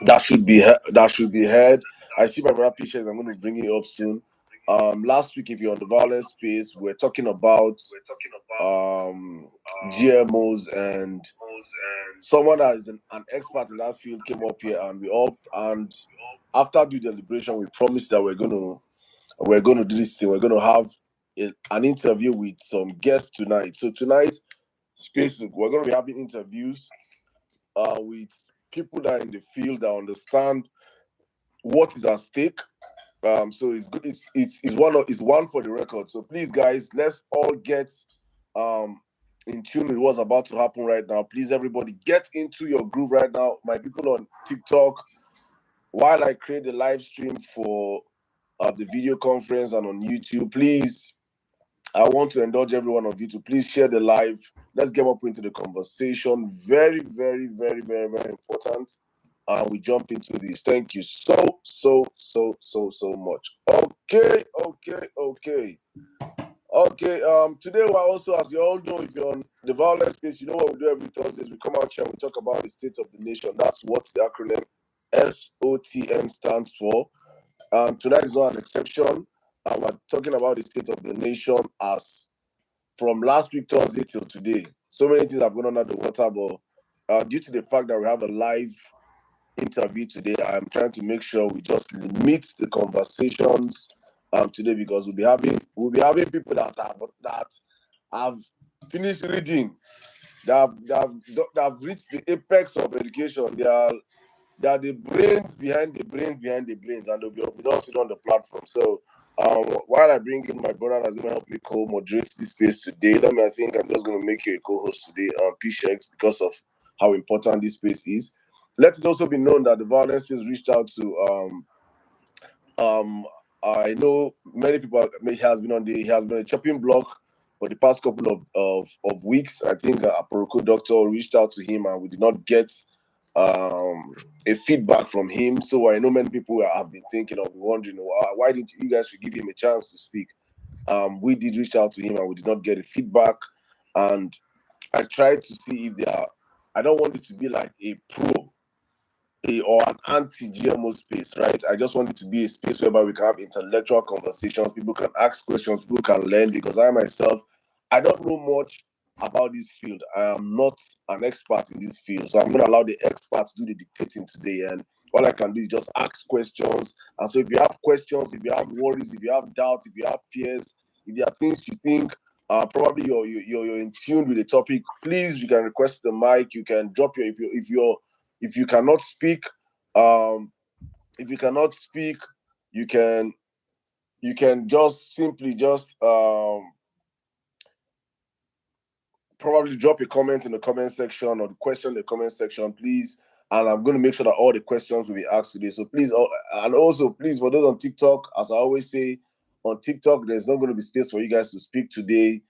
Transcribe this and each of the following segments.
That should be heard. I see my brother patience. I'm going to bring it up soon. Last week, if you're on the violence space, we're talking about um GMOs, and someone that is an expert in that field came up here, and we all, and after due deliberation, we promised that we're going to do this thing. We're going to have an interview with some guests tonight. So tonight, space we're going to be having interviews with people that are in the field that understand what is at stake. So it's good. It's one for the record. So please, guys, let's all get um in tune with what's about to happen right now. Please, everybody, get into your groove right now. My people on TikTok, while I create the live stream for the video conference and on YouTube, please, I want to indulge every one of you to please share the live. Let's get up into the conversation. Very, very, very, very, very important. We jump into this. Thank you so much. Okay. Today we're also, as you all know, if you're on the violence space, you know what we do every Thursday. We come out here and we talk about the state of the nation. That's what the acronym SOTN stands for. Tonight is not an exception. We're talking about the state of the nation as from last week Thursday till today. So many things have gone under the water, but due to the fact that we have a live interview today, I'm trying to make sure we just limit the conversations today, because we'll be having people that have finished reading, that have reached the apex of education. They are the brains behind the brains behind the brains, and they'll be with us on the platform. So while I bring in my brother that's going to help me co-moderate this space today, I think I'm just going to make you a co-host today, P-Shex, because of how important this space is. Let it also be known that the violence space reached out to I know many people. He has been a chopping block for the past couple of weeks. I think a Poroko doctor reached out to him, and we did not get a feedback from him. So I know many people have been thinking of wondering why didn't you guys give him a chance to speak. We did reach out to him, and we did not get a feedback. And I tried to see if there are. I don't want it to be like a or an anti-GMO space, right? I just want it to be a space whereby we can have intellectual conversations. People can ask questions. People can learn, because I myself, I don't know much about this field. I am not an expert in this field. So I'm going to allow the experts to do the dictating today. And all I can do is just ask questions. And so if you have questions, if you have worries, if you have doubts, if you have fears, if there are things you think probably you're in tune with the topic, please, you can request the mic. You can drop your if you cannot speak, you can just simply probably drop a comment in the comment section, or the question in the comment section, please. And I'm going to make sure that all the questions will be asked today. So please, and also please, for those on TikTok, as I always say, on TikTok, there's not going to be space for you guys to speak today.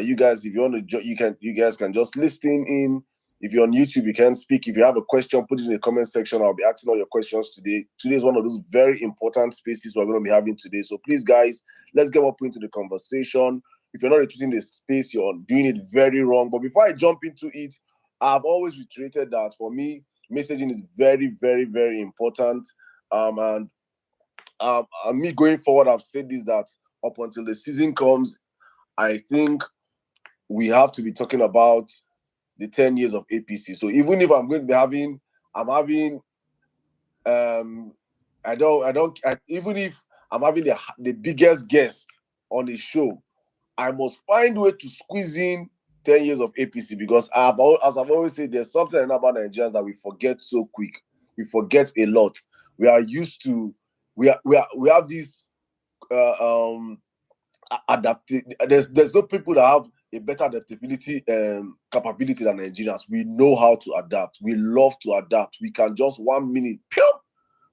You guys, if you want to, you guys can just listen in. If you're on YouTube, you can speak. If you have a question, put it in the comment section. I'll be asking all your questions today. Today is one of those very important spaces we're going to be having today. So please, guys, let's get up into the conversation. If you're not retweeting the space, you're doing it very wrong. But before I jump into it, I've always reiterated that for me, messaging is very, very, very important. And me going forward, I've said this, that up until the season comes, I think we have to be talking about the 10 years of APC. So even if I'm going to be having, even if I'm having the biggest guest on the show, I must find a way to squeeze in 10 years of APC, because as I've always said, there's something about Nigerians that we forget so quick. We forget a lot. We are used to, we have this adaptive. There's no people that have a better adaptability capability than Nigerians. We know how to adapt. We love to adapt. We can just 1 minute,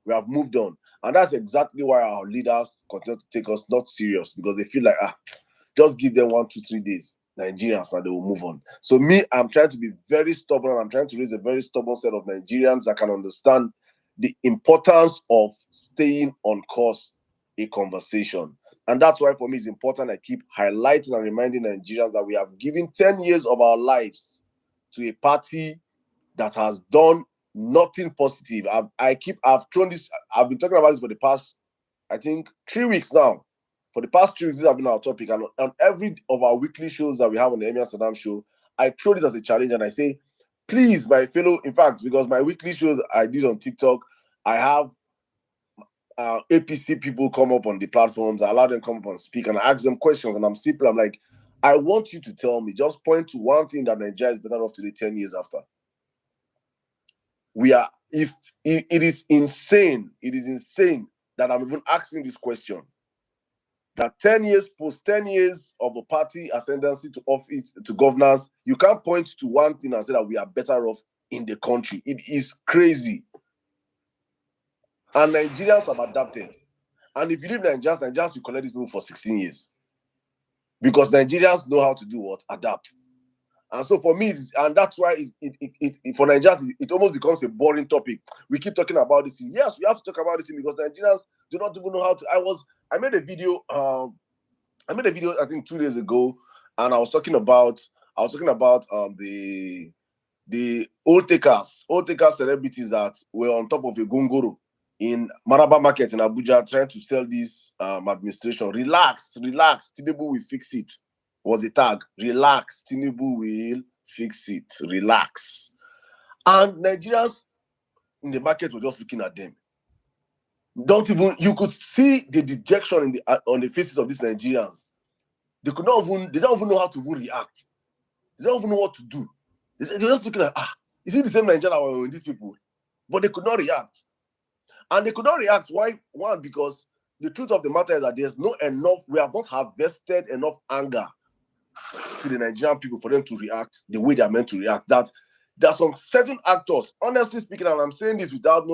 we have moved on. And that's exactly why our leaders continue to take us not serious, because they feel like, just give them 1, 2, 3 days, Nigerians, and they will move on. So me, I'm trying to be very stubborn. I'm trying to raise a very stubborn set of Nigerians that can understand the importance of staying on course a conversation. And that's why for me it's important I keep highlighting and reminding Nigerians that we have given 10 years of our lives to a party that has done nothing positive. I've been talking about this for the past, I think, 3 weeks now. For the past 3 weeks, this has been our topic. And on every of our weekly shows that we have on the Emir Saddam show, I throw this as a challenge and I say, please, my fellow, in fact, because my weekly shows I did on TikTok, I have APC people come up on the platforms, I allow them come up and speak, and I ask them questions, and I'm like, I want you to tell me, just point to one thing that Nigeria is better off today 10 years after. It is insane that I'm even asking this question. That 10 years post 10 years of the party ascendancy to office, to governance, you can't point to one thing and say that we are better off in the country. It is crazy. And Nigerians have adapted. And if you leave Nigerians will collect these people for 16 years. Because Nigerians know how to do what? Adapt. And so for me, and that's why for Nigerians, it almost becomes a boring topic. We keep talking about this thing. Yes, we have to talk about this thing because Nigerians do not even know how to. I made a video, I think 2 days ago, and I was talking about the old takers celebrities that were on top of a gongoro in Maraba Market in Abuja trying to sell this administration. Relax, Tinubu will fix it. Was a tag. Relax, Tinubu will fix it. Relax. And Nigerians in the market were just looking at them. You could see the dejection on the faces of these Nigerians. They don't even know how to react. They don't even know what to do. They're just looking at, is it the same Nigeria with these people? But they could not react. And they could not react. Why? One, because the truth of the matter is that we have not harvested enough anger to the Nigerian people for them to react the way they're meant to react. That there are some certain actors, honestly speaking, and I'm saying this without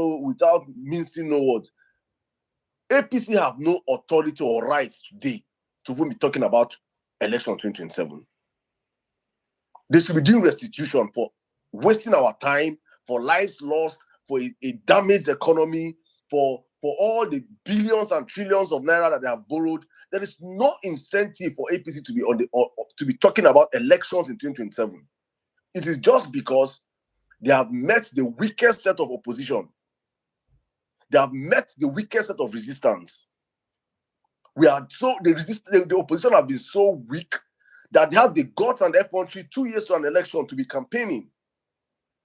mincing no words, APC have no authority or rights today to even be talking about election 2027. They should be doing restitution for wasting our time, for lives lost, for a damaged economy, for all the billions and trillions of naira that they have borrowed. There is no incentive for APC to be to be talking about elections in 2027. It is just because they have met the weakest set of opposition. They have met the weakest set of resistance. The opposition have been so weak that they have the guts and effrontery 2 years to an election to be campaigning.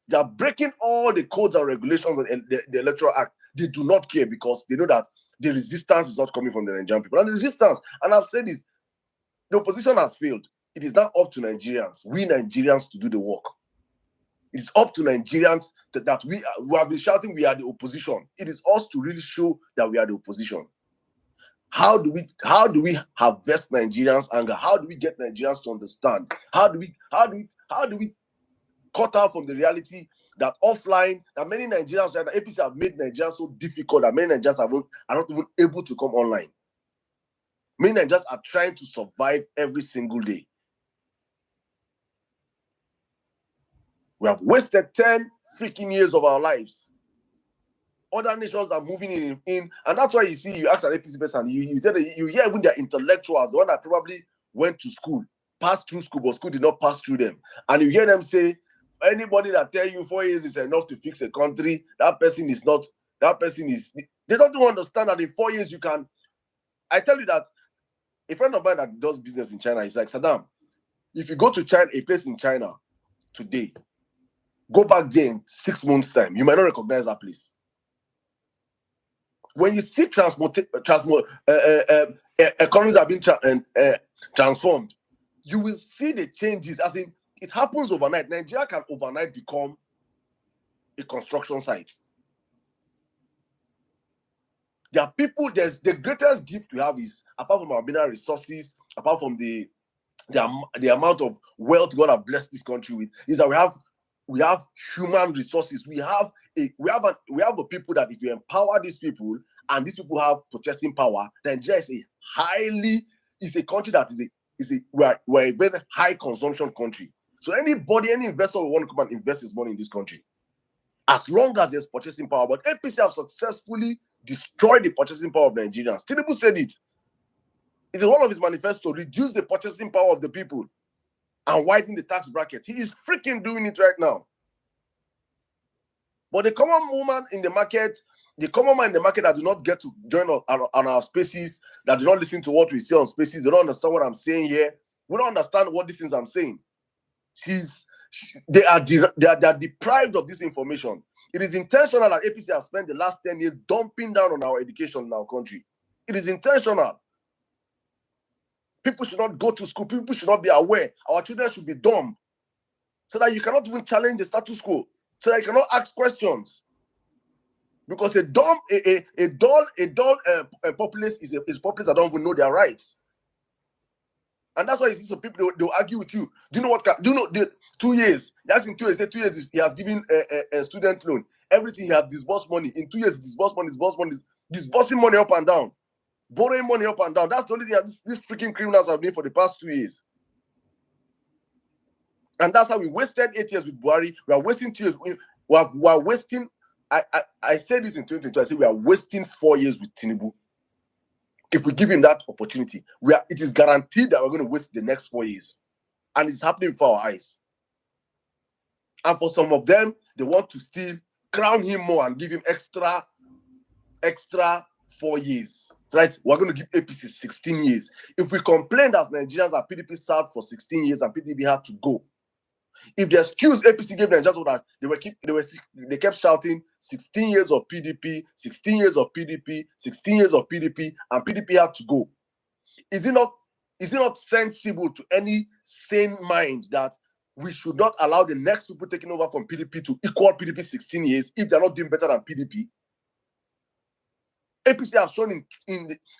They are breaking all the codes and regulations of the Electoral Act. They do not care because they know that the resistance is not coming from the Nigerian people. And the resistance, and I've said this, the opposition has failed. It is now up to Nigerians, we Nigerians, to do the work. It is up to Nigerians that we have been shouting we are the opposition. It is us to really show that we are the opposition. How do we harvest Nigerians' anger? How do we get Nigerians to understand? How do we cut out from the reality that offline, that many Nigerians, that the APC have made Nigerians so difficult that many Nigerians are not even able to come online. Many Nigerians are trying to survive every single day. We have wasted 10 freaking years of our lives. Other nations are moving in, and that's why you ask an APC person, you hear even their intellectuals, the one that probably went to school, passed through school, but school did not pass through them. And you hear them say, anybody that tell you 4 years is enough to fix a country, they don't even understand that in 4 years you can. I tell you that a friend of mine that does business in China is like, Saddam, if you go to China, a place in China today, go back there in 6 months' time, you might not recognize that place. When you see economies are being transformed, you will see the changes. As in, it happens overnight. Nigeria can overnight become a construction site. There are people. There's the greatest gift we have is, apart from our mineral resources, apart from the amount of wealth God has blessed this country with, is that we have human resources. We have a people that if you empower these people and these people have purchasing power, Nigeria is a country that we're a very high consumption country. So any investor will want to come and invest his money in this country, as long as there's purchasing power. But APC have successfully destroy the purchasing power of Nigerians. Tinubu said it. It's one of his manifesto, reduce the purchasing power of the people and widen the tax bracket. He is freaking doing it right now. But the common woman in the market, the common man in the market that do not get to join us on our spaces, that do not listen to what we say on spaces, they don't understand what I'm saying here. We don't understand what these things I'm saying. They are deprived of this information. It is intentional that APC has spent the last 10 years dumping down on our education in our country. It is intentional. People should not go to school. People should not be aware. Our children should be dumb, so that you cannot even challenge the status quo, so that you cannot ask questions. Because a dull populace is a populace that don't even know their rights. And that's why you see some people, they'll argue with you. Do you know what? Do you know the 2 years? That's in 2 years. 2 years he has given a student loan. Everything he has disbursed money. In 2 years, disbursing money up and down, borrowing money up and down. That's the only thing that these freaking criminals have been for the past 2 years. And that's how we wasted 8 years with Buhari. We are wasting 2 years. We are wasting. I said this in 2022. I said we are wasting 4 years with Tinubu. If we give him that opportunity, it is guaranteed that we're going to waste the next 4 years. And it's happening before our eyes. And for some of them, they want to still crown him more and give him extra 4 years. So right? We're going to give APC 16 years. If we complain as Nigerians that PDP served for 16 years and PDP had to go, if the excuse APC gave them just so that they kept shouting 16 years of PDP, 16 years of PDP, 16 years of PDP, and PDP had to go. Is it not sensible to any sane mind that we should not allow the next people taking over from PDP to equal PDP 16 years if they're not doing better than PDP? APC has shown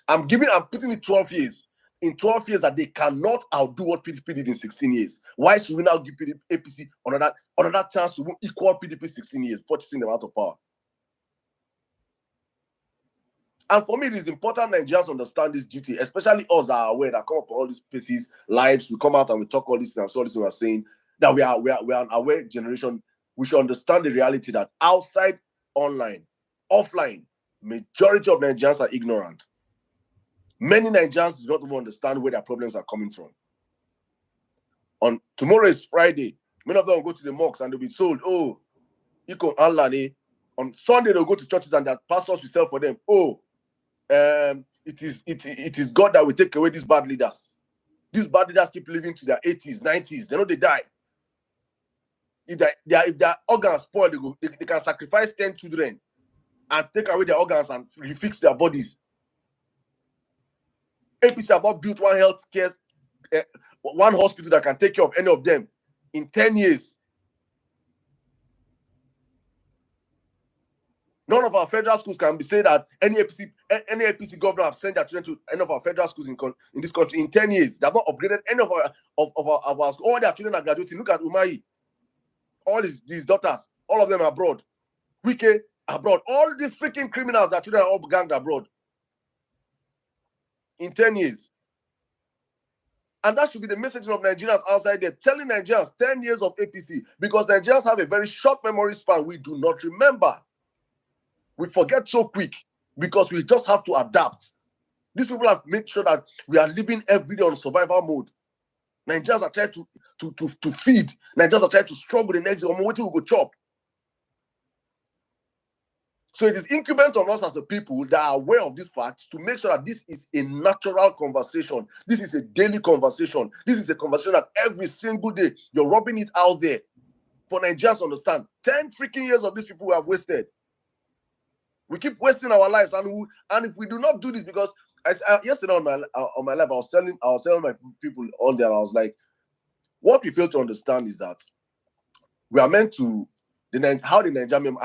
I'm putting it 12 years. In 12 years that they cannot outdo what PDP did in 16 years. Why should we now give APC another chance to equal PDP 16 years, purchasing them out of power? And for me, it is important Nigerians understand this duty, especially us that are aware that come up on all these places, lives, we come out and we talk all this and so this we are saying that we are an aware generation. We should understand the reality that outside, online, offline, majority of Nigerians are ignorant. Many Nigerians do not even understand where their problems are coming from. Tomorrow is Friday. Many of them will go to the mosques and they'll be told, oh, on Sunday they'll go to churches and that pastors will sell for them. Oh, it is God that will take away these bad leaders. These bad leaders keep living to their 80s, 90s. They know they die. If their organs spoil, they can sacrifice 10 children and take away their organs and refix their bodies. APC have not built one hospital that can take care of any of them in 10 years. None of our federal schools can be said that any APC governor have sent their children to any of our federal schools in this country in 10 years. They have not upgraded any of our schools. All their children are graduating. Look at Omoye. All his daughters, all of them are abroad. Wike abroad. All these freaking criminals, their children are all ganged abroad. In 10 years. And that should be the message of Nigerians outside there, telling Nigerians 10 years of APC, because Nigerians have a very short memory span. We do not remember. We forget so quick because we just have to adapt. These people have made sure that we are living every day on survival mode. Nigerians are trying to feed. Nigerians are trying to struggle the next day. What we go chop. So it is incumbent on us as a people that are aware of these facts to make sure that this is a natural conversation. This is a daily conversation. This is a conversation that every single day you're rubbing it out there for Nigerians to understand. 10 freaking years of these people we have wasted. We keep wasting our lives, and if we do not do this, because yesterday on my live, I was telling my people on there, I was like, what we fail to understand is that we are meant to how the Nigerian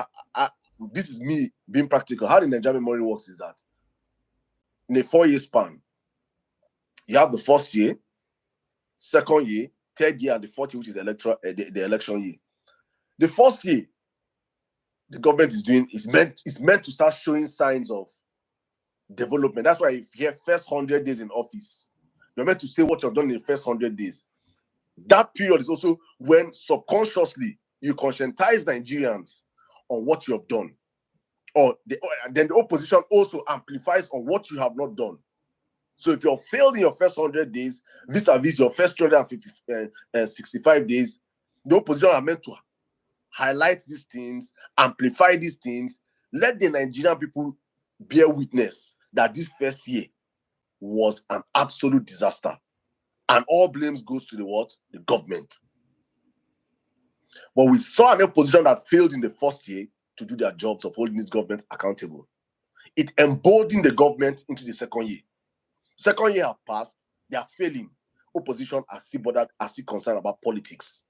this is me being practical. How the Nigerian memory works is that in a 4-year span, you have the first year, second year, third year, and the fourth year, which is the election year. The first year, the government is meant to start showing signs of development. That's why if you hear first 100 days in office, you're meant to say what you've done in the first 100 days. That period is also when subconsciously you conscientize Nigerians on what you have done. then the opposition also amplifies on what you have not done. So if you're failed in your first 100 days, vis-a-vis your first 365 days, the opposition are meant to highlight these things, amplify these things, let the Nigerian people bear witness that this first year was an absolute disaster. And all blames goes to the what? The government. But we saw an opposition that failed in the first year to do their jobs of holding this government accountable. It emboldened the government into the second year. Second year have passed, they are failing. Opposition are still bothered, are still concerned about politics.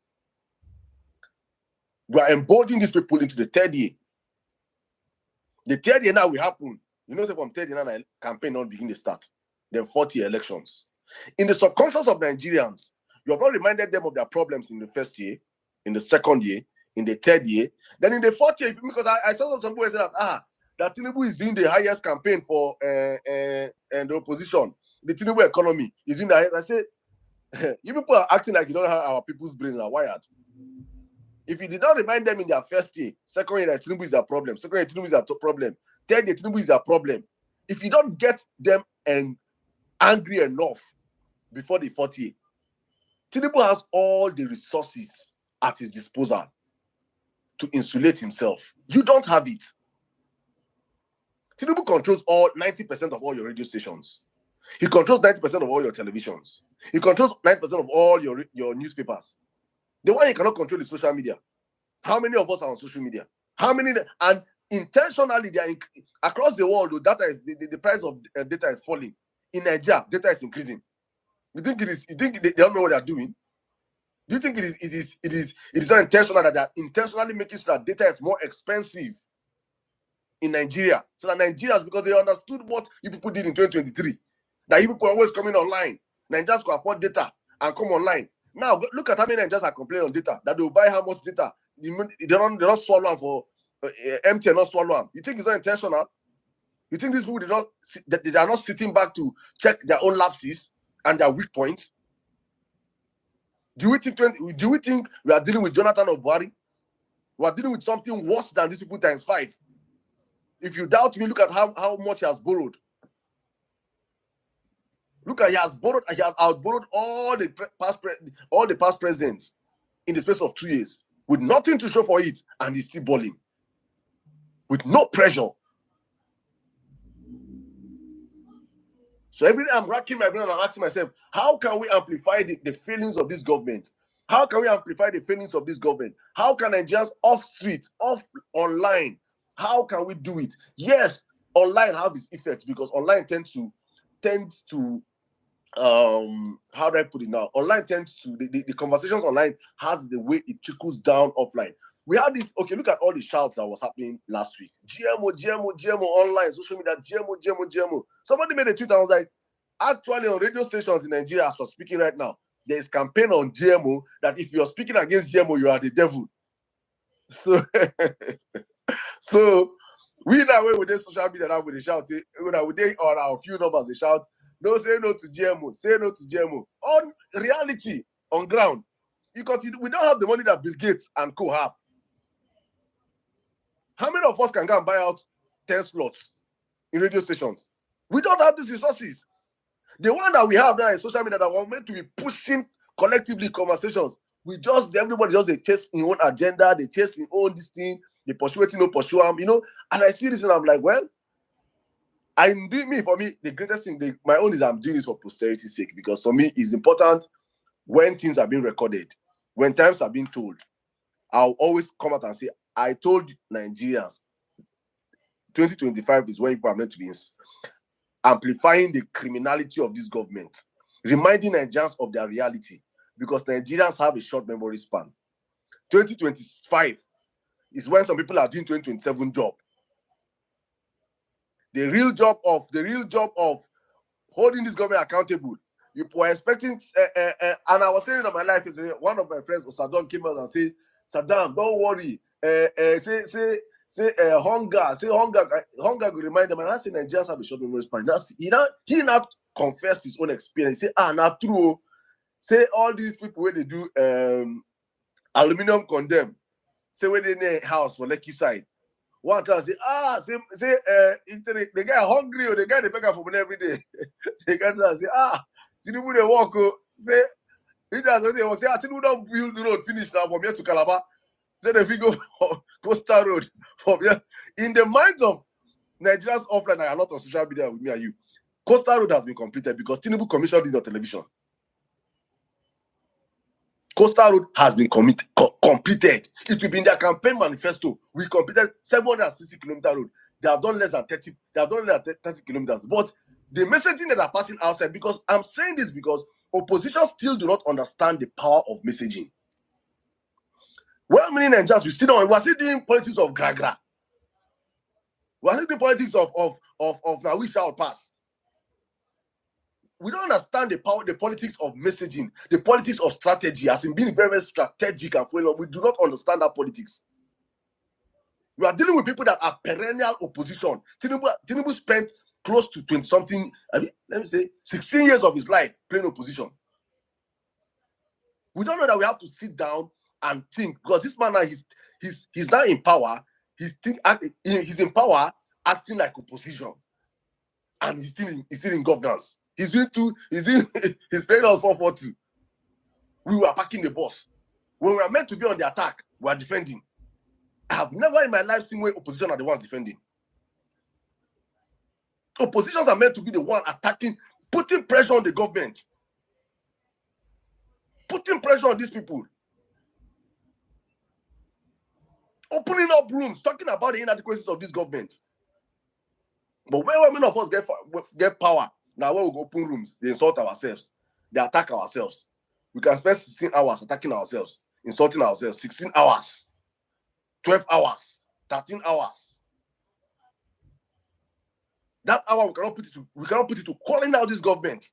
We are emboldening these people into the third year. The third year now will happen. You know, from third year now, campaign not begin to start. Then fourth year elections. In the subconscious of Nigerians, you have not reminded them of their problems in the first year, in the second year, in the third year. Then in the fourth year, because I saw some people say that Tinubu is doing the highest campaign for the opposition. The Tinubu economy is doing the highest. I say, you people are acting like you don't have our people's brains are wired. If you did not remind them in their first year, second year, that Tinubu is their problem, second year, Tinubu is their problem, third year, Tinubu is their problem. If you don't get them angry enough before the fourth year, Tinubu has all the resources at his disposal to insulate himself. You don't have it. Tinubu controls 90% of all your radio stations. He controls 90% of all your televisions. He controls 90% of all your newspapers. The one he cannot control is social media. How many of us are on social media? How many? And intentionally, they are across the world. Data is the price of data is falling. In Nigeria, data is increasing. You think it is? You think they don't know what they are doing? Do you think it is not intentional that they are intentionally making sure that data is more expensive in Nigeria? So that Nigerians, because they understood what you people did in 2023, that you people are always coming online. Nigerians can afford data and come online. Now look at how many Nigerians are complaining on data that they will buy how much data. They don't swallow them for empty and not swallow them. You think it's not intentional? You think these people they are not sitting back to check their own lapses and their weak points? Do we think we are dealing with Jonathan or Buhari? We are dealing with something worse than these people times 5. If you doubt me, look at how much he has borrowed. Look at he has outborrowed all the past presidents in the space of 2 years with nothing to show for it, and he's still balling with no pressure. So every day I'm racking my brain and I'm asking myself, how can we amplify the feelings of this government? How can we amplify the feelings of this government? How can Nigerians off street, off online? How can we do it? Yes, online have its effects because online tends to how do I put it now? Online tends to the conversations online has the way it trickles down offline. We had this, okay, look at all the shouts that was happening last week. GMO online, social media, GMO. Somebody made a tweet and was like, actually on radio stations in Nigeria, as we're speaking right now, there is campaign on GMO that if you're speaking against GMO, you are the devil. So we now with the social media now with the shout, say, with they on our few numbers, they shout, no, say no to GMO, say no to GMO. On reality, on ground, because we don't have the money that Bill Gates and co have. How many of us can go and buy out 10 slots in radio stations? We don't have these resources. The one that we have now in social media that we're meant to be pushing collectively conversations, everybody just they chase in own agenda, they chase in own this thing, they pursue it, no pursue them, and I see this and I'm like, well, for me, the greatest thing, my own is I'm doing this for posterity's sake, because for me, it's important when things are being recorded, when times are being told, I'll always come out and say, I told Nigerians, 2025 is when people are meant to be amplifying the criminality of this government, reminding Nigerians of their reality, because Nigerians have a short memory span. 2025 is when some people are doing 2027 job. The real job of holding this government accountable. You were expecting, and I was saying in my life, one of my friends, Saddam, came out and said, Saddam, don't worry. Hunger will remind them. And I say Nigerians have a short memory span. He not confessed his own experience. He say, not true. Say all these people where they do aluminium condemn. Say when they need a house for Lekki side. One time say, the guy hungry or the guy they beg for money every day. The guy say, Tinubu they walk. Say, he just they walk. Say, Tinubu don't build the road finish now from here to Calabar. Say the big go Coastal Road from here. In the minds of Nigerians offline, I am not on social media with me and you. Coastal Road has been completed because Tinubu commissioned it on television. Coastal Road has been completed. It will be in their campaign manifesto. We completed 760 kilometer road. They have done less than 30. They have done less than 30 kilometers. But the messaging that are passing outside, because I'm saying this because opposition still do not understand the power of messaging. Well, many Nigerians, we are still doing politics of gra-gra. We are still doing politics of now we shall pass. We don't understand the power, the politics of messaging, the politics of strategy, as in being very, very strategic and following. We do not understand that politics. We are dealing with people that are perennial opposition. Tinubu spent close to 20-something, let me say, 16 years of his life playing opposition. We don't know that we have to sit down and think, because this man now, he's now in power. He's in power, acting like opposition, and he's still in governance. He's playing us 4-4-2. We were packing the bus. When we are meant to be on the attack, we are defending. I have never in my life seen where opposition are the ones defending. Oppositions are meant to be the one attacking, putting pressure on the government, putting pressure on these people, opening up rooms, talking about the inadequacies of this government. But when many of us get power, now when we go open rooms, they insult ourselves, they attack ourselves. We can spend 16 hours attacking ourselves, insulting ourselves, 16 hours, 12 hours, 13 hours. That hour we cannot put it to calling out this government.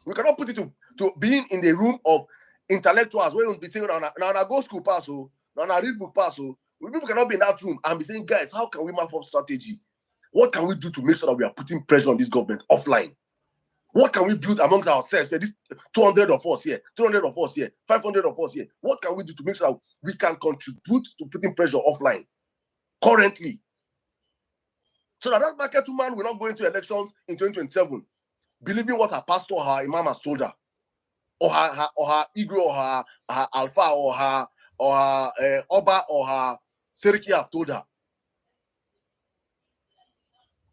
We cannot put it to being in the room of intellectuals where we'll be saying, now I go school pass, now I read book pass. People cannot be in that room and be saying, guys, how can we map up strategy? What can we do to make sure that we are putting pressure on this government offline? What can we build amongst ourselves? Say this 200 of us here, 300 of us here, 500 of us here. What can we do to make sure that we can contribute to putting pressure offline currently? So that market woman will not go into elections in 2027 believing what her pastor or her imam has told her, or her Igwe, or her Alpha, or her Oba, or her Seriki have told her.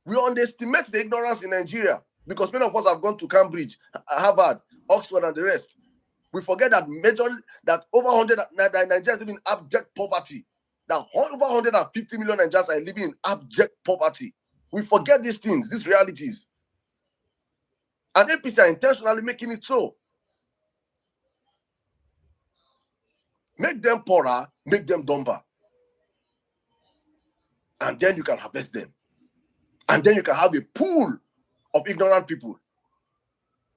We underestimate the ignorance in Nigeria because many of us have gone to Cambridge, Harvard, Oxford, and the rest. We forget that over 100 Nigerians live in abject poverty. That over 150 million Nigerians are living in abject poverty. We forget these things, these realities. And APC are intentionally making it so. Make them poorer, make them dumber. And then you can harvest them. And then you can have a pool of ignorant people.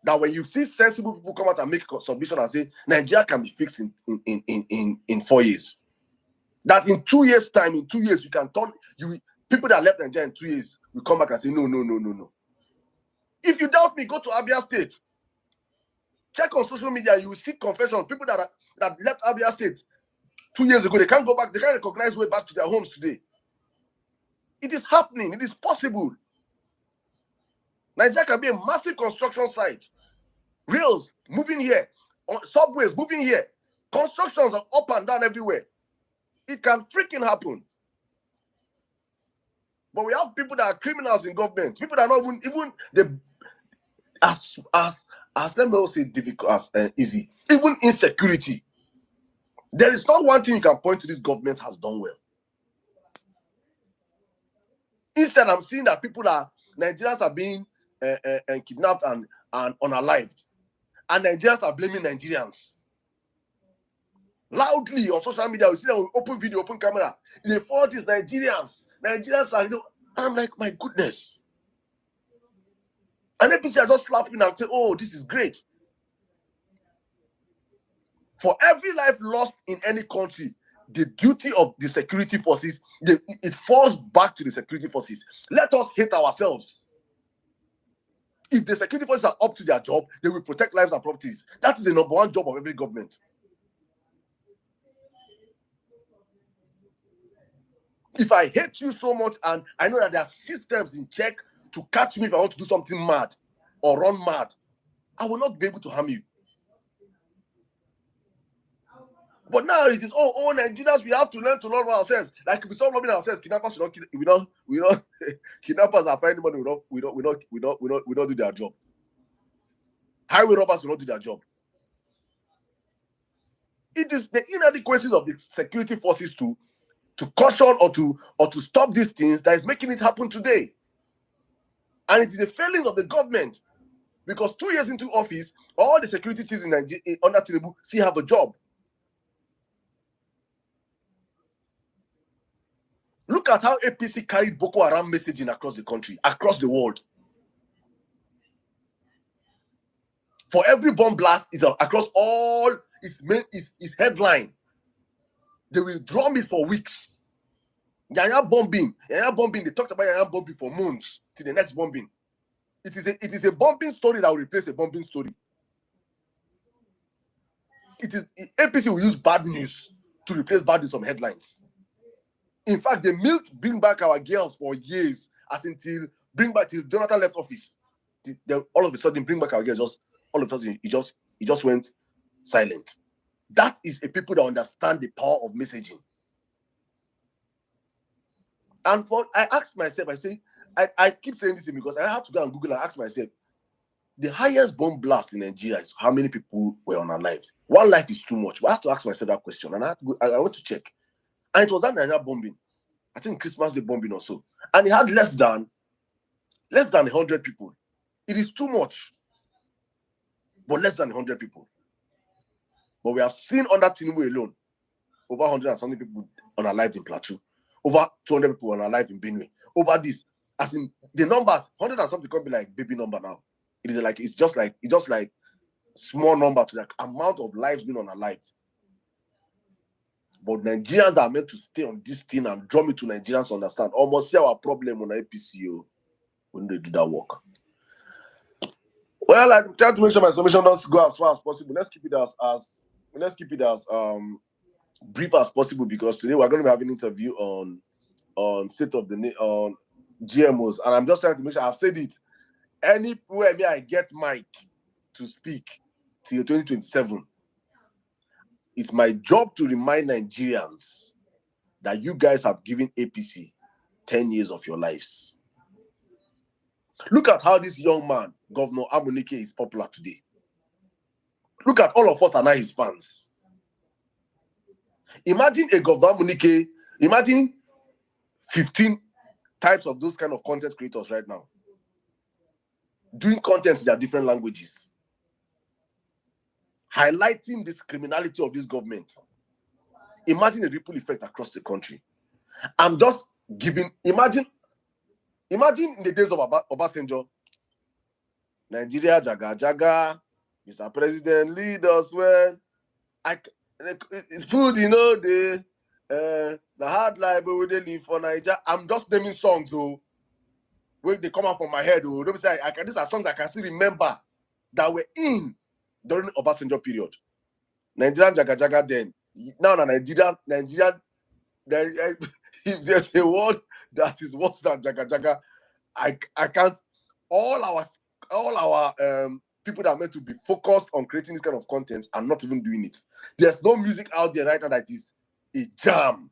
That when you see sensible people come out and make a submission and say, Nigeria can be fixed in 4 years. That in 2 years' time, in 2 years, you can turn, people that left Nigeria in 2 years will come back and say, no. If you doubt me, go to Abia State. Check on social media, you will see confessions. People that left Abia State 2 years ago, they can't go back, they can't recognize way back to their homes today. It is happening, it is possible. Nigeria can be a massive construction site. Rails moving here, subways moving here, constructions are up and down everywhere. It can freaking happen. But we have people that are criminals in government, people that are not even the as let me not say difficult as easy, even insecurity. There is not one thing you can point to this government has done well. Instead, I'm seeing that Nigerians are being kidnapped and unalived. And Nigerians are blaming Nigerians. Loudly on social media, we see that we open video, open camera. The fault is Nigerians. Nigerians are, I'm like, my goodness. And APC are just slapping and say, oh, this is great. For every life lost in any country, the duty of the security forces, it falls back to the security forces. Let us hate ourselves. If the security forces are up to their job, they will protect lives and properties. That is the number one job of every government. If I hate you so much and I know that there are systems in check to catch me if I want to do something mad or run mad, I will not be able to harm you. But now it is Nigerians, we have to learn to love ourselves. Like if we stop loving ourselves, kidnappers will not kill. We don't kidnappers are finding money. We don't do their job. Highway robbers will not do their job. It is the inadequacies of the security forces to caution or to stop these things that is making it happen today. And it is a failing of the government, because 2 years into office, all the security chiefs in Nigeria under Tinubu still have a job. Look at how APC carried Boko Haram messaging across the country, across the world. For every bomb blast is across all its headline. They will drum it for weeks. Yaya bombing. They talked about Yaya bombing for months till the next bombing. It is a bombing story that will replace a bombing story. APC will use bad news to replace bad news from headlines. In fact, they milked Bring Back Our Girls for years, till Jonathan left office. Then all of a sudden, Bring Back Our Girls all of a sudden, it just went silent. That is a people that understand the power of messaging. And I asked myself, I keep saying this because I have to go and Google and ask myself, the highest bomb blast in Nigeria is how many people were on our lives? One life is too much. But I have to ask myself that question, and I went to check. And it was that Nigeria bombing. I think Christmas Day bombing also. And it had less than 100 people. It is too much. But less than 100 people. But we have seen under Tinubu alone, over 100 and something people unalived in Plateau. Over 200 people unalived in Benue. Over this, as in the numbers, 100 and something can't be like baby number now. It's just like small number to the amount of lives being unalived. But Nigerians that are meant to stay on this thing and drum it to Nigerians understand. Almost see our problem on APCO when they do that work. Well, I'm trying to make sure my submission doesn't go as far as possible. Let's keep it as brief as possible, because today we're going to be having an interview on state of the on GMOS, and I'm just trying to make sure I've said it. Anywhere I get mic to speak till 2027, it's my job to remind Nigerians that you guys have given APC 10 years of your lives. Look at how this young man, Governor Amunike, is popular today. Look at all of us are now his fans. Imagine a Governor Amunike, imagine 15 types of those kind of content creators right now doing content in their different languages, highlighting this criminality of this government. Imagine a ripple effect across the country. I'm just giving, imagine in the days of Obasanjo, Nigeria, Jaga Jaga, Mr. President, lead us well. It's food, the hard life where they live for Nigeria. I'm just naming songs, though, where they come out from my head. Don't say these are songs I can still remember that were in during the Obasanjo period. Nigerian Jaga Jaga then. Now Nigeria, if there's a word that is worse than Jaga Jaga, I can't. All our people that are meant to be focused on creating this kind of content are not even doing it. There's no music out there right now that is a jam,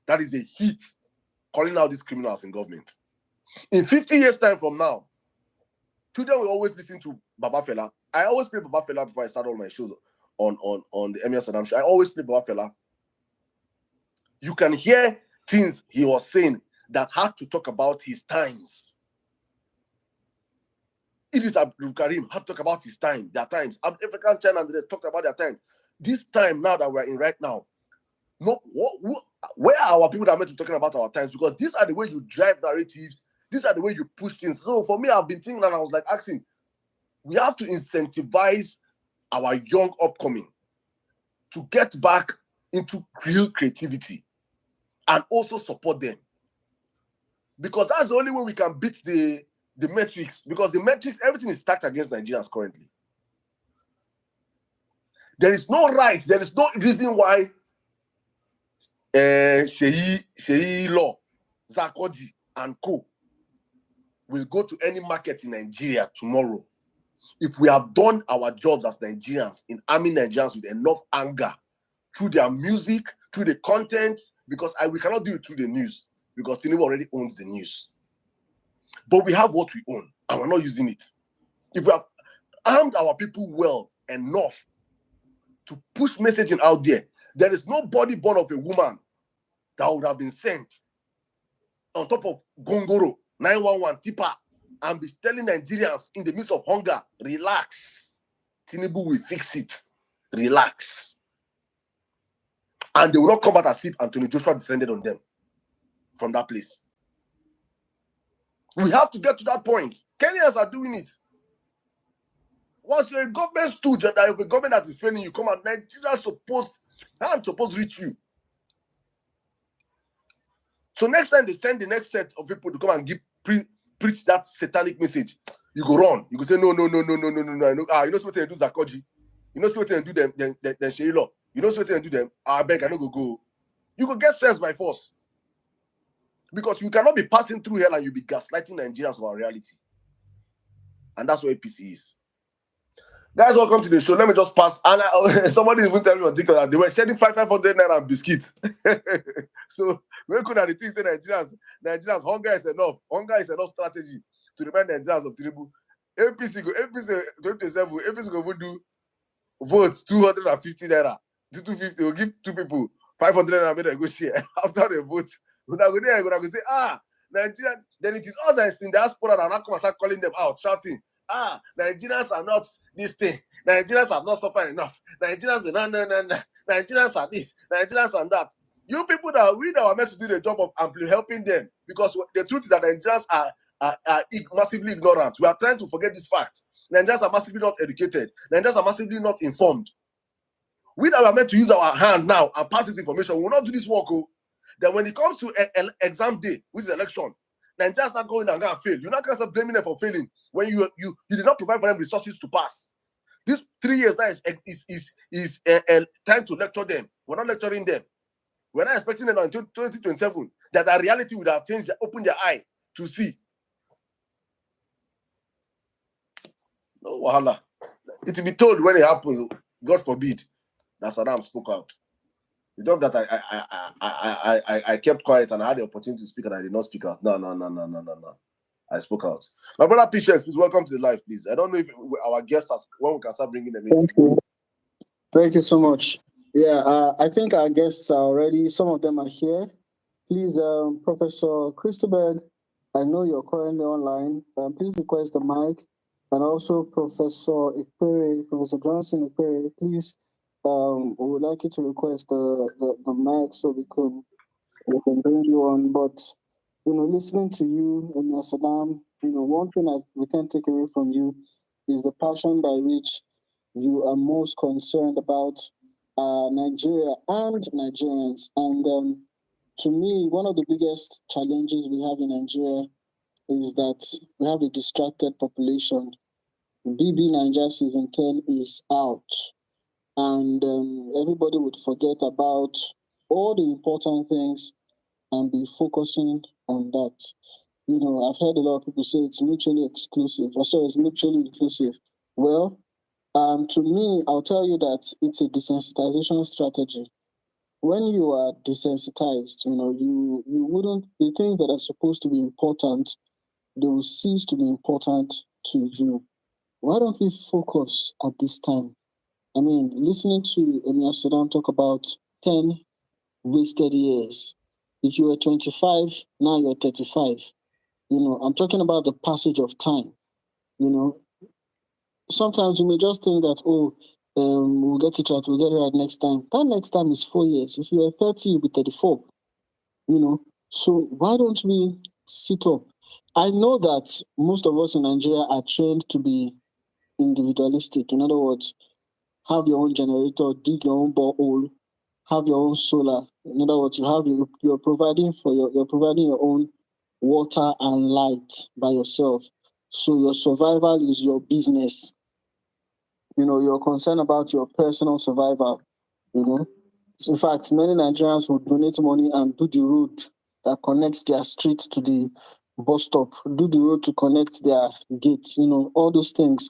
that is a hit, calling out these criminals in government. In 50 years' time from now, children will always listen to Baba Fela. I always play Baba Fela before I start all my shows on the Emir Saddam show. I always play Baba Fela. You can hear things he was saying that had to talk about his times. Idris Abdul Karim had to talk about his time, their times. African China and the rest talked about their time. This time now that we're in right now, where are our people that are meant to be talking about our times? Because these are the way you drive narratives. These are the way you push things. So for me, I've been thinking and I was like asking, we have to incentivize our young upcoming to get back into real creativity and also support them. Because that's the only way we can beat the metrics. Because the metrics, everything is stacked against Nigerians currently. There is no right, there is no reason why Sheyi Law, Zakodi, and co. will go to any market in Nigeria tomorrow. If we have done our jobs as Nigerians in arming Nigerians with enough anger through their music, through the content, because we cannot do it through the news, because Tinubu already owns the news. But we have what we own, and we're not using it. If we have armed our people well enough to push messaging out there is no body born of a woman that would have been sent on top of Gongoro, 911, Tipa, and be telling Nigerians in the midst of hunger, relax. Tinubu will fix it. Relax. And they will not come out as if Anthony Joshua descended on them from that place. We have to get to that point. Kenyans are doing it. Once you're a government stooge, that you're a government that is failing you, come out, Nigeria's supposed to reach you. So next time they send the next set of people to come and preach that satanic message, you go run. You go say, no. You know what they do, Zakoji? You know what they do them, then Sheyi Law. You know what they do them? I beg, I don't go. You go get sense by force. Because you cannot be passing through hell and you'll be gaslighting Nigerians of our reality. And that's what APC is. Guys, welcome to the show. Let me just pass. And somebody even tell me on TikTok that they were shedding 500 naira and biscuits. So we could have the thing say Nigerians, hunger is enough. Hunger is enough strategy to remind Nigerians of Tinubu. APC 2027, APC go do votes 250 naira. 250, we'll give two people 500 naira, make them go share. After the vote, when I go there, I'm going to say, Nigerian, then it is us that is in the diaspora that now come and start calling them out, shouting, Nigerians are not this thing. Nigerians have not suffered enough. Nigerians are no. Nigerians are this. Nigerians are that. You people that are meant to do the job of helping them, because the truth is that Nigerians are massively ignorant. We are trying to forget this fact. Nigerians are massively not educated. Nigerians are massively not informed. We that are meant to use our hand now and pass this information, we will not do this work. Then when it comes to an exam day, which is election, Nigerians not going and fail. You're not going to start blaming them for failing when you did not provide for them resources to pass. This 3 years now is time to lecture them. We're not lecturing them. We're not expecting them until 2027 that our reality would have changed, opened their eye to see. No wahala. It will be told when it happens. God forbid that Saddam spoke out. The job that I kept quiet and I had the opportunity to speak and I did not speak out. No. I spoke out. My brother Patience, please welcome to the live, please. I don't know if our guests when we can start bringing them in. Thank you so much. Yeah, I think our guests are already, some of them are here. Please, Professor Christopher, I know you're currently online. Please request the mic. And also Professor Professor Johnson Ikpere, please, we would like you to request the mic so we can bring you on. But, listening to you, Emir Saddam, one thing we can't take away from you is the passion by which you are most concerned about Nigeria and Nigerians. And to me, one of the biggest challenges we have in Nigeria is that we have a distracted population. BB Nigeria Season 10 is out. And everybody would forget about all the important things and be focusing on that. I've heard a lot of people say it's mutually exclusive. It's mutually inclusive. Well, to me, I'll tell you that it's a desensitization strategy. When you are desensitized, you wouldn't, the things that are supposed to be important, they will cease to be important to you. Why don't we focus at this time? I mean, listening to Emir Saddam talk about 10 wasted years. If you were 25, now you're 35. I'm talking about the passage of time. Sometimes you may just think that, we'll get it right next time. That next time is 4 years. If you were 30, you'll be 34. So why don't we sit up? I know that most of us in Nigeria are trained to be individualistic. In other words, have your own generator, dig your own borehole, have your own solar. In other words, you're providing your own water and light by yourself. So your survival is your business. You're concerned about your personal survival. In fact, many Nigerians would donate money and do the road that connects their street to the bus stop, do the road to connect their gates, all those things.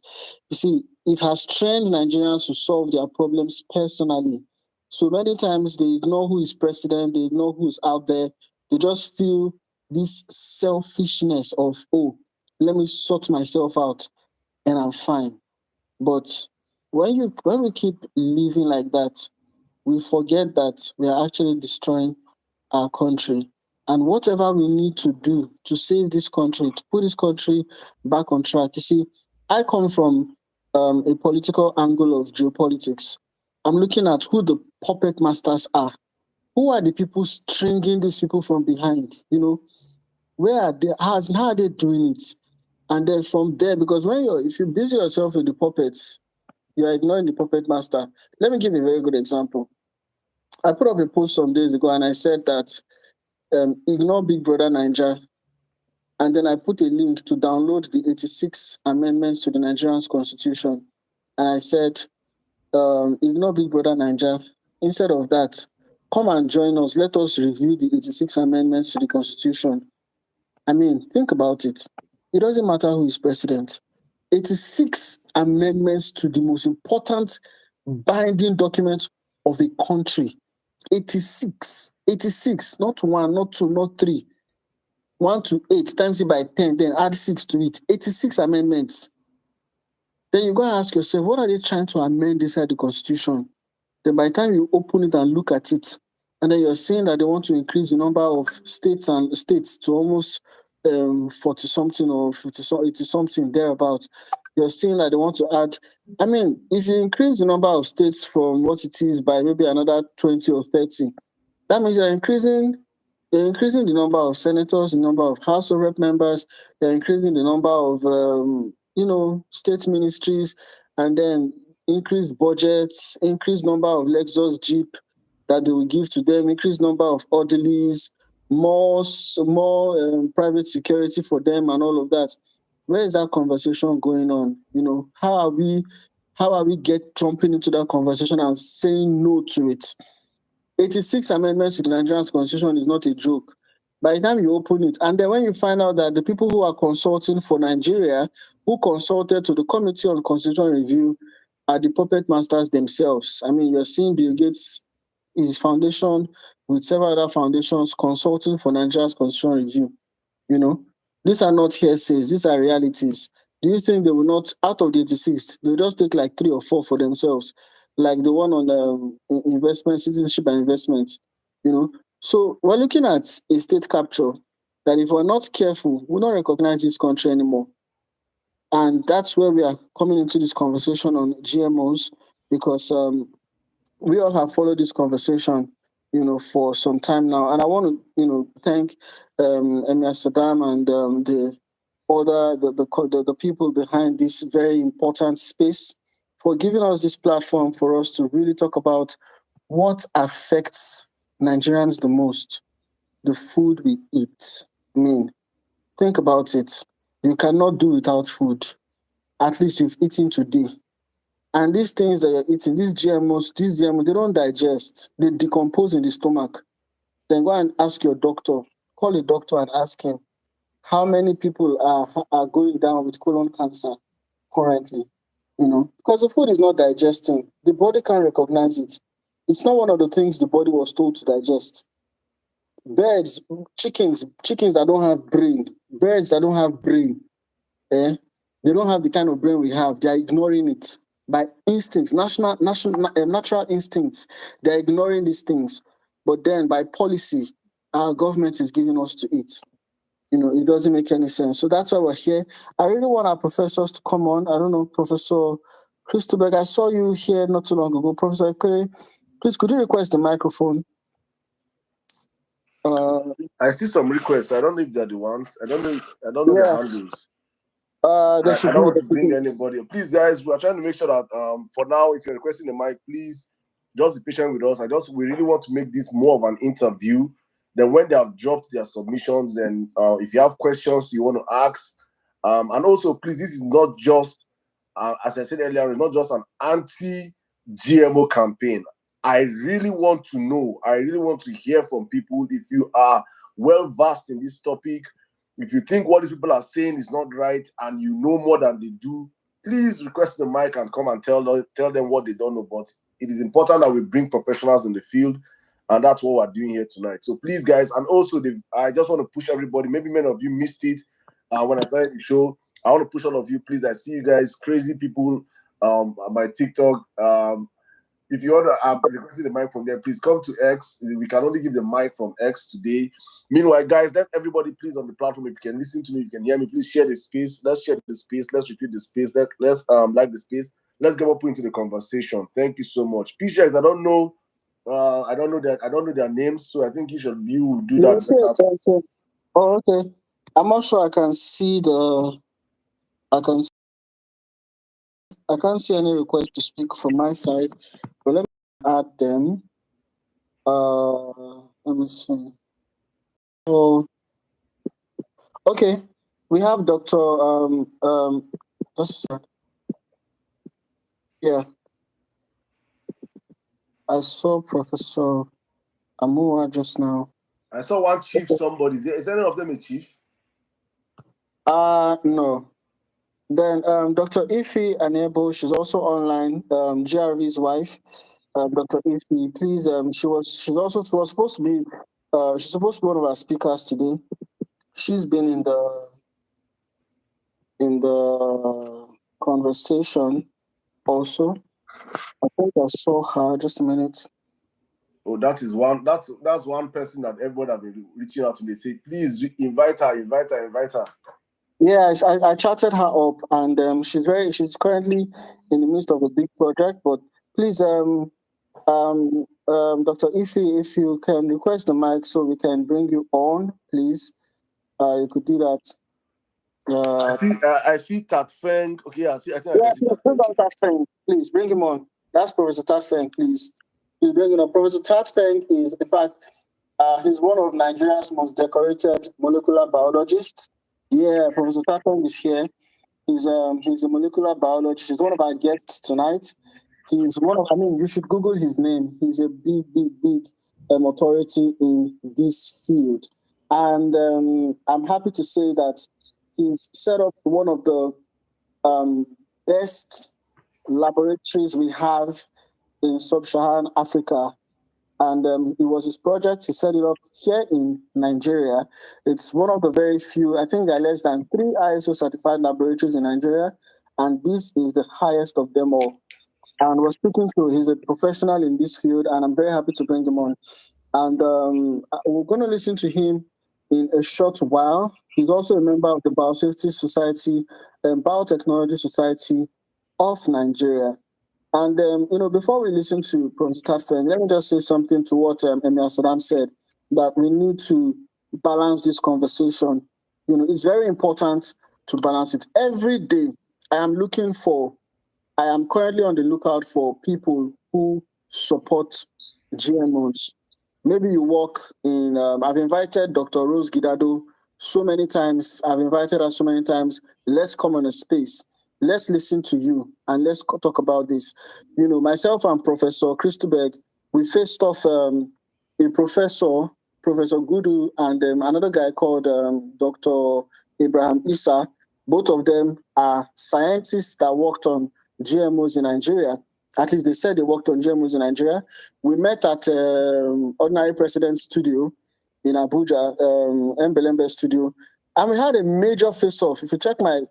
You see, it has trained Nigerians to solve their problems personally. So many times they ignore who is president, they ignore who is out there. They just feel this selfishness of, oh, let me sort myself out and I'm fine. But when we keep living like that, we forget that we are actually destroying our country. And whatever we need to do to save this country, to put this country back on track. You see, I come from a political angle of geopolitics. I'm looking at who the puppet masters are. Who are the people stringing these people from behind? Where are they? How are they doing it? And then from there, because if you busy yourself with the puppets, you are ignoring the puppet master. Let me give you a very good example. I put up a post some days ago and I said that ignore Big Brother Niger. And then I put a link to download the 86 amendments to the Nigerian Constitution. And I said, ignore Big Brother Niger. Instead of that, come and join us. Let us review the 86 amendments to the Constitution. I mean, think about it. It doesn't matter who is president. 86 amendments to the most important binding document of a country. 86, not one, not two, not three. 1 to 8 times it by 10, then add 6 to it. 86 amendments. Then you go and ask yourself, what are they trying to amend inside the Constitution? Then by the time you open it and look at it, and then you're saying that they want to increase the number of states to almost 40 something or 80 something thereabout. You're saying that they want to add. I mean, if you increase the number of states from what it is by maybe another 20 or 30, that means you're increasing the number of senators, the number of House of Rep members, you're increasing the number of state ministries, and then increased budgets, increased number of Lexus Jeep that they will give to them, increased number of orderlies, more private security for them, and all of that. Where is that conversation going on? How are we jumping into that conversation and saying no to it? 86 amendments to the Nigerian Constitution is not a joke. By the time you open it, and then when you find out that the people who are consulting for Nigeria, who consulted to the Committee on Constitutional Review, are the puppet masters themselves. I mean, you're seeing Bill Gates, his foundation, with several other foundations consulting for Nigeria's Constitutional Review. These are not hearsays, these are realities. Do you think they will not, out of the 86, they'll just take like 3 or 4 for themselves? Like the one on investment, citizenship and investment, So we're looking at a state capture that if we're not careful, we'll not recognize this country anymore. And that's where we are coming into this conversation on GMOs, because we all have followed this conversation, for some time now. And I want to, thank Emir Saddam and the people behind this very important space for giving us this platform for us to really talk about what affects Nigerians the most, the food we eat. I mean, think about it. You cannot do without food. At least you've eaten today. And these things that you're eating, these GMOs, they don't digest. They decompose in the stomach. Then go and ask your doctor. Call a doctor and ask him how many people are going down with colon cancer currently. Because the food is not digesting. The body can't recognize it. It's not one of the things the body was told to digest. Birds, chickens that don't have brain, they don't have the kind of brain we have. They are ignoring it by instincts, natural instincts. They're ignoring these things. But then by policy, our government is giving us to eat. It doesn't make any sense. So that's why we're here. I really want our professors to come on. I don't know, Professor Christobel, I saw you here not too long ago. Professor Ekpere, please, could you request the microphone? I see some requests. I don't know if they're the ones. I don't know their handles. I don't want to bring anybody. Please, guys, we are trying to make sure that for now, if you're requesting the mic, please just be patient with us. We really want to make this more of an interview. Then when they have dropped their submissions, then if you have questions you want to ask, and also please, this is not just as I said earlier, it's not just an anti-GMO campaign. I really want to know. I really want to hear from people. If you are well versed in this topic, if you think what these people are saying is not right and you know more than they do, please request the mic and come and tell them what they don't know. But it is important that we bring professionals in the field, and that's what we're doing here tonight. So please, guys, and also I just want to push everybody. Maybe many of you missed it when I started the show. I want to push all of you, please. I see you guys, crazy people, on my TikTok. If you want to request the mic from there, please come to X. We can only give the mic from X today. Meanwhile, guys, let everybody please on the platform, if you can listen to me, if you can hear me, please share the space. Let's share the space. Let's retweet the space. Let's like the space. Let's get up into the conversation. Thank you so much. P-Shares, I don't know their names, so I think you do that better. Oh, okay. I'm not sure I can see I can't see any request to speak from my side, but let me add them. Let me see. So, okay, we have Dr. Just a sec. Yeah, I saw Professor Amua just now. I saw one chief. Somebody is any of them a chief? No. Then Dr. Ife Anebo, she's also online. GRV's wife, Dr. Ife. Please, she's supposed to be she's supposed to be one of our speakers today. She's been in the conversation also. I think I saw her. Just a minute. Oh, that is one. That's one person that everybody has been reaching out to me. Say, please invite her. Yeah, I chatted her up, and she's currently in the midst of a big project. But please, Dr. Ife, if you can request the mic so we can bring you on, please. You could do that. I see Tat Feng. Okay, I think yeah, I can see Tat Feng. Please bring him on. That's Professor Tat Feng, please. Please bring him on. Professor Tat Feng is, in fact, he's one of Nigeria's most decorated molecular biologists. Yeah, Professor Tat Feng is here. He's a molecular biologist. He's one of our guests tonight. He's you should Google his name. He's a big authority in this field. And I'm happy to say that he's set up one of the best laboratories we have in sub-Saharan Africa. And it was his project. He set it up here in Nigeria. It's one of the very few, I think there are less than 3 ISO certified laboratories in Nigeria, and this is the highest of them all. And we're speaking to, he's a professional in this field, and I'm very happy to bring him on. And we're going to listen to him in a short while. He's also a member of the Biosafety Society and Biotechnology Society of Nigeria. And, before we listen to Professor Tat Feng, let me just say something to what Emir Saddam said, that we need to balance this conversation. It's very important to balance it. Every day, I am currently on the lookout for people who support GMOs. Maybe you work in, I've invited Dr. Rose Gidado so many times. I've invited her so many times. Let's come on a space. Let's listen to you and let's talk about this. Myself and Professor Christobeg, we faced off a Professor Gudu, and another guy called Dr. Abraham Issa. Both of them are scientists that worked on GMOs in Nigeria. At least they said they worked on GMOs in Nigeria. We met at Ordinary President's studio in Abuja, Mbelembe studio, and we had a major face-off. If you check my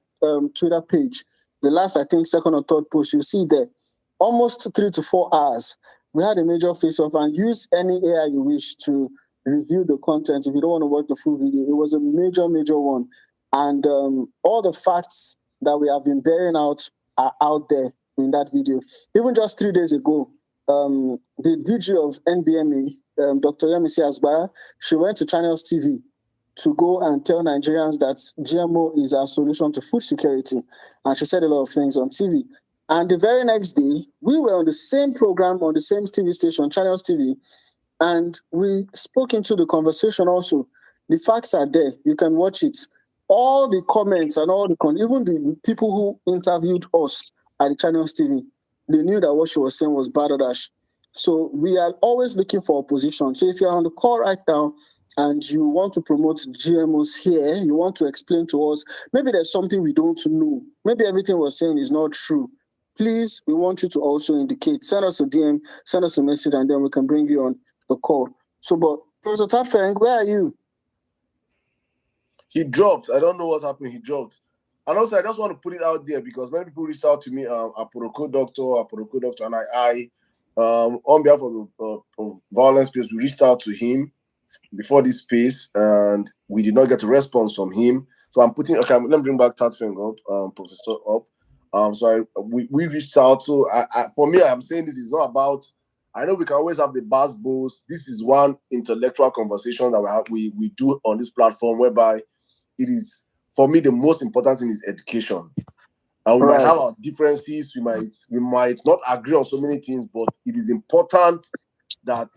Twitter page, the last, I think, second or third post, you see there, almost 3 to 4 hours. We had a major face-off, and use any AI you wish to review the content if you don't want to watch the full video. It was a major one. And all the facts that we have been bearing out are out there in that video. Even just 3 days ago, the DG of NBME, Dr. Yemisi Asbara, she went to Channels TV to go and tell Nigerians that GMO is our solution to food security. And she said a lot of things on TV. And the very next day, we were on the same program, on the same TV station, Channels TV, and we spoke into the conversation also. The facts are there. You can watch it. All the comments and even the people who interviewed us at the Channels TV, they knew that what she was saying was bad. So we are always looking for opposition. So if you're on the call right now and you want to promote GMOs here, you want to explain to us, maybe there's something we don't know. Maybe everything we're saying is not true. Please, we want you to also indicate. Send us a DM, send us a message, and then we can bring you on the call. So, but Professor Tafeng, where are you? He dropped. I don't know what's happening. He dropped. And also, I just want to put it out there because many people reached out to me, a protocol doctor, and I on behalf of the Vawulence space, we reached out to him before this space, and we did not get a response from him. So I'm putting, okay, let me bring back Tatfeng up, Professor up. We reached out. So for me, I'm saying this is not about, I know we can always have the buzz bulls. This is one intellectual conversation that we do on this platform, whereby it is, for me, the most important thing is education. And we might have our differences, we might not agree on so many things, but it is important that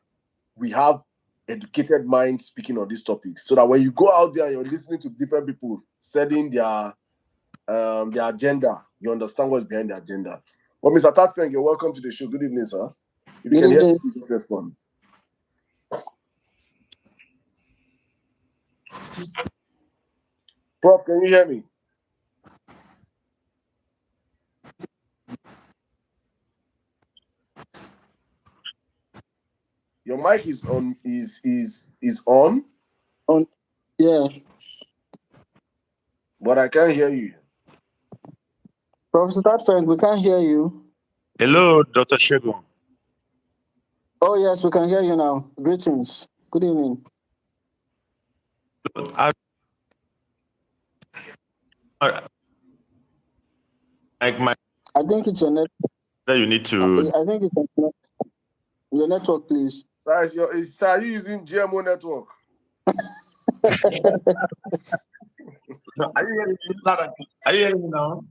we have educated minds speaking on these topics, so that when you go out there and you're listening to different people setting their agenda, you understand what's behind the agenda. Well, Mr. Tatfeng, you're welcome to the show. Good evening, sir. If you can hear me, please respond. Prof, can you hear me? Your mic is on. Is on. On, yeah. But I can't hear you. Professor Tatfeng, we can't hear you. Hello, Dr. Shegun. Oh yes, we can hear you now. Greetings. Good evening. I think it's your network. You need to. I think it's your network, please. Are you using GMO network? No, are you hearing me? Are you hearing me now?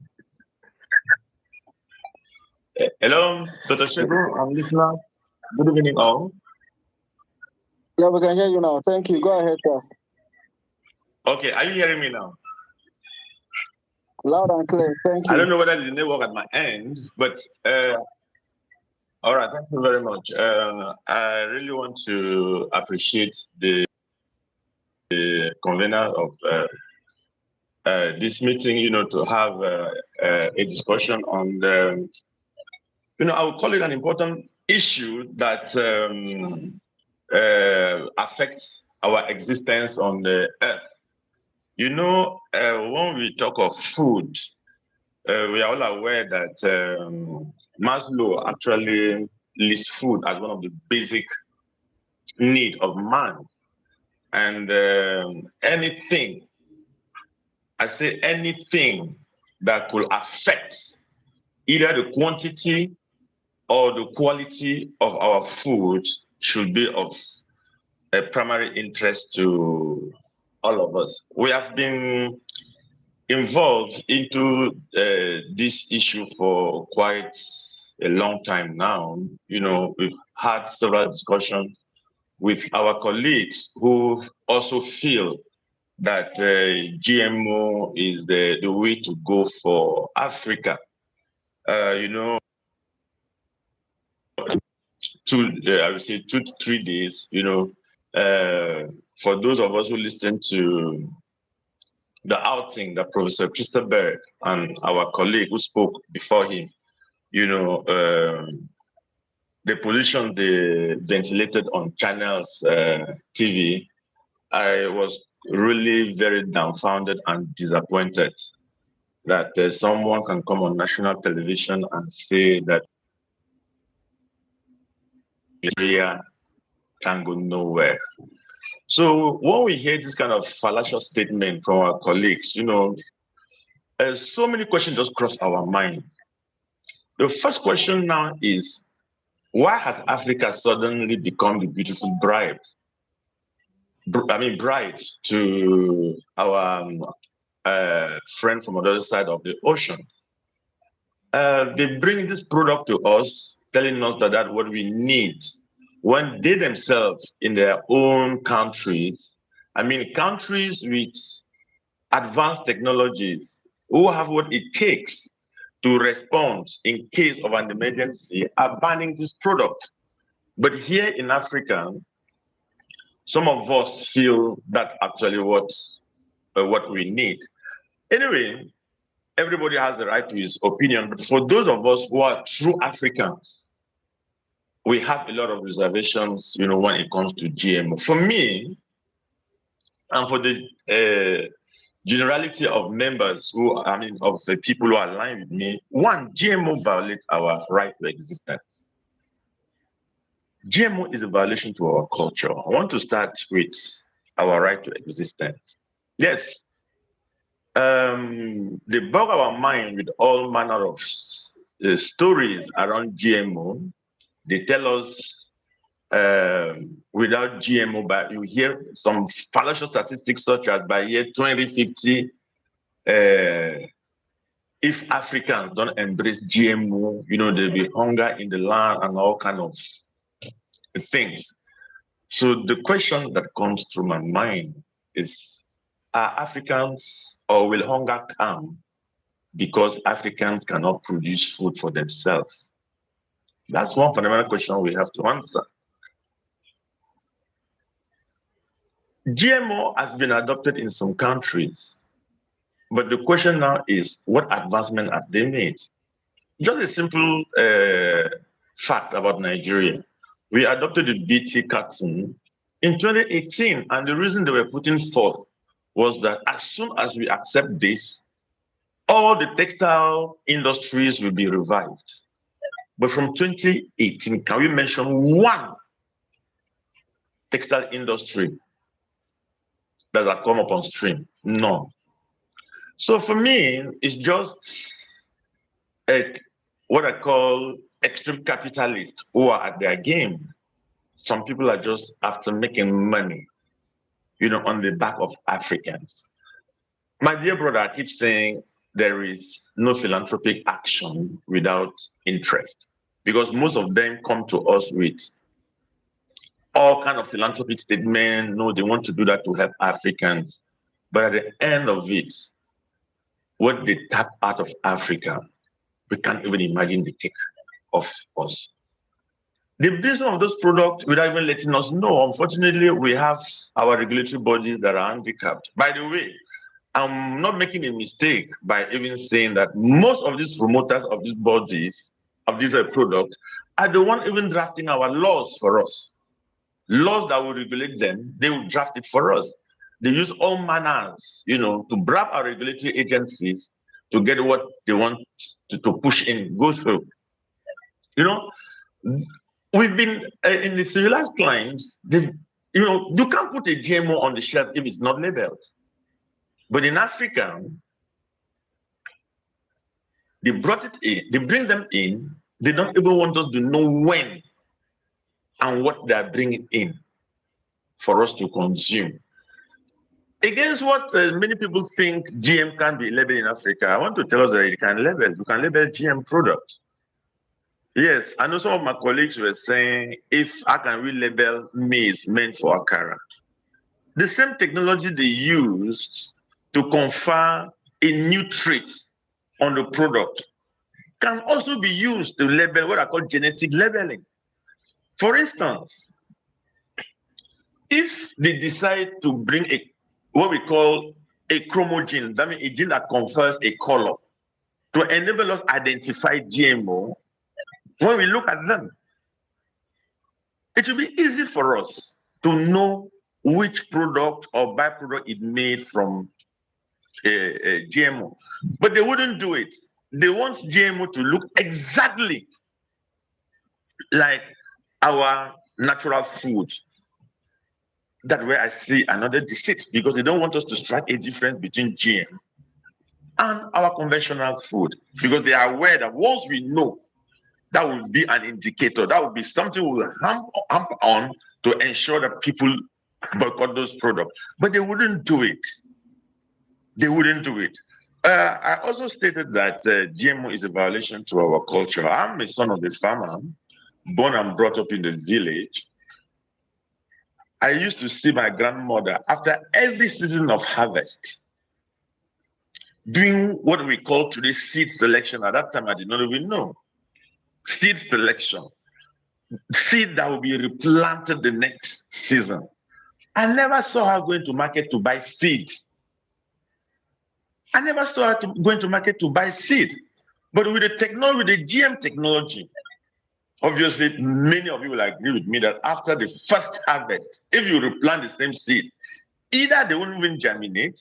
Hello, Dr. Shegun. I'm listening. Good evening, all. Yeah, we can hear you now. Thank you. Go ahead, sir. Okay, are you hearing me now? Loud and clear. Thank you. I don't know whether it's the network at my end, but all right. Thank you very much. I really want to appreciate the convener of this meeting. To have a discussion on the, I would call it an important issue that affects our existence on the earth. When we talk of food, we are all aware that Maslow actually lists food as one of the basic needs of man. And anything that could affect either the quantity or the quality of our food should be of a primary interest to all of us. We have been involved into this issue for quite a long time now. We've had several discussions with our colleagues who also feel that GMO is the way to go for Africa. I would say 2 to 3 days, for those of us who listen to the outing that Professor Christopher and our colleague who spoke before him, the position they ventilated on Channel's TV, I was really very dumbfounded and disappointed that someone can come on national television and say that Nigeria can go nowhere. So when we hear this kind of fallacious statement from our colleagues, so many questions just cross our mind. The first question now is, why has Africa suddenly become the beautiful bride to our friend from the other side of the ocean? They bring this product to us, telling us that that's what we need, when they themselves in their own countries, countries with advanced technologies, who have what it takes to respond in case of an emergency, are banning this product. But here in Africa, some of us feel that actually what we need. Anyway, everybody has the right to his opinion, but for those of us who are true Africans, we have a lot of reservations, when it comes to GMO. For me, and for the generality of members of the people who align with me, one, GMO violates our right to existence. GMO is a violation to our culture. I want to start with our right to existence. Yes, they bog our mind with all manner of stories around GMO. They tell us without GMO, but you hear some fallacious statistics such as by year 2050, if Africans don't embrace GMO, there'll be hunger in the land and all kind of things. So the question that comes through my mind is, are Africans, or will hunger come because Africans cannot produce food for themselves? That's one fundamental question we have to answer. GMO has been adopted in some countries, but the question now is, what advancement have they made? Just a simple fact about Nigeria. We adopted the BT cotton in 2018, and the reason they were putting forth was that as soon as we accept this, all the textile industries will be revived. But from 2018, can we mention one textile industry that has come up on stream? No. So for me, it's just what I call extreme capitalists who are at their game. Some people are just after making money, on the back of Africans. My dear brother, I keep saying there is no philanthropic action without interest, because most of them come to us with all kind of philanthropic statements. No, they want to do that to help Africans. But at the end of it, what they tap out of Africa, we can't even imagine the take of us. They build some of those products without even letting us know. Unfortunately, we have our regulatory bodies that are handicapped. By the way, I'm not making a mistake by even saying that most of these promoters of these bodies, of these products, are the ones even drafting our laws for us. Laws that will regulate them, they will draft it for us. They use all manners, to bribe our regulatory agencies to get what they want to push in, go through. We've been in the civilized times, you can't put a GMO on the shelf if it's not labeled. But in Africa, they brought it in, they bring them in, they don't even want us to know when and what they are bringing in for us to consume. Against what many people think GM can be labeled in Africa, I want to tell us that you can label GM products. Yes, I know some of my colleagues were saying, if I can relabel maize meant for Akara, the same technology they used to confer a new trait on the product can also be used to label what I call genetic labeling. For instance, if they decide to bring what we call a chromogene, that means a gene that confers a color, to enable us to identify GMO, when we look at them, it will be easy for us to know which product or byproduct is made from a GMO. But they wouldn't do it. They want GMO to look exactly like our natural food. That's where I see another deceit, because they don't want us to strike a difference between GM and our conventional food, because they are aware that once we know, that will be an indicator. That will be something we will hamp on to ensure that people boycott those products. But they wouldn't do it. They wouldn't do it. I also stated that GMO is a violation to our culture. I'm a son of a farmer, born and brought up in the village. I used to see my grandmother, after every season of harvest, doing what we call today seed selection. At that time, I did not even know. Seed selection. seed that will be replanted the next season. I never saw her going to market to buy seed. I never saw her going to market to buy seed. But with the technology, with the GM technology, obviously, many of you will agree with me that after the first harvest, if you replant the same seed, either they won't even germinate,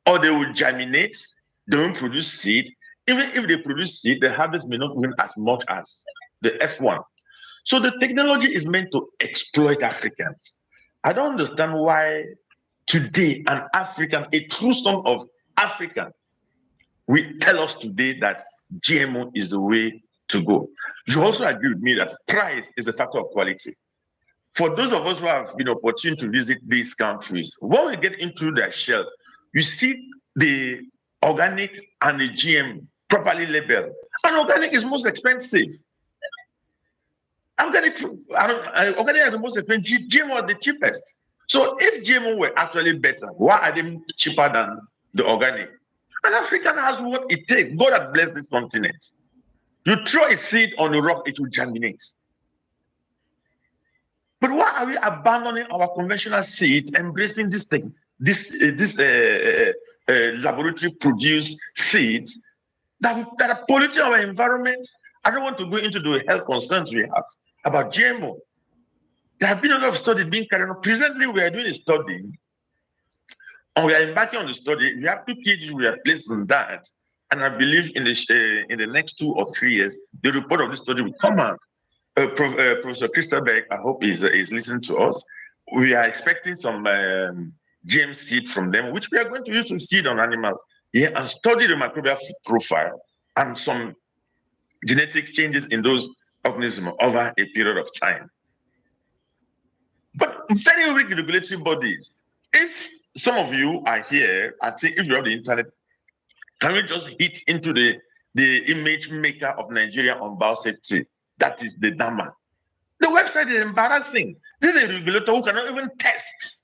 or they will germinate, they won't produce seed. Even if they produce seed, the harvest may not win as much as the F1. So the technology is meant to exploit Africans. I don't understand why today an African, a true son of African, will tell us today that GMO is the way to go. You also agree with me that price is a factor of quality. For those of us who have been opportune to visit these countries, when we get into their shelf, you see the organic and the GM properly labeled. And organic is most expensive. Organic is the most expensive. GMO is the cheapest. So if GMO were actually better, why are they cheaper than the organic? And African has what it takes. God has blessed this continent. You throw a seed on a rock, it will germinate. But why are we abandoning our conventional seed, embracing this thing, this laboratory-produced seeds that are polluting our environment? I don't want to go into the health concerns we have about GMO. There have been a lot of studies being carried on. Presently, we are doing a study, and we are embarking on the study. We have 2 PhDs we are placed on that, and I believe in the next 2 or 3 years, the report of this study will come out. Professor Christopher, I hope is listening to us. We are expecting some GM seed from them, which we are going to use to seed on animals and study the microbial profile and some genetic changes in those organisms over a period of time. But very weak regulatory bodies. If some of you are here, I think if you have the internet, can we just hit into the image maker of Nigeria on biosafety? That is the DAMA. The website is embarrassing. This is a regulator who cannot even test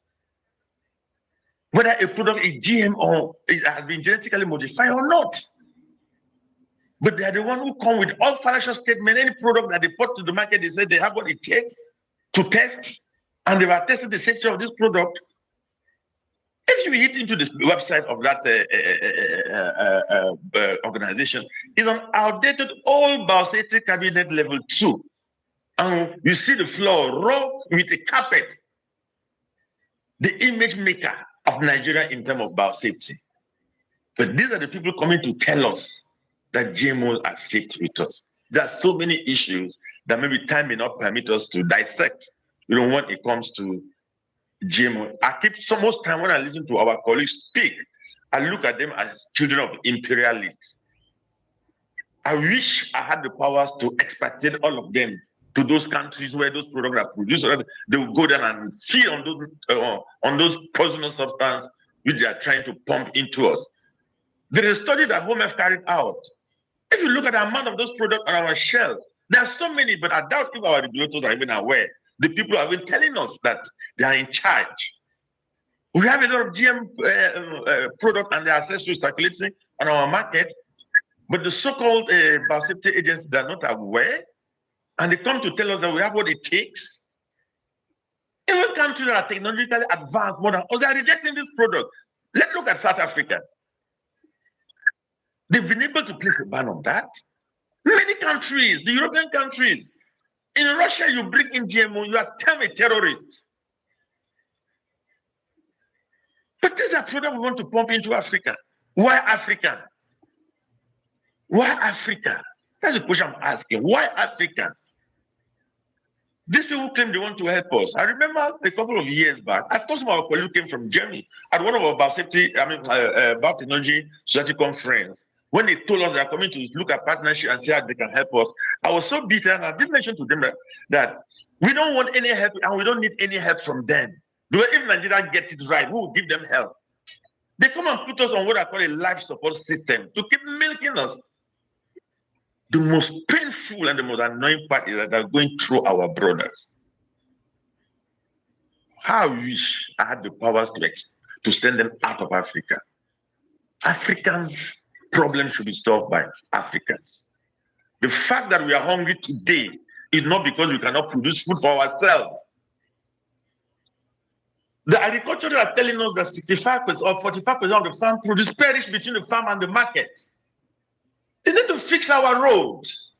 whether a product is GM or it has been genetically modified or not. But they are the one who come with all financial statement. Any product that they put to the market, they say they have what it takes to test, and they have tested the safety of this product. If you hit into the website of that organization, it's an outdated old biosafety cabinet level 2. And you see the floor raw with a carpet. The image maker of Nigeria in terms of biosafety. But these are the people coming to tell us that GMOs are safe with us. There are so many issues that maybe time may not permit us to dissect. You know, when it comes to GMO. I keep so much time when I listen to our colleagues speak, I look at them as children of imperialists. I wish I had the powers to expatriate all of them to those countries where those products are produced. They will go there and feed on those poisonous substances which they are trying to pump into us. There is a study that HOMEF carried out. If you look at the amount of those products on our shelves, there are so many, but I doubt if our regulators are even aware. The people have been telling us that they are in charge. We have a lot of GM products and their accessories circulating on our market, but the so-called biosafety agencies are not aware, and they come to tell us that we have what it takes. Even countries that are technologically advanced more than us, they are rejecting this product. Let's look at South Africa. They've been able to place a ban on that. Many countries, the European countries, in Russia, you bring in GMO, you are termed a terrorist. But these are products we want to pump into Africa. Why Africa? Why Africa? That's the question I'm asking. Why Africa? These people claim they want to help us. I remember a couple of years back, I thought some of our colleagues came from Germany at one of our biotechnology society conference. When they told us they are coming to look at partnership and see how they can help us, I was so bitter, and I did mention to them that we don't want any help and we don't need any help from them. Because if Nigeria gets it right, we will give them help. They come and put us on what I call a life support system to keep milking us. The most painful and the most annoying part is that they're going through our brothers. How I wish I had the powers to send them out of Africa. Africans' problems should be solved by Africans. The fact that we are hungry today is not because we cannot produce food for ourselves. The agriculture are telling us that 65% or 45% of the farm produce perish between the farm and the market. They need to fix our roads.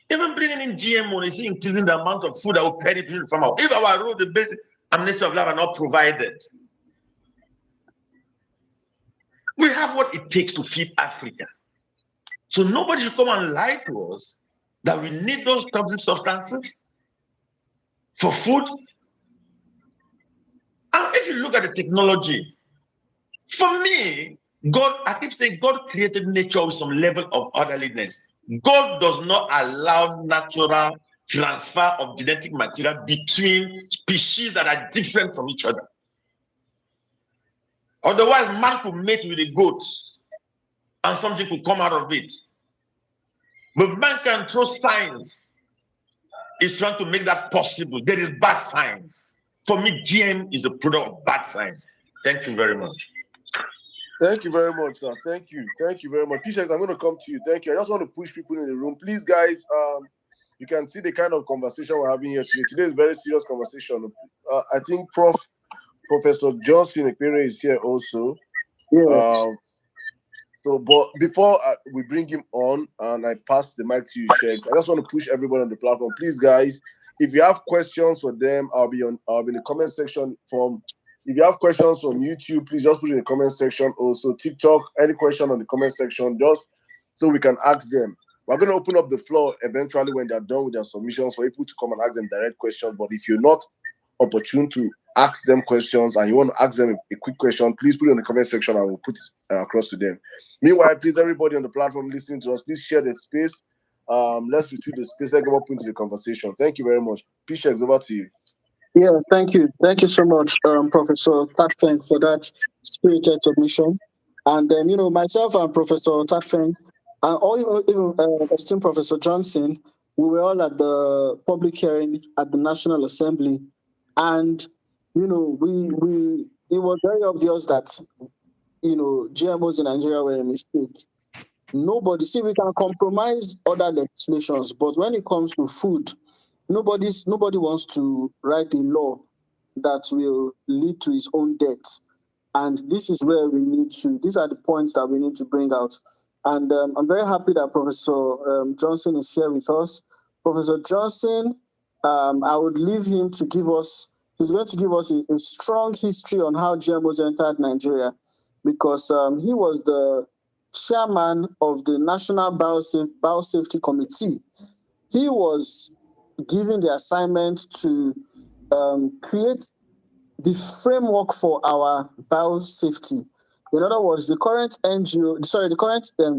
Even bringing in GMO is increasing the amount of food that will perish between the farm. If our road, the basic amnesty of life are not provided, we have what it takes to feed Africa. So nobody should come and lie to us that we need those toxic substances for food. And if you look at the technology, for me, I keep saying God created nature with some level of orderliness. God does not allow natural transfer of genetic material between species that are different from each other. Otherwise, man could mate with a goat and something could come out of it. But man can throw science. Is trying to make that possible. There is bad science. For me, GM is a product of bad science. Thank you very much. Thank you very much, sir. Thank you. Thank you very much. P-Shex, I'm going to come to you. Thank you. I just want to push people in the room. Please, guys, you can see the kind of conversation we're having here today. Today is a very serious conversation. I think Professor Johnson Ekpere is here also. Yes. But before we bring him on and I pass the mic to you, Shex, I just want to push everybody on the platform. Please, guys, if you have questions for them, I'll be in the comment section. If you have questions from YouTube, please just put it in the comment section. Also, TikTok, any question on the comment section, just so we can ask them. We're going to open up the floor eventually when they're done with their submissions for people to come and ask them direct questions. But if you're not opportune to ask them questions and you want to ask them a quick question, please put it in the comment section and we'll put it across to them. Meanwhile, please, everybody on the platform listening to us, please share the space. Let's retweet the space. Let's go up into the conversation. Thank you very much. P-Shex, over to you. Yeah, thank you. Thank you so much, Professor Tatfeng, for that spirited submission. And, myself and Professor Tatfeng, and even esteemed Professor Johnson, we were all at the public hearing at the National Assembly. And, it was very obvious that, GMOs in Nigeria were a mistake. We can compromise other legislations, but when it comes to food, nobody wants to write a law that will lead to its own death. And this is where these are the points that we need to bring out. And I'm very happy that Professor Johnson is here with us. Professor Johnson, I would leave him to he's going to give us a strong history on how GMOs entered Nigeria, because he was the chairman of the National Biosafety Committee. He was given the assignment to create the framework for our biosafety. In other words, the current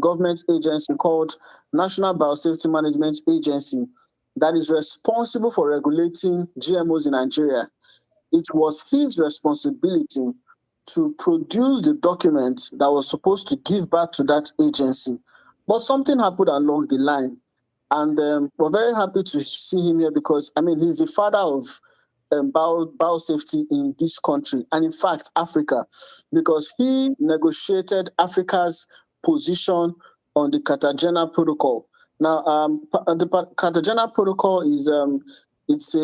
government agency called National Biosafety Management Agency that is responsible for regulating GMOs in Nigeria. It was his responsibility to produce the document that was supposed to give back to that agency. But something happened along the line. And we're very happy to see him here because, he's the father of biosafety in this country and, in fact, Africa, because he negotiated Africa's position on the Cartagena Protocol. Now, the Cartagena Protocol is it's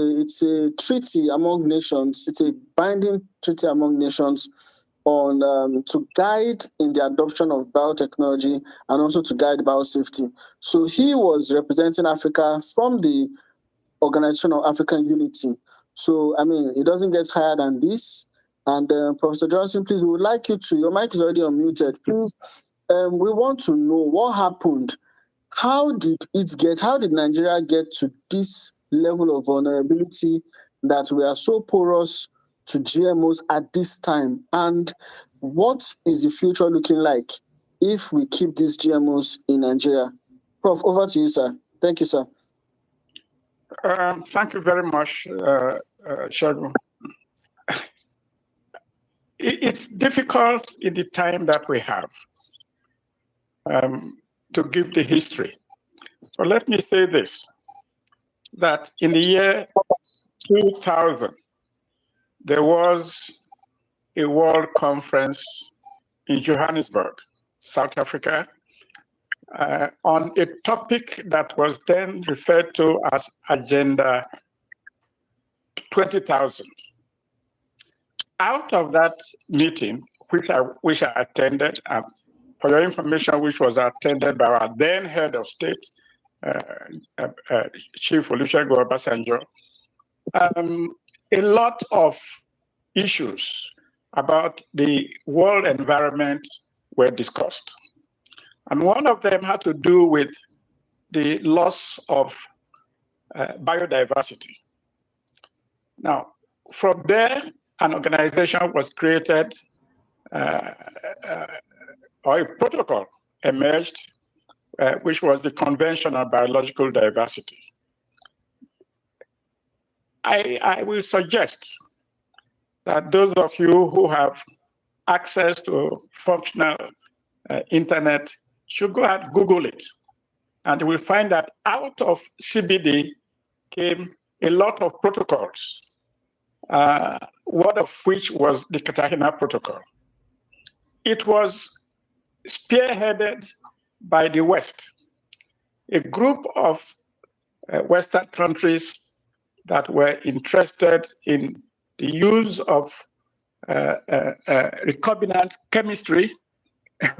a treaty among nations. It's a binding treaty among nations on to guide in the adoption of biotechnology and also to guide biosafety. So he was representing Africa from the Organization of African Unity. So, it doesn't get higher than this. And Professor Johnson, please, we would like you to, your mic is already unmuted. Please, we want to know what happened. How did Nigeria get to this level of vulnerability that we are so porous to GMOs at this time? And what is the future looking like if we keep these GMOs in Nigeria? Prof, over to you, sir. Thank you, sir. Thank you very much, Shagun. It's difficult in the time that we have to give the history. But let me say this, that in the year 2000, there was a world conference in Johannesburg, South Africa, on a topic that was then referred to as Agenda 20,000. Out of that meeting, which I attended, for your information, which was attended by our then head of state, Chief Olusegun Obasanjo, a lot of issues about the world environment were discussed. And one of them had to do with the loss of biodiversity. Now, from there, an organization was created, or a protocol emerged, which was the Convention on Biological Diversity. I will suggest that those of you who have access to functional internet should go and Google it. And you will find that out of CBD came a lot of protocols, one of which was the Cartagena Protocol. It was spearheaded by the West, a group of Western countries that were interested in the use of recombinant chemistry,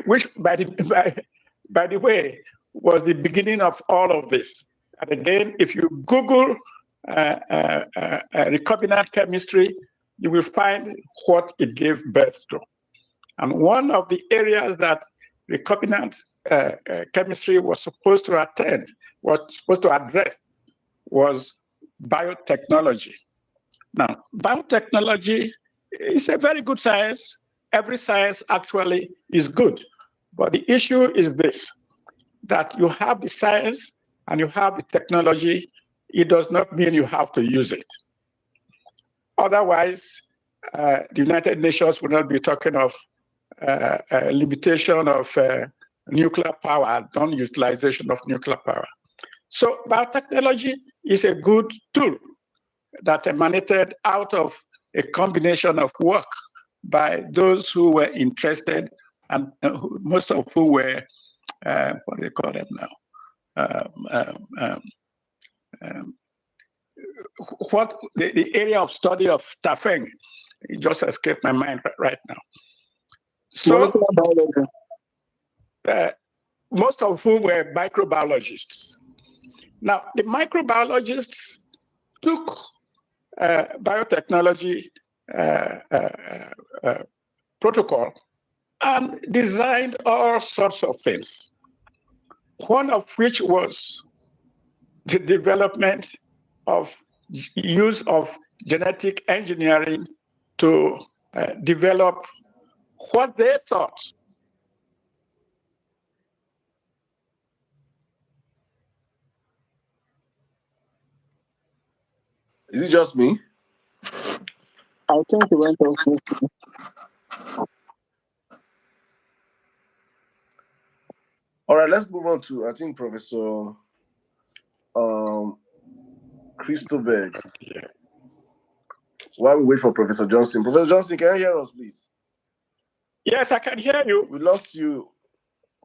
which, by the way, was the beginning of all of this. And again, if you Google recombinant chemistry, you will find what it gave birth to. And one of the areas that recombinant chemistry was supposed to address, was biotechnology. Now, biotechnology is a very good science. Every science actually is good. But the issue is this, that you have the science and you have the technology. It does not mean you have to use it. Otherwise, the United Nations would not be talking of limitation of nuclear power, non-utilization of nuclear power. So biotechnology is a good tool that emanated out of a combination of work by those who were interested, and most of who were, what do you call them now? What the area of study of staffing, it just escaped my mind right now. So, most of whom were microbiologists. Now, the microbiologists took biotechnology protocol and designed all sorts of things, one of which was the development of use of genetic engineering to develop what they thought Is it just me? I think it went off. All right, let's move on to, I think, Professor Christobel. Yeah. While we wait for Professor Johnson. Professor Johnson, can you hear us, please? Yes, I can hear you. We lost you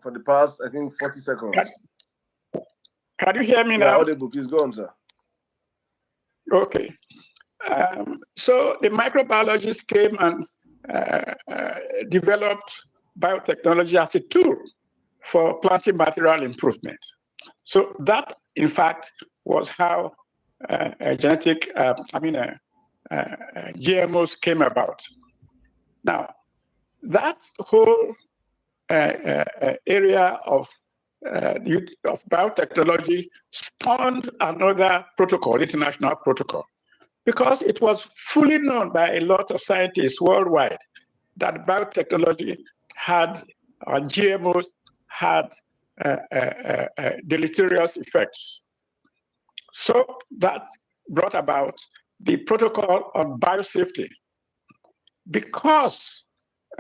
for the past, I think, 40 seconds. Can you hear me Yeah, now? audible. Please go on, sir. Okay. So the microbiologists came and developed biotechnology as a tool for planting material improvement. So that, in fact, was how GMOs came about. Now, that whole area of biotechnology spawned another protocol, international protocol, because it was fully known by a lot of scientists worldwide that biotechnology had, or GMOs had deleterious effects. So that brought about the protocol on biosafety, because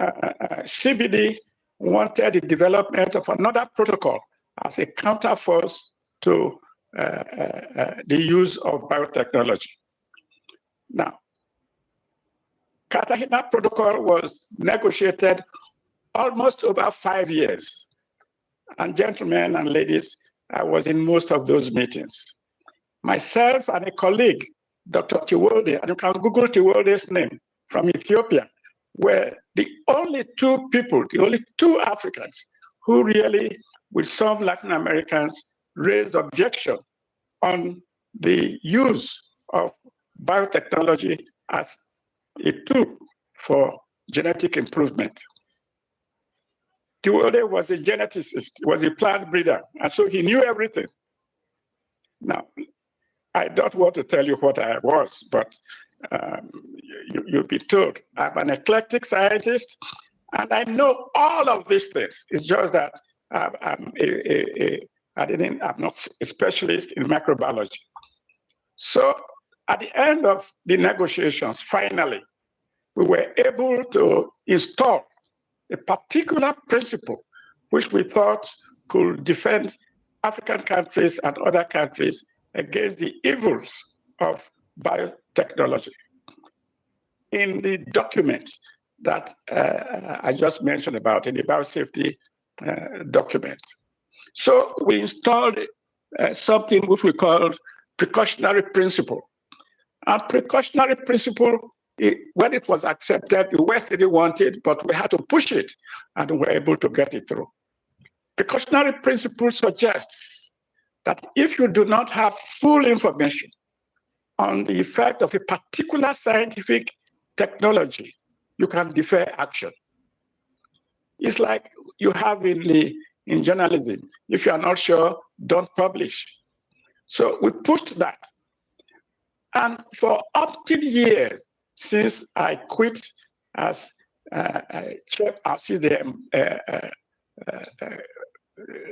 CBD wanted the development of another protocol as a counterforce to the use of biotechnology. Now, Cartagena Protocol was negotiated almost over 5 years. And gentlemen and ladies, I was in most of those meetings. Myself and a colleague, Dr. Tiwolde, and you can Google Tiwolde's name, from Ethiopia, were the only two people, the only two Africans who really, with some Latin Americans, raised objection on the use of biotechnology as a tool for genetic improvement. Tiwolde was a geneticist, was a plant breeder, and so he knew everything. Now, I don't want to tell you what I was, but you'll be told I'm an eclectic scientist, and I know all of these things. It's just that I'm not a specialist in microbiology. So at the end of the negotiations, finally, we were able to install a particular principle which we thought could defend African countries and other countries against the evils of biotechnology. In the document that I just mentioned about, in the biosafety document. So we installed something which we called precautionary principle. And precautionary principle, when it was accepted, the West didn't want it, but we had to push it, and we were able to get it through. Precautionary principle suggests that if you do not have full information on the effect of a particular scientific technology, you can defer action. It's like you have in journalism. If you are not sure, don't publish. So we pushed that. And for up to years, since I quit as chair, since they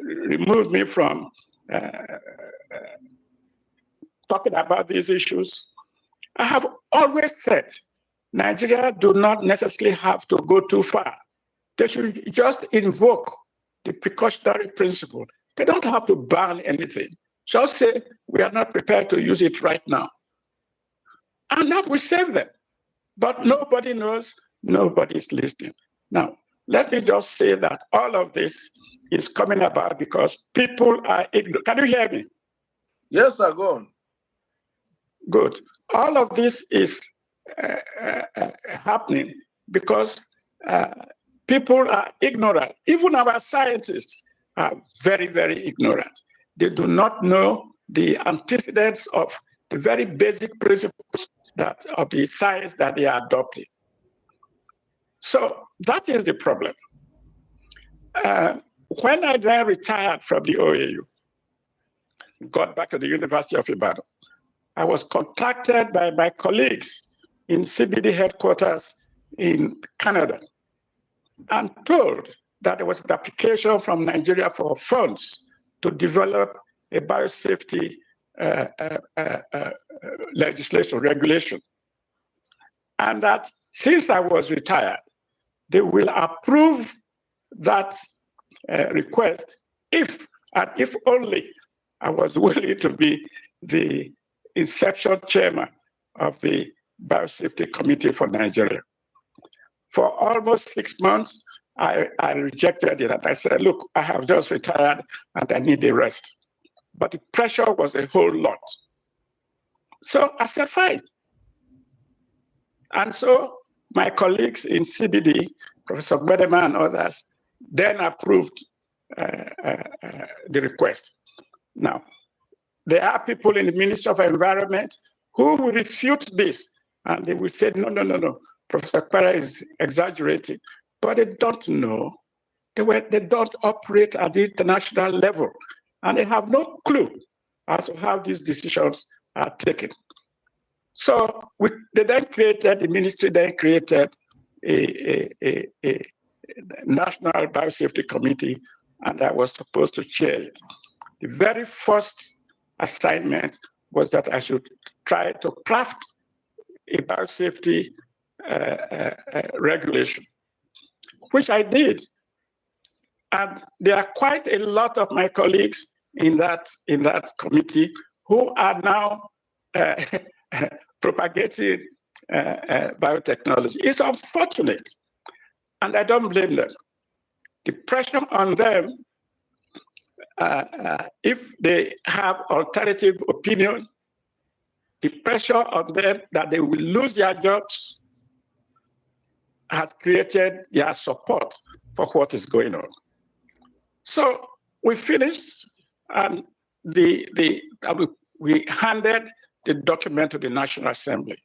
removed me from talking about these issues, I have always said Nigeria do not necessarily have to go too far. They should just invoke the precautionary principle. They don't have to ban anything. Just say, we are not prepared to use it right now. And that will save them. But nobody knows, nobody's listening. Now, let me just say that all of this is coming about because people are ignorant. Can you hear me? Yes, sir, go on. Good. All of this is happening because people are ignorant. Even our scientists are very, very ignorant. They do not know the antecedents of the very basic principles of the science that they are adopting. So that is the problem. When I then retired from the OAU, got back to the University of Ibadan, I was contacted by my colleagues in CBD headquarters in Canada and told that there was an application from Nigeria for funds to develop a biosafety legislation, regulation. And that since I was retired, they will approve that request if and if only I was willing to be the inception chairman of the Biosafety Committee for Nigeria. For almost 6 months, I rejected it and I said, look, I have just retired and I need a rest. But the pressure was a whole lot. So I said, fine. And so my colleagues in CBD, Professor Bedema and others, then approved the request. Now, there are people in the Ministry of Environment who will refute this, and they will say, no, Professor Kwara is exaggerating. But they don't know. They don't operate at the international level, and they have no clue as to how these decisions are taken. So the ministry then created a National Biosafety Committee, and I was supposed to chair it. The very first assignment was that I should try to craft a biosafety regulation, which I did. And there are quite a lot of my colleagues in that committee who are now propagating biotechnology. It's unfortunate, and I don't blame them. The pressure on them if they have alternative opinion, the pressure on them that they will lose their jobs has created their support for what is going on. So we finished, and we handed the document to the National Assembly.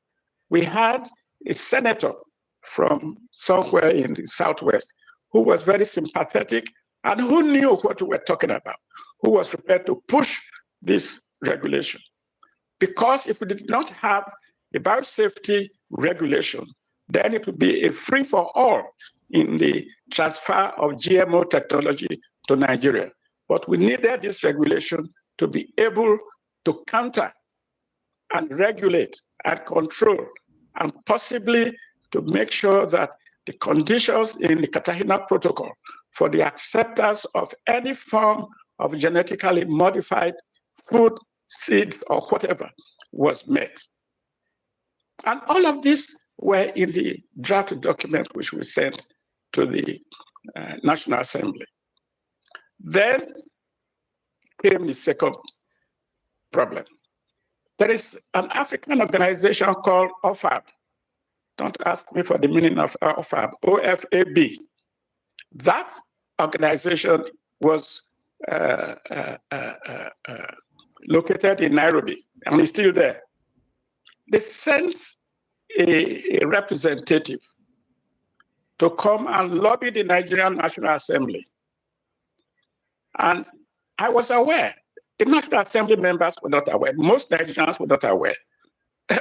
We had a senator from somewhere in the Southwest who was very sympathetic and who knew what we were talking about, who was prepared to push this regulation. Because if we did not have a biosafety regulation, then it would be a free-for-all in the transfer of GMO technology to Nigeria. But we needed this regulation to be able to counter and regulate and control, and possibly to make sure that the conditions in the Cartagena Protocol for the acceptance of any form of genetically modified food, seeds, or whatever was met. And all of this were in the draft document which we sent to the National Assembly. Then came the second problem. There is an African organization called OFAB. Don't ask me for the meaning of OFAB, OFAB. That organization was located in Nairobi, and is still there. They sent a representative to come and lobby the Nigerian National Assembly. And I was aware. The National Assembly members were not aware. Most Nigerians were not aware.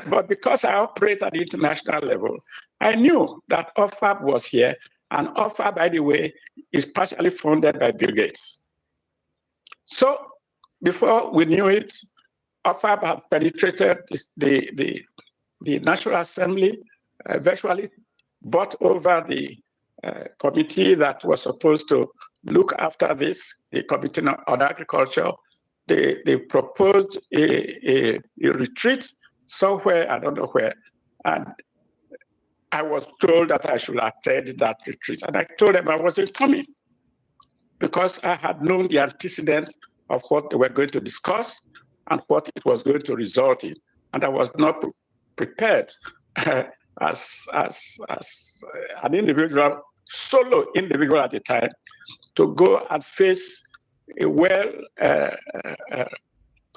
But because I operate at the international level, I knew that OFAB was here. And OFAB, by the way, is partially funded by Bill Gates. So before we knew it, OFAB had penetrated the National Assembly, virtually bought over the committee that was supposed to look after this, the Committee on Agriculture. They proposed a retreat somewhere, I don't know where, and I was told that I should attend that retreat. And I told them I wasn't coming because I had known the antecedent of what they were going to discuss and what it was going to result in. And I was not prepared as an individual, solo individual at the time, to go and face a well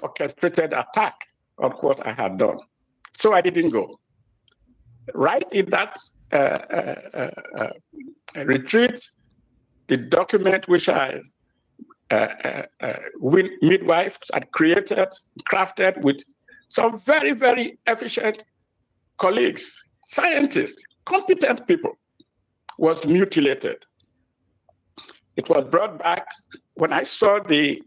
orchestrated attack on what I had done. So I didn't go. Right in that retreat, the document which I midwives had created, crafted with some very, very efficient colleagues, scientists, competent people, was mutilated. It was brought back. When I saw the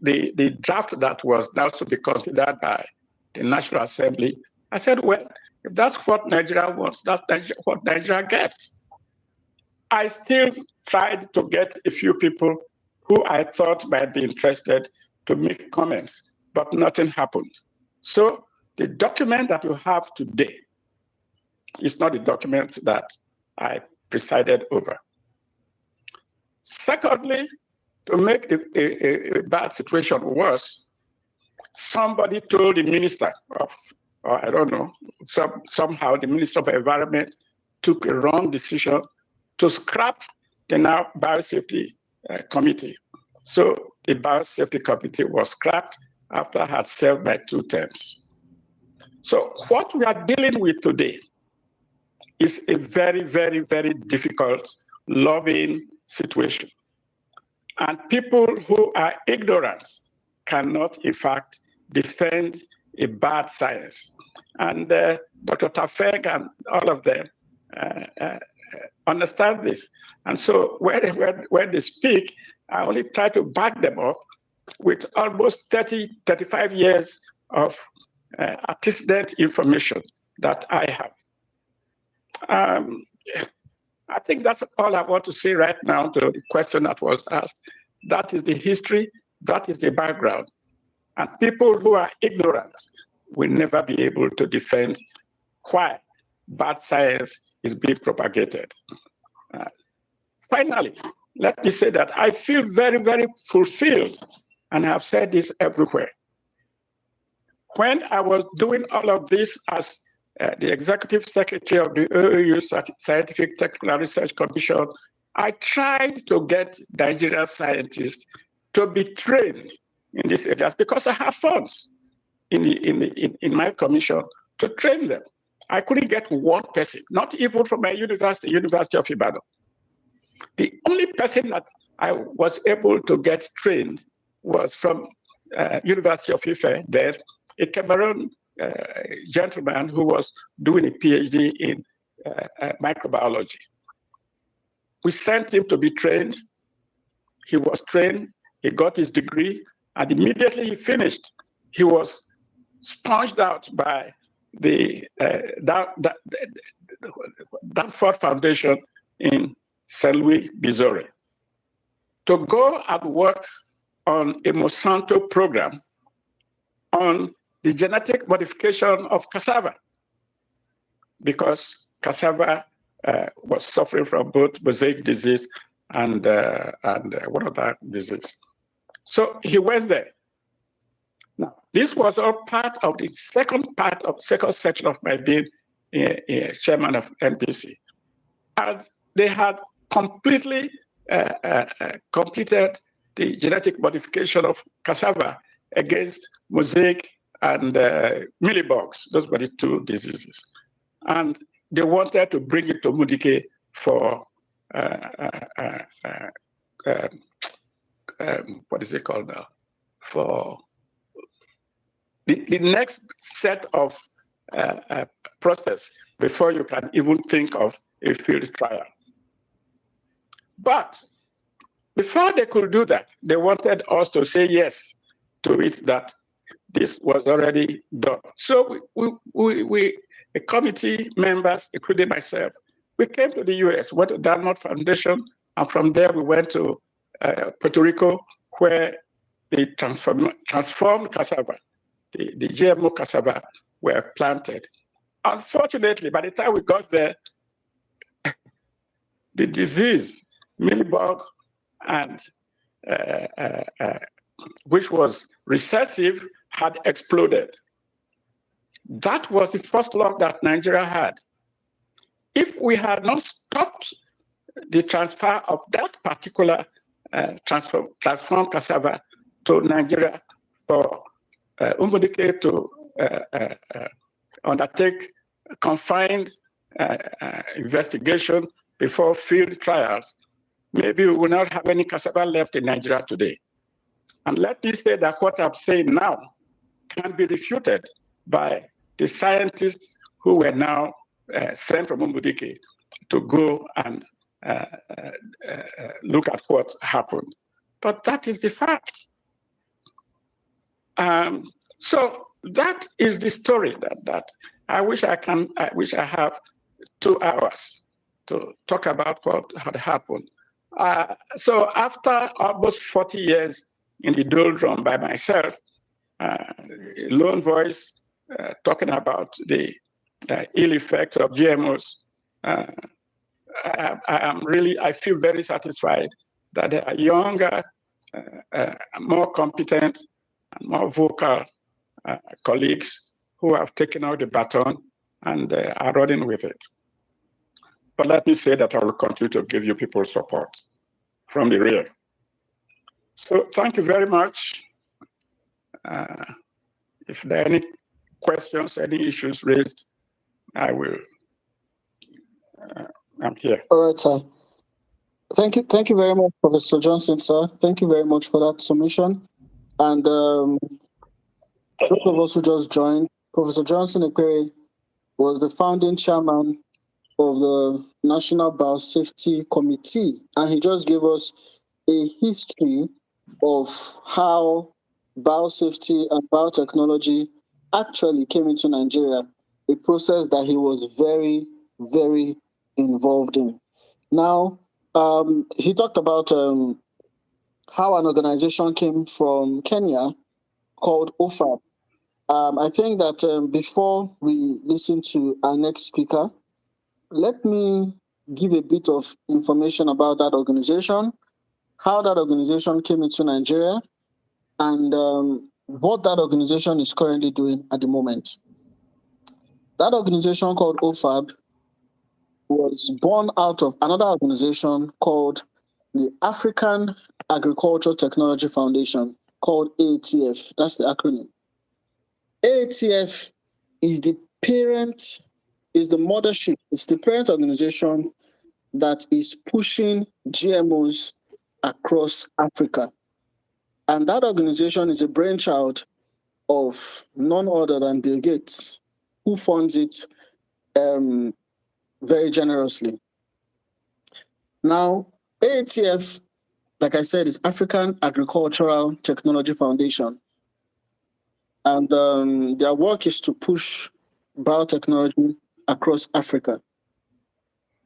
draft that was now to be considered by the National Assembly, I said, well, if that's what Nigeria wants, that's what Nigeria gets. I still tried to get a few people who I thought might be interested to make comments, but nothing happened. So the document that you have today is not the document that I presided over. Secondly, to make a bad situation worse, somebody told the minister of, or I don't know, somehow the Minister of Environment took a wrong decision to scrap the now Biosafety Committee. So the Biosafety Committee was scrapped after I had served my 2 terms. So what we are dealing with today is a very, very, very difficult lobbying situation. And people who are ignorant cannot, in fact, defend a bad science. And Dr. Tafeng and all of them understand this. And so when they speak, I only try to back them up with almost 30, 35 years of antecedent information that I have. I think that's all I want to say right now to the question that was asked. That is the history, that is the background. And people who are ignorant will never be able to defend why bad science is being propagated. Finally, let me say that I feel very, very fulfilled and I've said this everywhere. When I was doing all of this as the executive secretary of the OAU Scientific Technical Research Commission, I tried to get Nigerian scientists to be trained in these areas because I have funds in my commission to train them. I couldn't get one person, not even from my university, University of Ibadan. The only person that I was able to get trained was from University of Ife, there, a Cameroon gentleman who was doing a PhD in microbiology. We sent him to be trained. He was trained, he got his degree, and immediately he finished, he was sponged out by the Danforth Foundation in St. Louis, Missouri, to go and work on a Monsanto program on the genetic modification of cassava, because cassava was suffering from both mosaic disease and one other disease. So he went there. Now, this was all part of the second section of my being chairman of NPC. And they had completely completed the genetic modification of cassava against mosaic and mealybugs. Those were the two diseases. And they wanted to bring it to Mudike for what is it called now? For the next set of process before you can even think of a field trial. But before they could do that, they wanted us to say yes to it, that this was already done. So we a committee members, including myself, we came to the US, went to Danforth Foundation, and from there we went to Puerto Rico, where they transformed cassava, the GMO cassava were planted. Unfortunately, by the time we got there, the disease, mealybug, and which was recessive, had exploded. That was the first lock that Nigeria had. If we had not stopped the transfer of that particular transformed cassava to Nigeria for Umudike to undertake confined investigation before field trials, maybe we will not have any cassava left in Nigeria today. And let me say that what I'm saying now can be refuted by the scientists who were now sent from Umudike to go and look at what happened. But that is the fact. So that is the story that I wish I have 2 hours to talk about what had happened. So after almost 40 years in the doldrum by myself, lone voice talking about the ill effects of GMOs, I feel very satisfied that there are younger, more competent, and more vocal colleagues who have taken out the baton and are running with it. But let me say that I will continue to give you people's support from the rear. So thank you very much. If there are any questions, any issues raised, I will. I'm here. All right, sir. Thank you very much, Professor Johnson, sir. Thank you very much for that submission. And those of us who just joined, Professor Johnson Ekpere was the founding chairman of the National Biosafety Committee, and he just gave us a history of how biosafety and biotechnology actually came into Nigeria, a process that he was very, very involved in. Now, he talked about how an organization came from Kenya called OFAB. I think that before we listen to our next speaker, let me give a bit of information about that organization, how that organization came into Nigeria, and what that organization is currently doing at the moment. That organization called OFAB was born out of another organization called the African Agricultural Technology Foundation, called AATF. That's the acronym. AATF is the parent, is the mothership, it's the parent organization that is pushing GMOs across Africa. And that organization is a brainchild of none other than Bill Gates, who funds it very generously. Now, AATF, like I said, is African Agricultural Technology Foundation. And their work is to push biotechnology across Africa.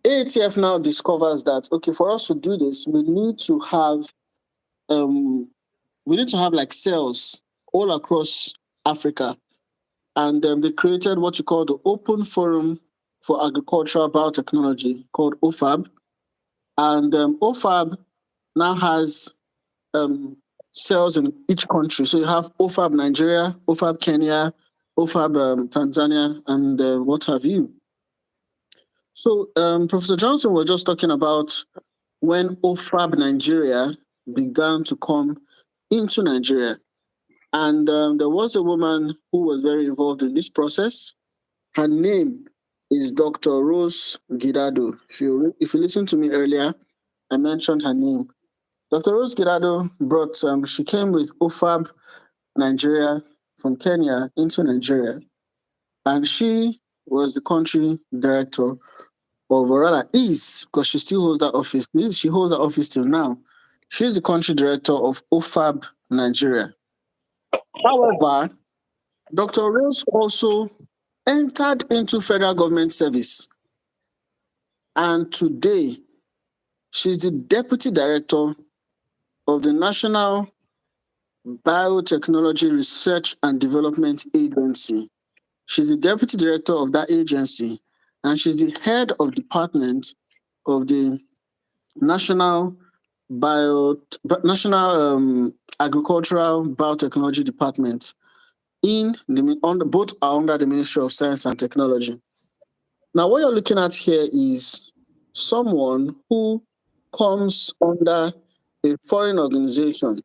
AATF now discovers that, okay, for us to do this, we need to have like cells all across Africa. And they created what you call the Open Forum for Agricultural Biotechnology, called OFAB. And OFAB now has cells in each country. So you have OFAB Nigeria, OFAB Kenya, OFAB Tanzania, and what have you. So Professor Johnson was just talking about when OFAB Nigeria began to come into Nigeria. And there was a woman who was very involved in this process. Her name is Dr. Rose Gidado. If you listen to me earlier, I mentioned her name. Dr. Rose Gidado she came with OFAB Nigeria from Kenya into Nigeria. And she was the country director, or rather is, because she still holds that office. She holds that office till now. She's the country director of OFAB Nigeria. However, Dr. Rose also entered into federal government service. And today, she's the deputy director of the National Biotechnology Research and Development Agency. She's the deputy director of that agency, and she's the head of department of the National Agricultural Biotechnology Department. Both are under the Ministry of Science and Technology. Now, what you're looking at here is someone who comes under a foreign organization,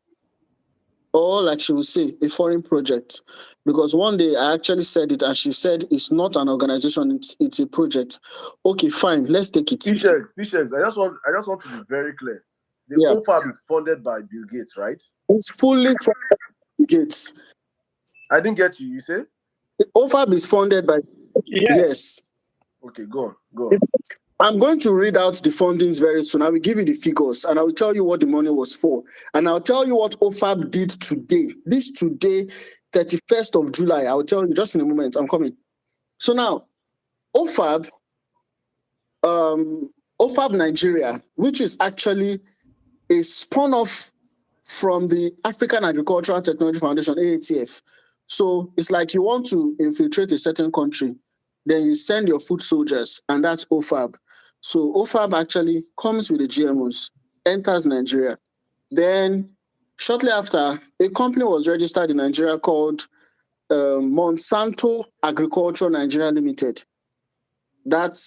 or like she would say, a foreign project. Because one day I actually said it, and she said it's not an organization, it's a project. Okay, fine, let's take it. Patience. I just want to be very clear. The OFAB is funded by Bill Gates, right? It's fully funded by Bill Gates. I didn't get you. You say? The OFAB is funded by yes. Okay, go on. I'm going to read out the fundings very soon. I will give you the figures, and I will tell you what the money was for. And I'll tell you what OFAB did today. This today, 31st of July. I will tell you just in a moment. I'm coming. So now, OFAB Nigeria, which is actually a spun-off from the African Agricultural Technology Foundation, AATF. So it's like you want to infiltrate a certain country, then you send your foot soldiers, and that's OFAB. So OFAB actually comes with the GMOs, enters Nigeria. Then shortly after, a company was registered in Nigeria called Monsanto Agriculture Nigeria Limited. That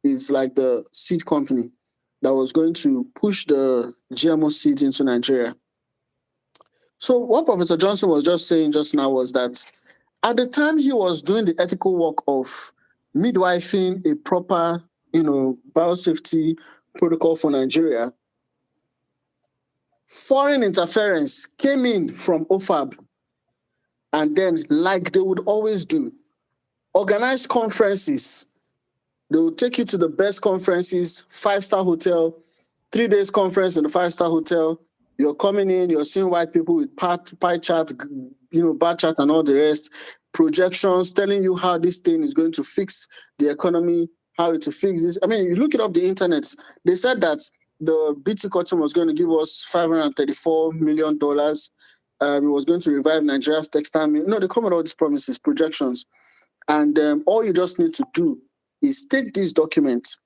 is like the seed company that was going to push the GMO seeds into Nigeria. So what Professor Johnson was just saying just now was that at the time he was doing the ethical work of midwifing a proper, biosafety protocol for Nigeria, foreign interference came in from OFAB, and then, like they would always do, organize conferences. They would take you to the best conferences, 5-star hotel, 3 days conference in the 5-star hotel. You're coming in, you're seeing white people with pie chart, bar chart and all the rest, projections telling you how this thing is going to fix the economy, how it will fix this. I mean, you look it up the internet. They said that the BT Cotton was going to give us $534 million. It was going to revive Nigeria's textile. They come with all these promises, projections. And all you just need to do is take these documents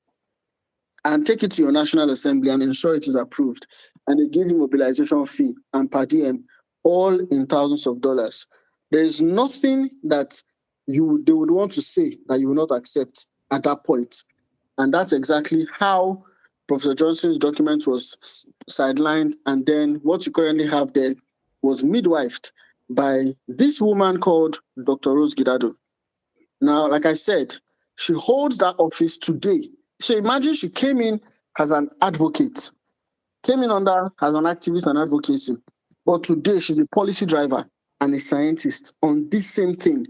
and take it to your National Assembly and ensure it is approved. And they give you mobilization fee and per diem all in thousands of dollars. There is nothing that they would want to say that you will not accept at that point. And that's exactly how Professor Johnson's document was sidelined. And then what you currently have there was midwifed by this woman called Dr. Rose Gidado. Now, like I said, she holds that office today. So imagine she came in as an advocate, came in under as an activist and advocacy. But today she's a policy driver and a scientist on this same thing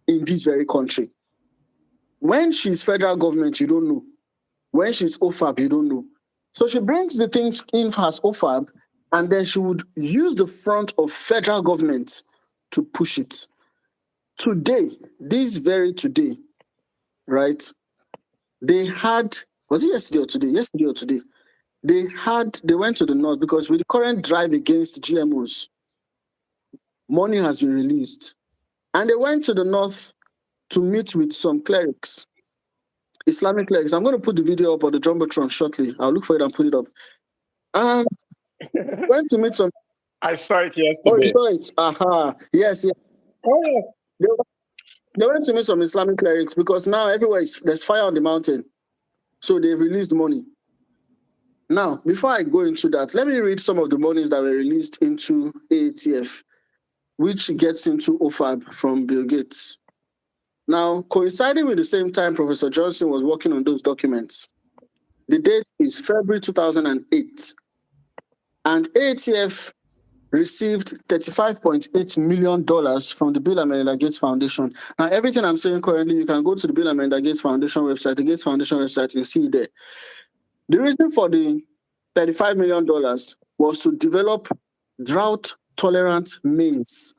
in this very country. When she's federal government, you don't know. When she's OFAB, you don't know. So she brings the things in as OFAB, and then she would use the front of federal government to push it. Today, this very today, right? They had, was it yesterday or today? Yesterday or today? They went to the north because with the current drive against GMOs, money has been released. And they went to the north to meet with some clerics, Islamic clerics. I'm going to put the video up on the Jumbotron shortly. I'll look for it and put it up. And went to meet some. I saw it yesterday. Oh, you saw it? Aha. Yes, yes. Oh, they went to meet some Islamic clerics because now everywhere there's fire on the mountain. So they've released money. Now, before I go into that, let me read some of the monies that were released into AATF, which gets into OFAB from Bill Gates. Now, coinciding with the same time Professor Johnson was working on those documents, the date is February 2008, and AATF received $35.8 million from the Bill and Melinda Gates Foundation. Now, everything I'm saying currently, you can go to the Bill and Melinda Gates Foundation website, the Gates Foundation website, you'll see it there. The reason for the $35 million was to develop drought-tolerant maize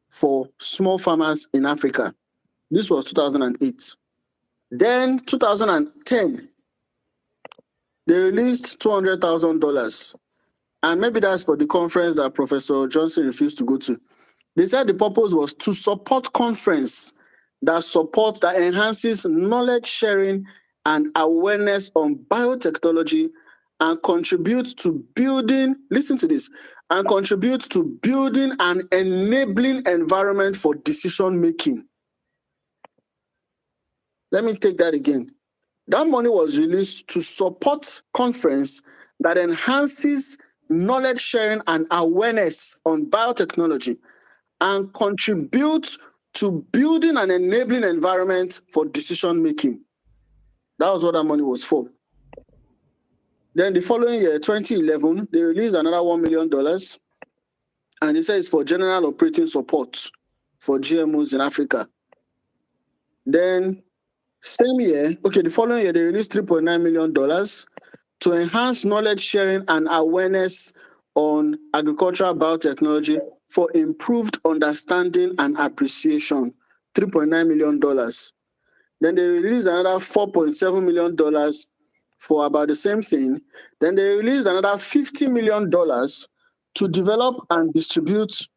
for small farmers in Africa. This was 2008. Then 2010, they released $200,000. And maybe that's for the conference that Professor Johnson refused to go to. They said the purpose was to support conference that enhances knowledge sharing and awareness on biotechnology and contributes to building, listen to this, and contributes to building an enabling environment for decision making. Let me take that again. That money was released to support conference that enhances knowledge sharing and awareness on biotechnology and contribute to building an enabling environment for decision making. That was what that money was for. Then the following year, 2011, they released another $1 million, and they say it's for general operating support for GMOs in Africa. Then same year, the following year, they released $3.9 million to enhance knowledge sharing and awareness on agricultural biotechnology for improved understanding and appreciation, $3.9 million. Then they released another $4.7 million for about the same thing. Then they released another $50 million to develop and distribute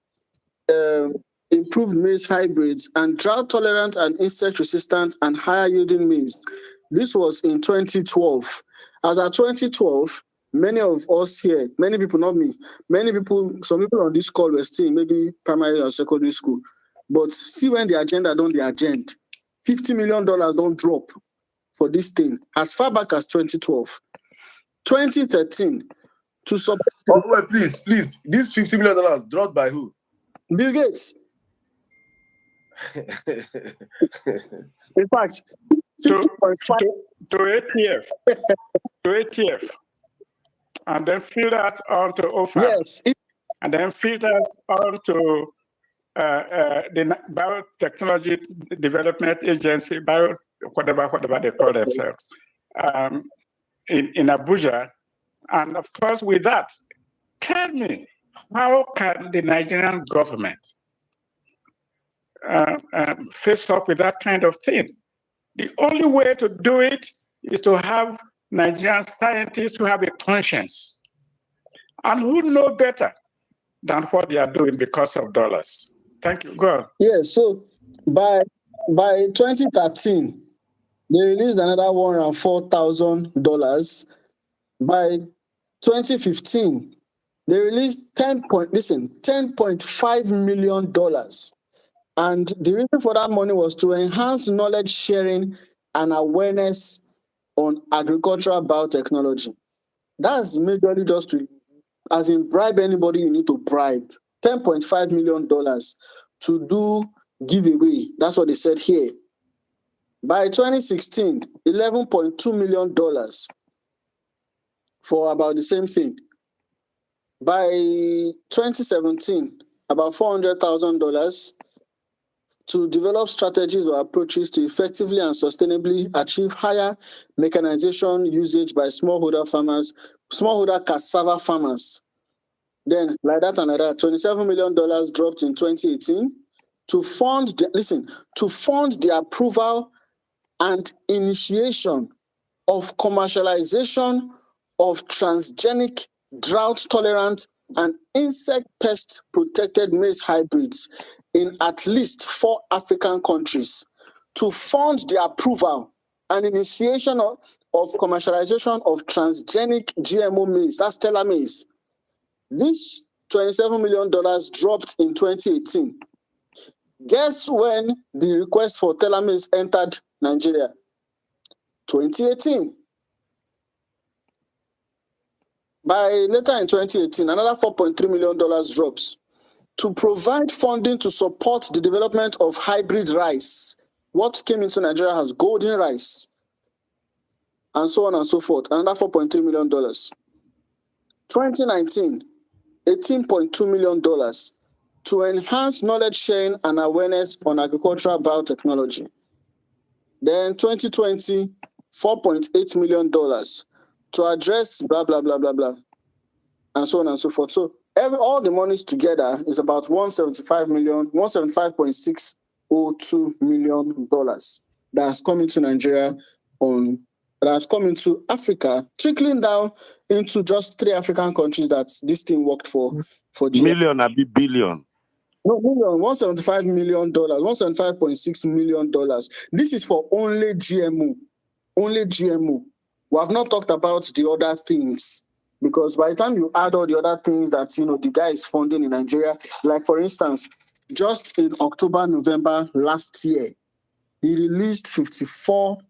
improved maize hybrids and drought-tolerant and insect-resistant and higher-yielding maize. This was in 2012. As of 2012, many of us here, many people, not me, some people on this call were still maybe primary or secondary school. But see when the agenda don't the agenda. $50 million don't drop for this thing as far back as 2012. 2013, to support. Oh, wait, please. This $50 million dropped by who? Bill Gates. In fact, to ATF. To ATF. And then filter onto OFAB. Yes. And then filter onto the Biotechnology Development Agency, whatever they call themselves, in Abuja. And of course, with that, tell me, how can the Nigerian government face up with that kind of thing? The only way to do it is to have Nigerian scientists who have a conscience and who know better than what they are doing because of dollars. Thank you. Go on. Yeah, so by 2013, they released another $104,000. By 2015, They released $10.5 million. And the reason for that money was to enhance knowledge sharing and awareness on agricultural biotechnology. That's majorly just to, as in bribe anybody you need to bribe. $10.5 million to do giveaway. That's what they said here. By 2016, $11.2 million for about the same thing. By 2017, about $400,000 to develop strategies or approaches to effectively and sustainably achieve higher mechanization usage by smallholder cassava farmers. Then, like that and like that, $27 million dropped in 2018 to fund the approval and initiation of commercialization of transgenic, drought-tolerant, and insect pest protected maize hybrids in at least 4 African countries, to fund the approval and initiation of commercialization of transgenic GMO maize, that's Stellar maize. This $27 million dropped in 2018. Guess when the request for Stellar maize entered Nigeria? 2018. By later in 2018, another $4.3 million drops to provide funding to support the development of hybrid rice. What came into Nigeria has golden rice, and so on and so forth. Another $4.3 million. 2019, $18.2 million to enhance knowledge sharing and awareness on agricultural biotechnology. Then 2020, $4.8 million to address blah, blah, blah, blah, blah, and so on and so forth. So all the monies together is about $175.602 million that has come into Nigeria, that has come into Africa, trickling down into just 3 African countries that this thing worked for GMO. Million, a billion. No, million, $175 million, $175.6 million. This is for only GMO. Only GMO. We have not talked about the other things, because by the time you add all the other things that the guy is funding in Nigeria, like for instance, just in October, November last year, he released $54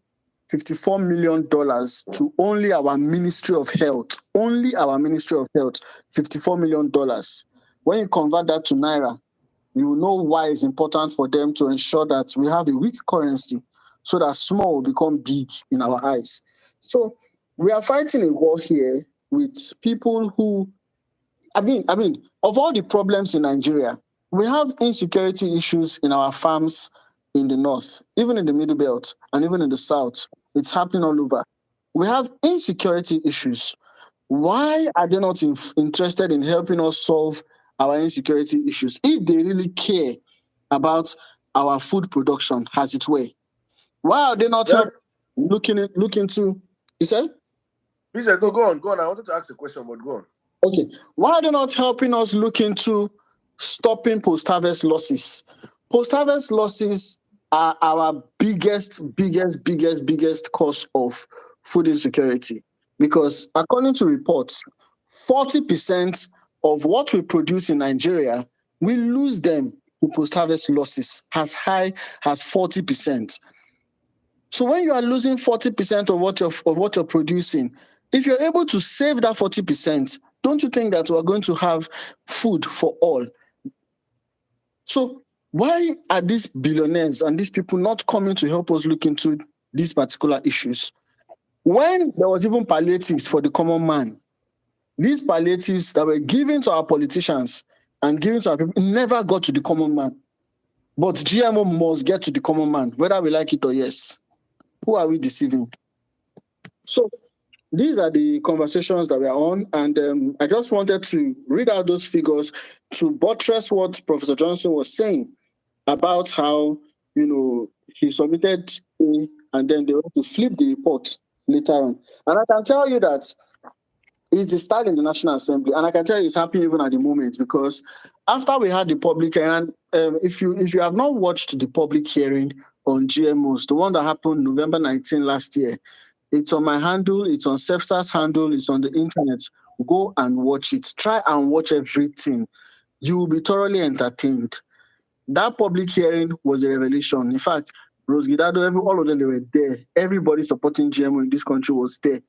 million to only our Ministry of Health. Only our Ministry of Health, $54 million. When you convert that to Naira, you will know why it's important for them to ensure that we have a weak currency so that small will become big in our eyes. So we are fighting a war here with people who, of all the problems in Nigeria, we have insecurity issues in our farms in the north, even in the Middle Belt, and even in the south. It's happening all over. We have insecurity issues. Why are they not interested in helping us solve our insecurity issues if they really care about our food production as it were? Why are they not looking into? You said? You said, no, go on. I wanted to ask a question, but go on. Okay. Why are they not helping us look into stopping post-harvest losses? Post-harvest losses are our biggest cause of food insecurity, because according to reports, 40% of what we produce in Nigeria, we lose them to post-harvest losses as high as 40%. So when you are losing 40% of what you're producing, if you're able to save that 40%, don't you think that we're going to have food for all? So why are these billionaires and these people not coming to help us look into these particular issues? When there was even palliatives for the common man, these palliatives that were given to our politicians and given to our people never got to the common man. But GMO must get to the common man, whether we like it or yes. Who are we deceiving? So these are the conversations that we are on, and I just wanted to read out those figures to buttress what Professor Johnson was saying about how, he submitted and then they were to flip the report later on. And I can tell you that it's the start in the National Assembly, and I can tell you it's happening even at the moment, because after we had the public hearing, if you have not watched the public hearing on GMOs, the one that happened November 19 last year, it's on my handle, it's on CEFSA's handle, it's on the internet. Go and watch it. Try and watch everything. You will be thoroughly entertained. That public hearing was a revelation. In fact, Rose Gidado, all of them, they were there. Everybody supporting GMO in this country was there.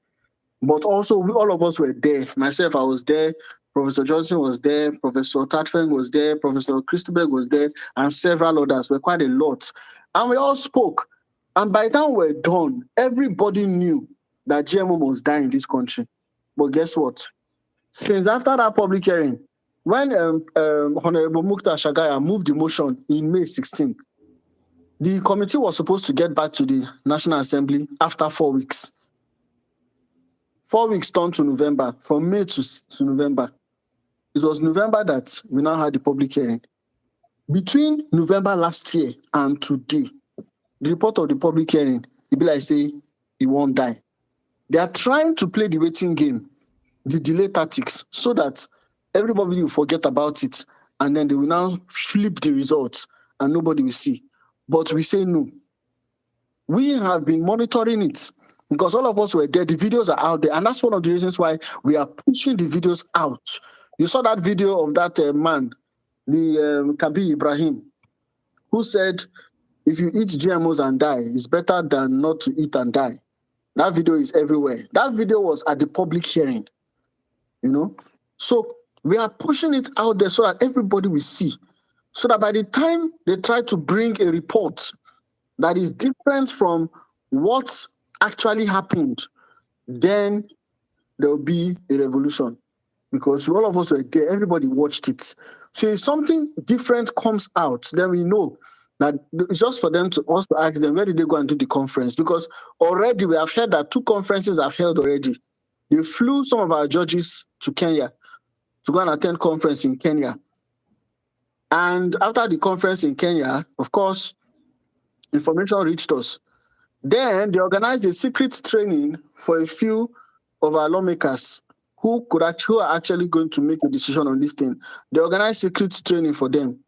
But also, all of us were there. Myself, I was there. Professor Johnson was there. Professor Tatfeng was there. Professor Christopher was there. And several others. Were quite a lot. And we all spoke. And by the time we're done, everybody knew that GMO must die in this country. But guess what? Since after that public hearing, when Honorable Mukhtar Shagaya moved the motion in May 16, the committee was supposed to get back to the National Assembly after 4 weeks. 4 weeks turned to November, from May to November. It was November that we now had the public hearing. Between November last year and today, the report of the public hearing, it be like say, he won't die. They are trying to play the waiting game, the delay tactics, so that everybody will forget about it, and then they will now flip the results, and nobody will see. But we say no. We have been monitoring it, because all of us were there. The videos are out there, and that's one of the reasons why we are pushing the videos out. You saw that video of that man, the Kabi Ibrahim, who said, if you eat GMOs and die, it's better than not to eat and die. That video is everywhere. That video was at the public hearing, you know. So we are pushing it out there so that everybody will see. So that by the time they try to bring a report that is different from what actually happened, then there will be a revolution. Because all of us were there, everybody watched it. So if something different comes out, then we know that it's just for them to also ask them, where did they go and do the conference? Because already we have heard that 2 conferences have held already. They flew some of our judges to Kenya to go and attend conference in Kenya. And after the conference in Kenya, of course, information reached us. Then they organized a secret training for a few of our lawmakers who are actually going to make a decision on this thing. They organized secret training for them.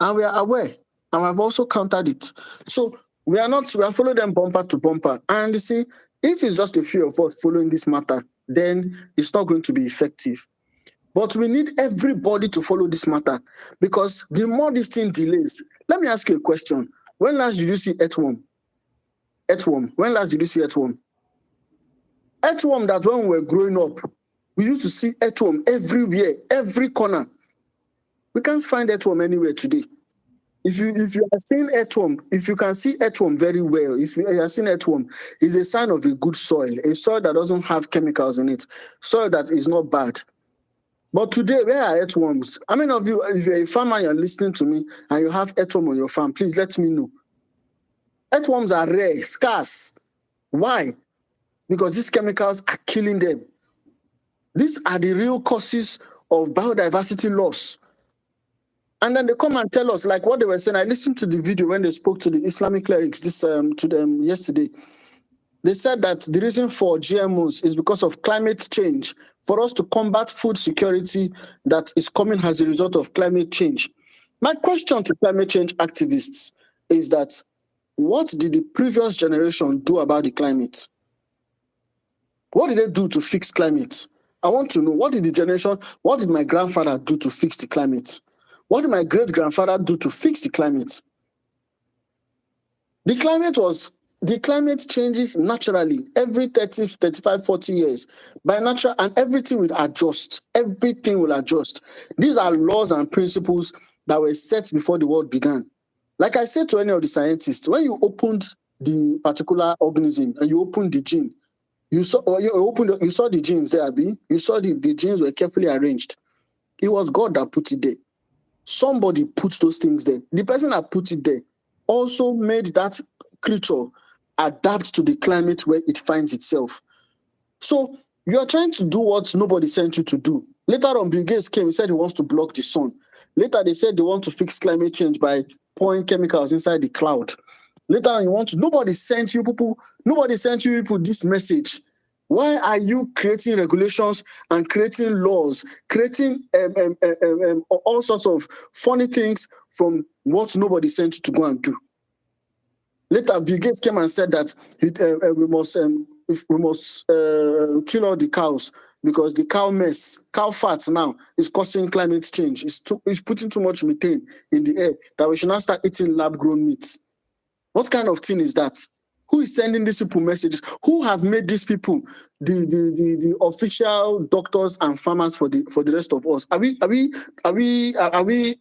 And we are aware. And I've also countered it. So we are following them bumper to bumper. And you see, if it's just a few of us following this matter, then it's not going to be effective. But we need everybody to follow this matter, because the more this thing delays. Let me ask you a question. When last did you see earthworm? Earthworm. When last did you see earthworm? Earthworm that when we were growing up, we used to see earthworm everywhere, every corner. We can't find earthworm anywhere today. If you are seeing earthworm, if you can see earthworm very well, if you are seeing earthworm, it's a sign of a good soil, a soil that doesn't have chemicals in it, soil that is not bad. But today, where are earthworms? How many of you, if you're a farmer, you're listening to me, and you have earthworm on your farm, please let me know. Earthworms are rare, scarce. Why? Because these chemicals are killing them. These are the real causes of biodiversity loss. And then they come and tell us, like what they were saying. I listened to the video when they spoke to the Islamic clerics to them yesterday. They said that the reason for GMOs is because of climate change, for us to combat food security that is coming as a result of climate change. My question to climate change activists is that, what did the previous generation do about the climate? What did they do to fix climate? I want to know, what did my grandfather do to fix the climate? What did my great-grandfather do to fix the climate? The climate changes naturally every 30, 35, 40 years by natural, and everything will adjust. Everything will adjust. These are laws and principles that were set before the world began. Like I said to any of the scientists, when you opened the particular organism and you opened the gene, you saw the genes there, Abi. You saw the genes were carefully arranged. It was God that put it there. Somebody put those things there. The person that put it there also made that creature adapt to the climate where it finds itself. So you are trying to do what nobody sent you to do. Later on, Bill Gates came, he said he wants to block the sun. Later, they said they want to fix climate change by pouring chemicals inside the cloud. Later on, nobody sent you people this message. Why are you creating regulations and creating laws, creating all sorts of funny things from what nobody sent you to go and do? Later, Bill Gates came and said that we must if we must kill all the cows because the cow fat now is causing climate change. It's putting too much methane in the air that we should not start eating lab-grown meat. What kind of thing is that? Who is sending these people messages? Who have made these people the official doctors and farmers for the rest of us? Are we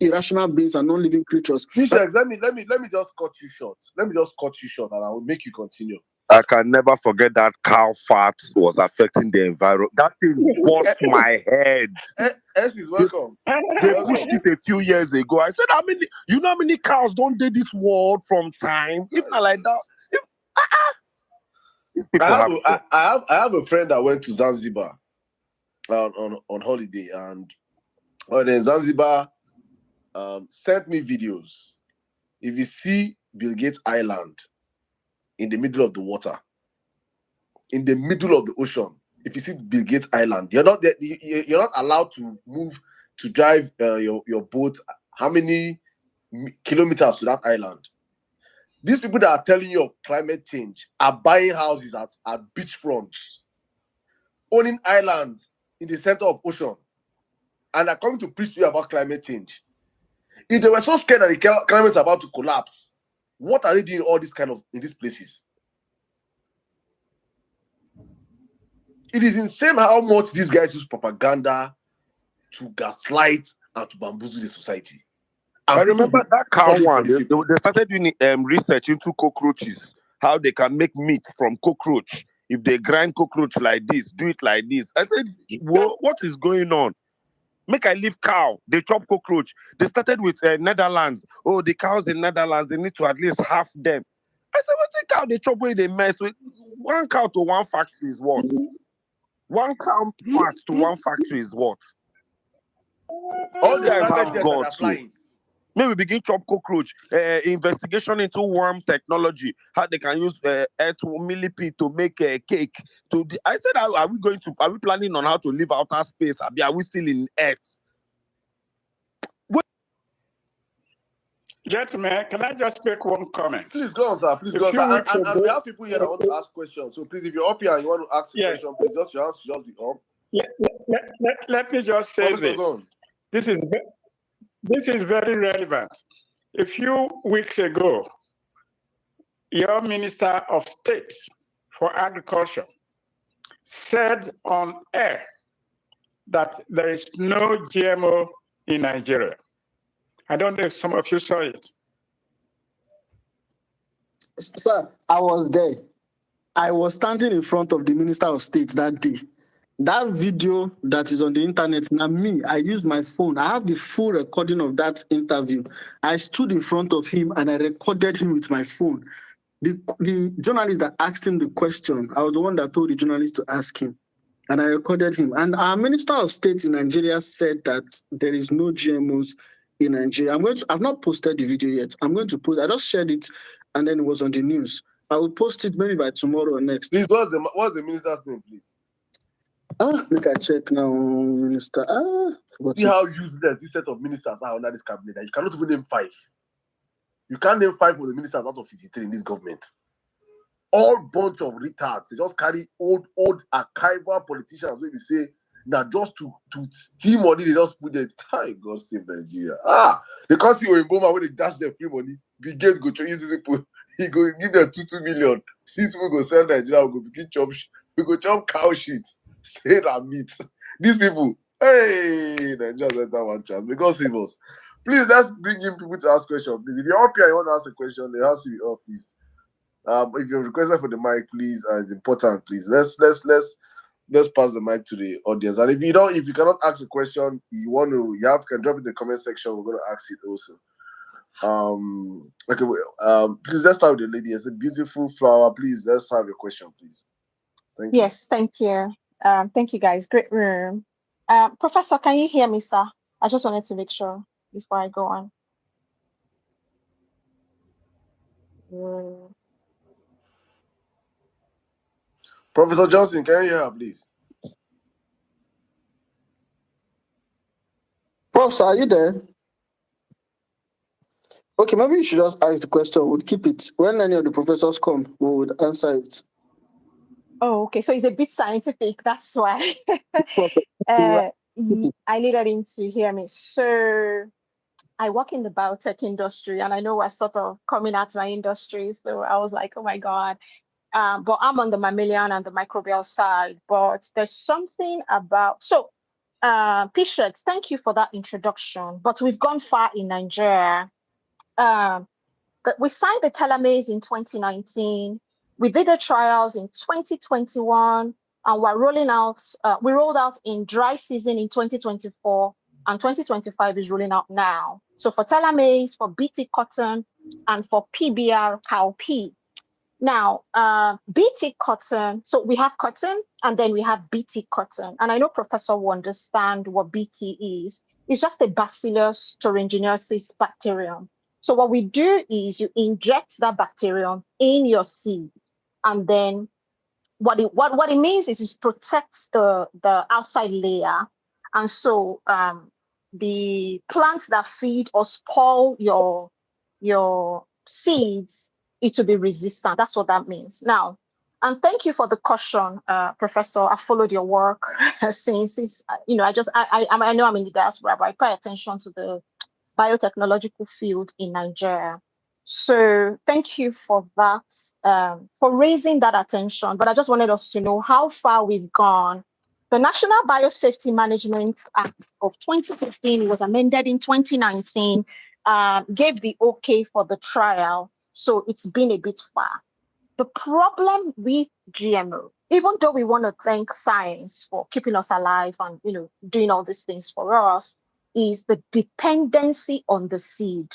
irrational beings and non-living creatures? Peter, let me just cut you short. Let me just cut you short, and I will make you continue. I can never forget that cow fat was affecting the environment. That thing burst my head. S is welcome. They pushed it a few years ago. I said, you know how many cows don't do this world from time? If not like that, these people I have a friend that went to Zanzibar on holiday, and in Zanzibar sent me videos. If you see Bill Gates Island in the middle of the water, in the middle of the ocean, if you see Bill Gates Island, you're not allowed to move to drive your boat how many kilometers to that island. These people that are telling you of climate change are buying houses at beachfronts, owning islands in the center of ocean, and are coming to preach to you about climate change. If they were so scared that the climate is about to collapse, what are they doing all this kind of in these places? It is insane how much these guys use propaganda to gaslight and to bamboozle the society. I remember that cow one. They started doing research into cockroaches, how they can make meat from cockroach. If they grind cockroach like this, do it like this. I said, what is going on? Make I leave cow. They chop cockroach. They started with Netherlands. Oh, the cows in Netherlands, they need to at least half them. I said, what's a cow they chop where they mess with? One cow to one factory is what? One cow fat to one factory is what? All the guys private have jets God that are flying. Maybe begin chop cockroach. Investigation into worm technology, how they can use earth millipede to make a cake. I said, are we planning on how to live outer space? Are we still in Earth? Gentlemen, can I just make one comment? Please go on, sir. Please go on, sir. And we have people here that want to ask questions. So please, if you're up here and you want to ask a question, please just your hands just be up. Let me just say this. This is very relevant. A few weeks ago, your Minister of State for Agriculture said on air that there is no GMO in Nigeria. I don't know if some of you saw it. Sir, I was there. I was standing in front of the Minister of State that day. That video that is on the internet, now me, I used my phone. I have the full recording of that interview. I stood in front of him and I recorded him with my phone. The journalist that asked him the question, I was the one that told the journalist to ask him. And I recorded him. And our Minister of State in Nigeria said that there is no GMOs in Nigeria. I've not posted the video yet. I'm going to post. I just shared it and then it was on the news. I will post it maybe by tomorrow or next. Please, what's the minister's name, please? Look, I check now, Minister. See how useless this set of ministers are under this cabinet. That you cannot even name 5. You can't name 5 of the ministers out of 53 in this government. All bunch of retards. They just carry old archival politicians. Maybe say now just to steal money. They just put it. Hi, God save Nigeria. They can't see Oyinboma when they dash them free money. Big Gates go to use these people. He go give them 2 million. These people go sell Nigeria. We go begin chop. We go chop cow shit. Say that meat. These people, hey, Nigerians enter one chance. May God save us. Please, let's bring in people to ask questions. Please, if you're up here, you want to ask a question, they ask you up, please. If you're requested for the mic, please, it's important, please. Let's pass the mic to the audience. And if you cannot ask a question, you can drop it in the comment section. We're going to ask it also. Please, let's start with the lady. It's a beautiful flower. Please, let's have your question, please. Thank you. Yes, thank you. Thank you, guys. Great room. Professor, can you hear me, sir? I just wanted to make sure before I go on. Professor Johnson, can you hear her, please? Prof, are you there? Okay, maybe you should just ask the question. We'll keep it. When any of the professors come, we would answer it. Oh, okay. So it's a bit scientific. That's why I needed him to hear me. So I work in the biotech industry, and I know we're sort of coming out my industry. So I was like, oh my God. But I'm on the mammalian and the microbial side. But there's something about P-Shirts, thank you for that introduction. But we've gone far in Nigeria. We signed the telomeres in 2019. We did the trials in 2021, and we rolled out in dry season in 2024, and 2025 is rolling out now. So for telomeres, for BT cotton, and for PBR cowpea. Now, BT cotton, so we have cotton and then we have BT cotton. And I know Professor will understand what BT is. It's just a Bacillus thuringiensis bacterium. So what we do is you inject that bacterium in your seed. And then what it means is it protects the outside layer. And so the plants that feed or spoil your seeds, it will be resistant. That's what that means. Now, and thank you for the caution, Professor. I followed your work since it's, I know I'm in the diaspora, but I pay attention to the biotechnological field in Nigeria. So thank you for that, for raising that attention. But I just wanted us to know how far we've gone. The National Biosafety Management Act of 2015 was amended in 2019, gave the okay for the trial. So it's been a bit far. The problem with GMO, even though we want to thank science for keeping us alive and doing all these things for us, is the dependency on the seed.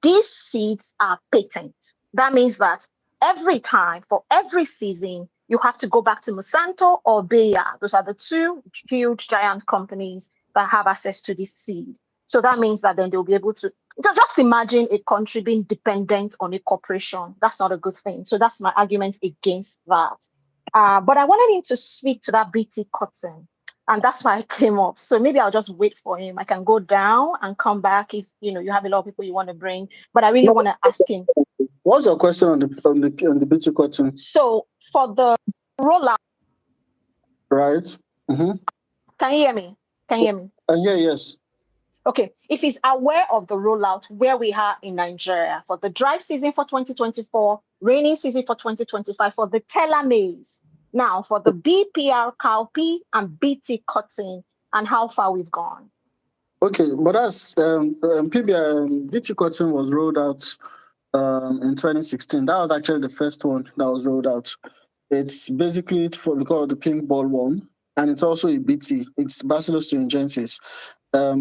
These seeds are patent. That means that every time, for every season, you have to go back to Monsanto or Bayer. Those are the two huge giant companies that have access to this seed. So that means that then they'll be able to just imagine a country being dependent on a corporation. That's not a good thing. So that's my argument against that. But I wanted him to speak to that BT cotton. And that's why I came up. So maybe I'll just wait for him. I can go down and come back if you have a lot of people you want to bring. But I really want to ask him. What's your question on the BT cotton? So for the rollout, right? Mm-hmm. Can you hear me? Yes. Okay. If he's aware of the rollout where we are in Nigeria for the dry season for 2024, rainy season for 2025 for the telomeres. Now, for the BPR cowpea and BT cotton, and how far we've gone. Okay, but that's PBR BT cotton was rolled out in 2016. That was actually the first one that was rolled out. It's basically we call it the pink ball worm, and it's also a BT. It's Bacillus thuringiensis.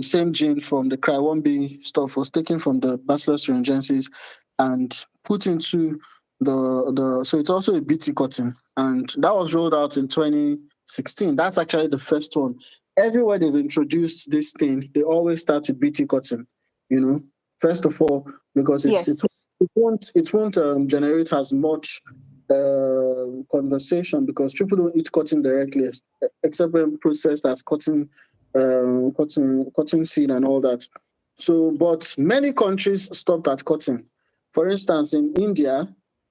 Same gene from the Cry1B stuff was taken from the Bacillus thuringiensis and put into so it's also a BT cotton, and that was rolled out in 2016. That's actually the first one. Everywhere they've introduced this thing, they always start with BT cotton. First of all, because it won't generate as much conversation because people don't eat cotton directly, except when processed as cotton seed and all that. So, but many countries stopped at cotton. For instance, in India,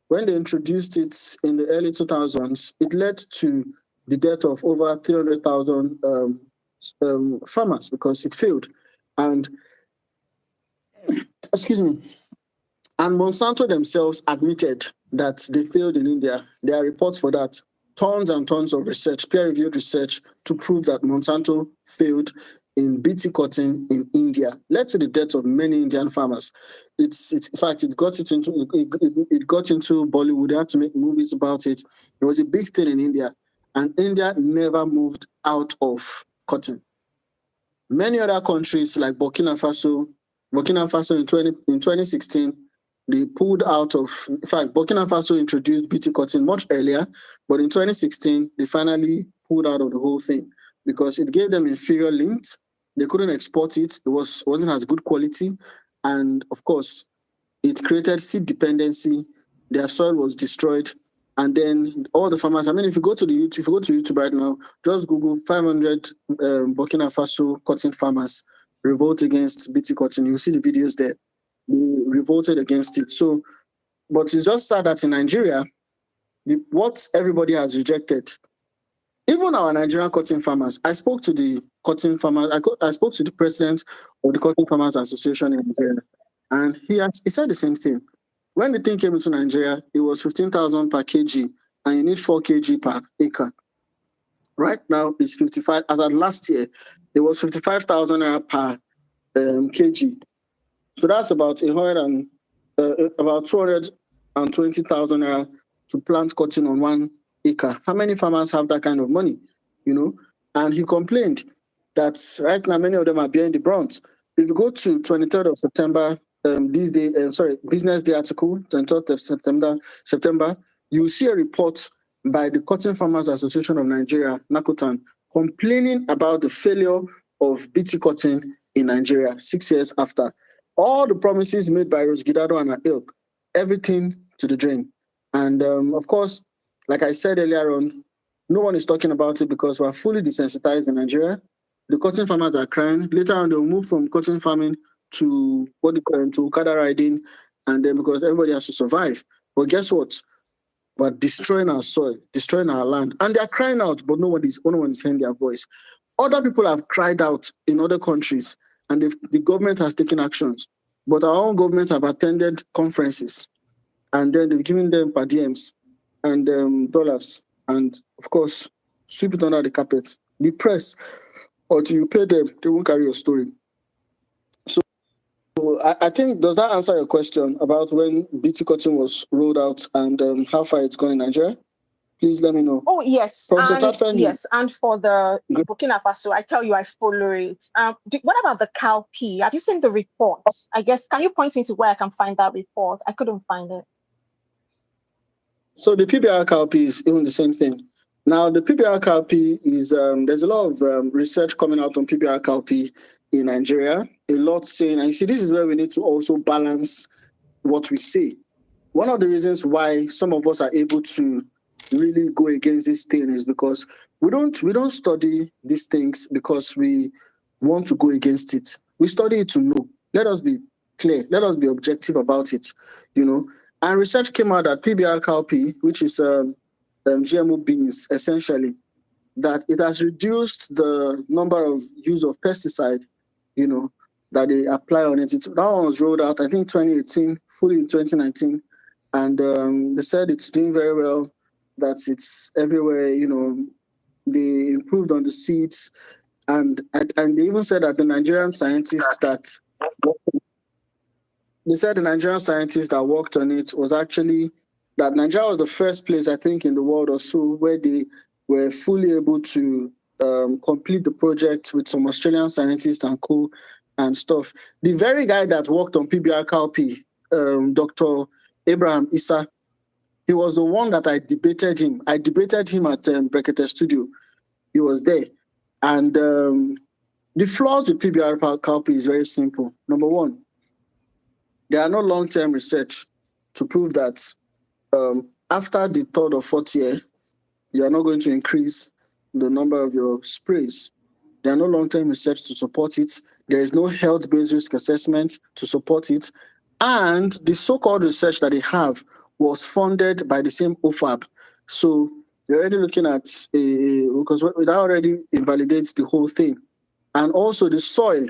when they introduced it in the early 2000s, it led to the death of over 300,000 farmers because it failed. And excuse me. And Monsanto themselves admitted that they failed in India. There are reports for that. Tons and tons of research, peer-reviewed research, to prove that Monsanto failed in BT cotton in India, led to the death of many Indian farmers. In fact, it got into Bollywood. They had to make movies about it. It was a big thing in India, and India never moved out of cotton. Many other countries like Burkina Faso in 2016. They pulled out of, in fact, Burkina Faso introduced BT cotton much earlier, but in 2016, they finally pulled out of the whole thing because it gave them inferior lint. They couldn't export it. It wasn't as good quality. And of course, it created seed dependency. Their soil was destroyed. And then all the farmers, if you go to YouTube right now, just Google 500 Burkina Faso cotton farmers revolt against BT cotton. You'll see the videos there. They revolted against it. So, but it's just sad that in Nigeria, what everybody has rejected. Even our Nigerian cotton farmers, I spoke to the cotton farmers, I spoke to the president of the Cotton Farmers Association in Nigeria, and he said the same thing. When the thing came into Nigeria, it was 15,000 per kg, and you need 4 kg per acre. Right now, it's 55. As at last year, it was 55,000 per kg. So that's about about 220,000 naira to plant cotton on 1 acre. How many farmers have that kind of money? And he complained that right now many of them are bearing the brunt. If you go to 23rd of September, Business Day article, 23rd of September, you see a report by the Cotton Farmers Association of Nigeria, NACOTAN, complaining about the failure of BT cotton in Nigeria 6 years after. All the promises made by Rose Gidado and her ilk, everything to the drain. And of course, like I said earlier on, no one is talking about it because we're fully desensitized in Nigeria. The cotton farmers are crying. Later on, they'll move from cotton farming to to cattle riding, and then because everybody has to survive. But guess what? We're destroying our soil, destroying our land, and they're crying out, but no one is hearing their voice. Other people have cried out in other countries, and the government has taken actions. But our own government have attended conferences, and then they've given them per diems and dollars, and of course, sweep it under the carpet. The press, until you pay them, they won't carry your story. So I think, does that answer your question about when BT cotton was rolled out and how far it's gone in Nigeria? Please let me know. Oh, yes. Yes, and for the Burkina Faso, I tell you, I follow it. What about the cowpea? Have you seen the reports? I guess, can you point me to where I can find that report? I couldn't find it. So the PBR cowpea is even the same thing. Now, the PBR cowpea is, there's a lot of research coming out on PBR cowpea in Nigeria. A lot saying, and you see, this is where we need to also balance what we say. One of the reasons why some of us are able to really go against this thing is because we don't study these things because we want to go against it. We study it to know. Let us be clear. Let us be objective about it. And research came out that PBR cowpea, which is GMO beans, essentially, that it has reduced the number of use of pesticide, that they apply on it. That one was rolled out, I think, 2018, fully in 2019, and they said it's doing very well. That it's everywhere. They improved on the seeds, and they even said that the Nigerian scientists that worked on it was actually that Nigeria was the first place, I think, in the world or so where they were fully able to complete the project with some Australian scientists and co and stuff. The very guy that worked on PBR cowpea, Dr. Abraham Issa, he was the one that I debated him. I debated him at Brekete Studio. He was there. And the flaws with PBR cowpea is very simple. Number one, there are no long-term research to prove that after the third or fourth year, you are not going to increase the number of your sprays. There are no long-term research to support it. There is no health-based risk assessment to support it. And the so-called research that they have was funded by the same OFAB. So you're already looking at because that already invalidates the whole thing. And also the soil.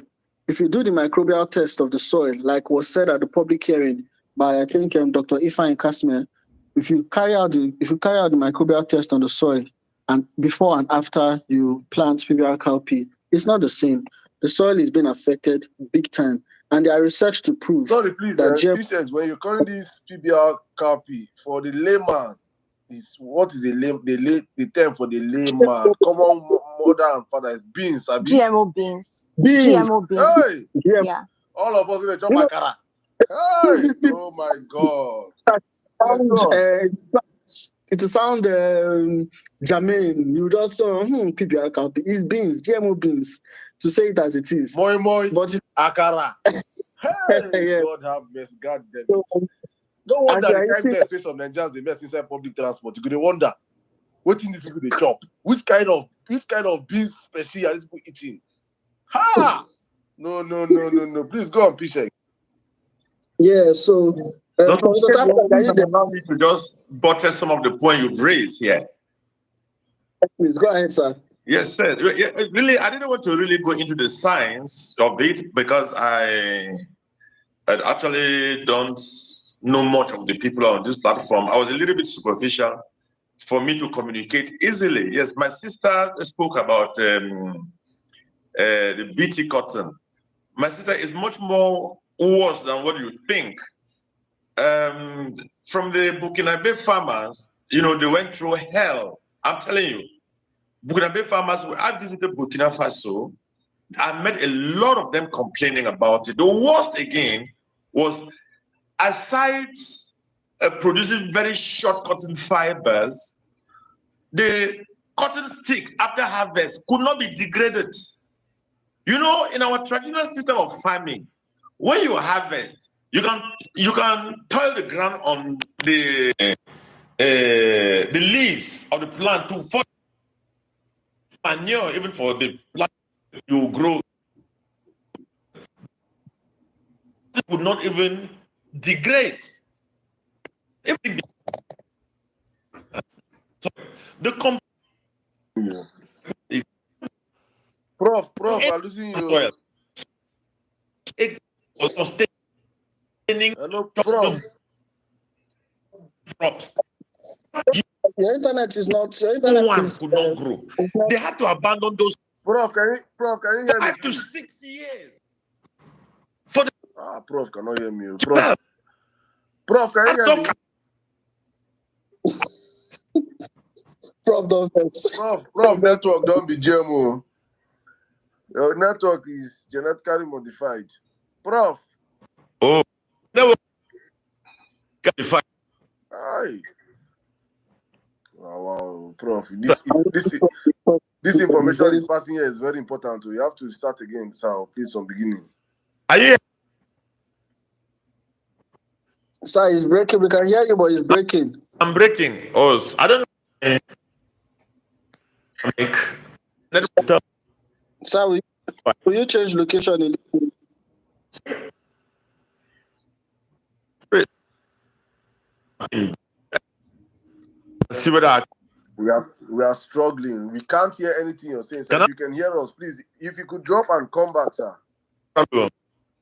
If you do the microbial test of the soil, like was said at the public hearing by, I think, Dr. Ifeanyi Kasmir, if you carry out the microbial test on the soil and before and after you plant PBR cowpea, it's not the same. The soil is being affected big time. And there are research to prove. Sorry, please, patience, when you're calling this PBR copy for the layman, what is the term for the layman? Common mother and father is beans. GMO beans. Beans. GMO beans. Hey! Yeah. All of us in the chop akara. Hey! Oh my God. It sound Jermaine. You just saw PBR copy. It's beans, GMO beans. To say it as it is. Moi, but akara. Hey, yeah. God have mercy. God damn it. No wonder the kind of space of Nigerians they mess inside public transport. You could wonder what in these people they chop. Which kind of beans species are these people eating? Ha! No. Please go on, Pishek. Yeah, so Professor Tafeng, are you there? Allow me to just buttress some of the points you've raised here. Please go ahead, sir. Yes, sir. Really, I didn't want to really go into the science of it because I actually don't know much of the people on this platform. I was a little bit superficial for me to communicate easily. Yes, my sister spoke about the BT cotton. My sister is much more worse than what you think. From the Burkinabe farmers, they went through hell. I'm telling you. Burkinabe farmers, I visited Burkina Faso. I met a lot of them complaining about it. The worst again was, aside producing very short cotton fibers, the cotton sticks after harvest could not be degraded. In our traditional system of farming, when you harvest, you can toil the ground on the leaves of the plant to form manure, even for the plant you grow. It would not even degrade. The Prof, I'm losing you. It was sustaining. Hello, Prof. Crops. Your internet is not. Your internet Could not grow. They had to abandon those. Prof, can you hear me? 5 to 6 years. Prof cannot hear me. Prof, can you hear me? Prof, don't vex. Prof, network don't be GMO. Your network is genetically modified. Prof. Oh, network modified. Aye. Wow, Prof. This information is passing here is very important. You have to start again, sir. Please, from beginning. Are you? Sir, it's breaking. We can hear you, but it's breaking. I'm breaking. Oh, I don't know. Sir, will you change location a little? See what we are struggling. We can't hear anything you're saying. So if you can hear us, please, if you could drop and come back, sir.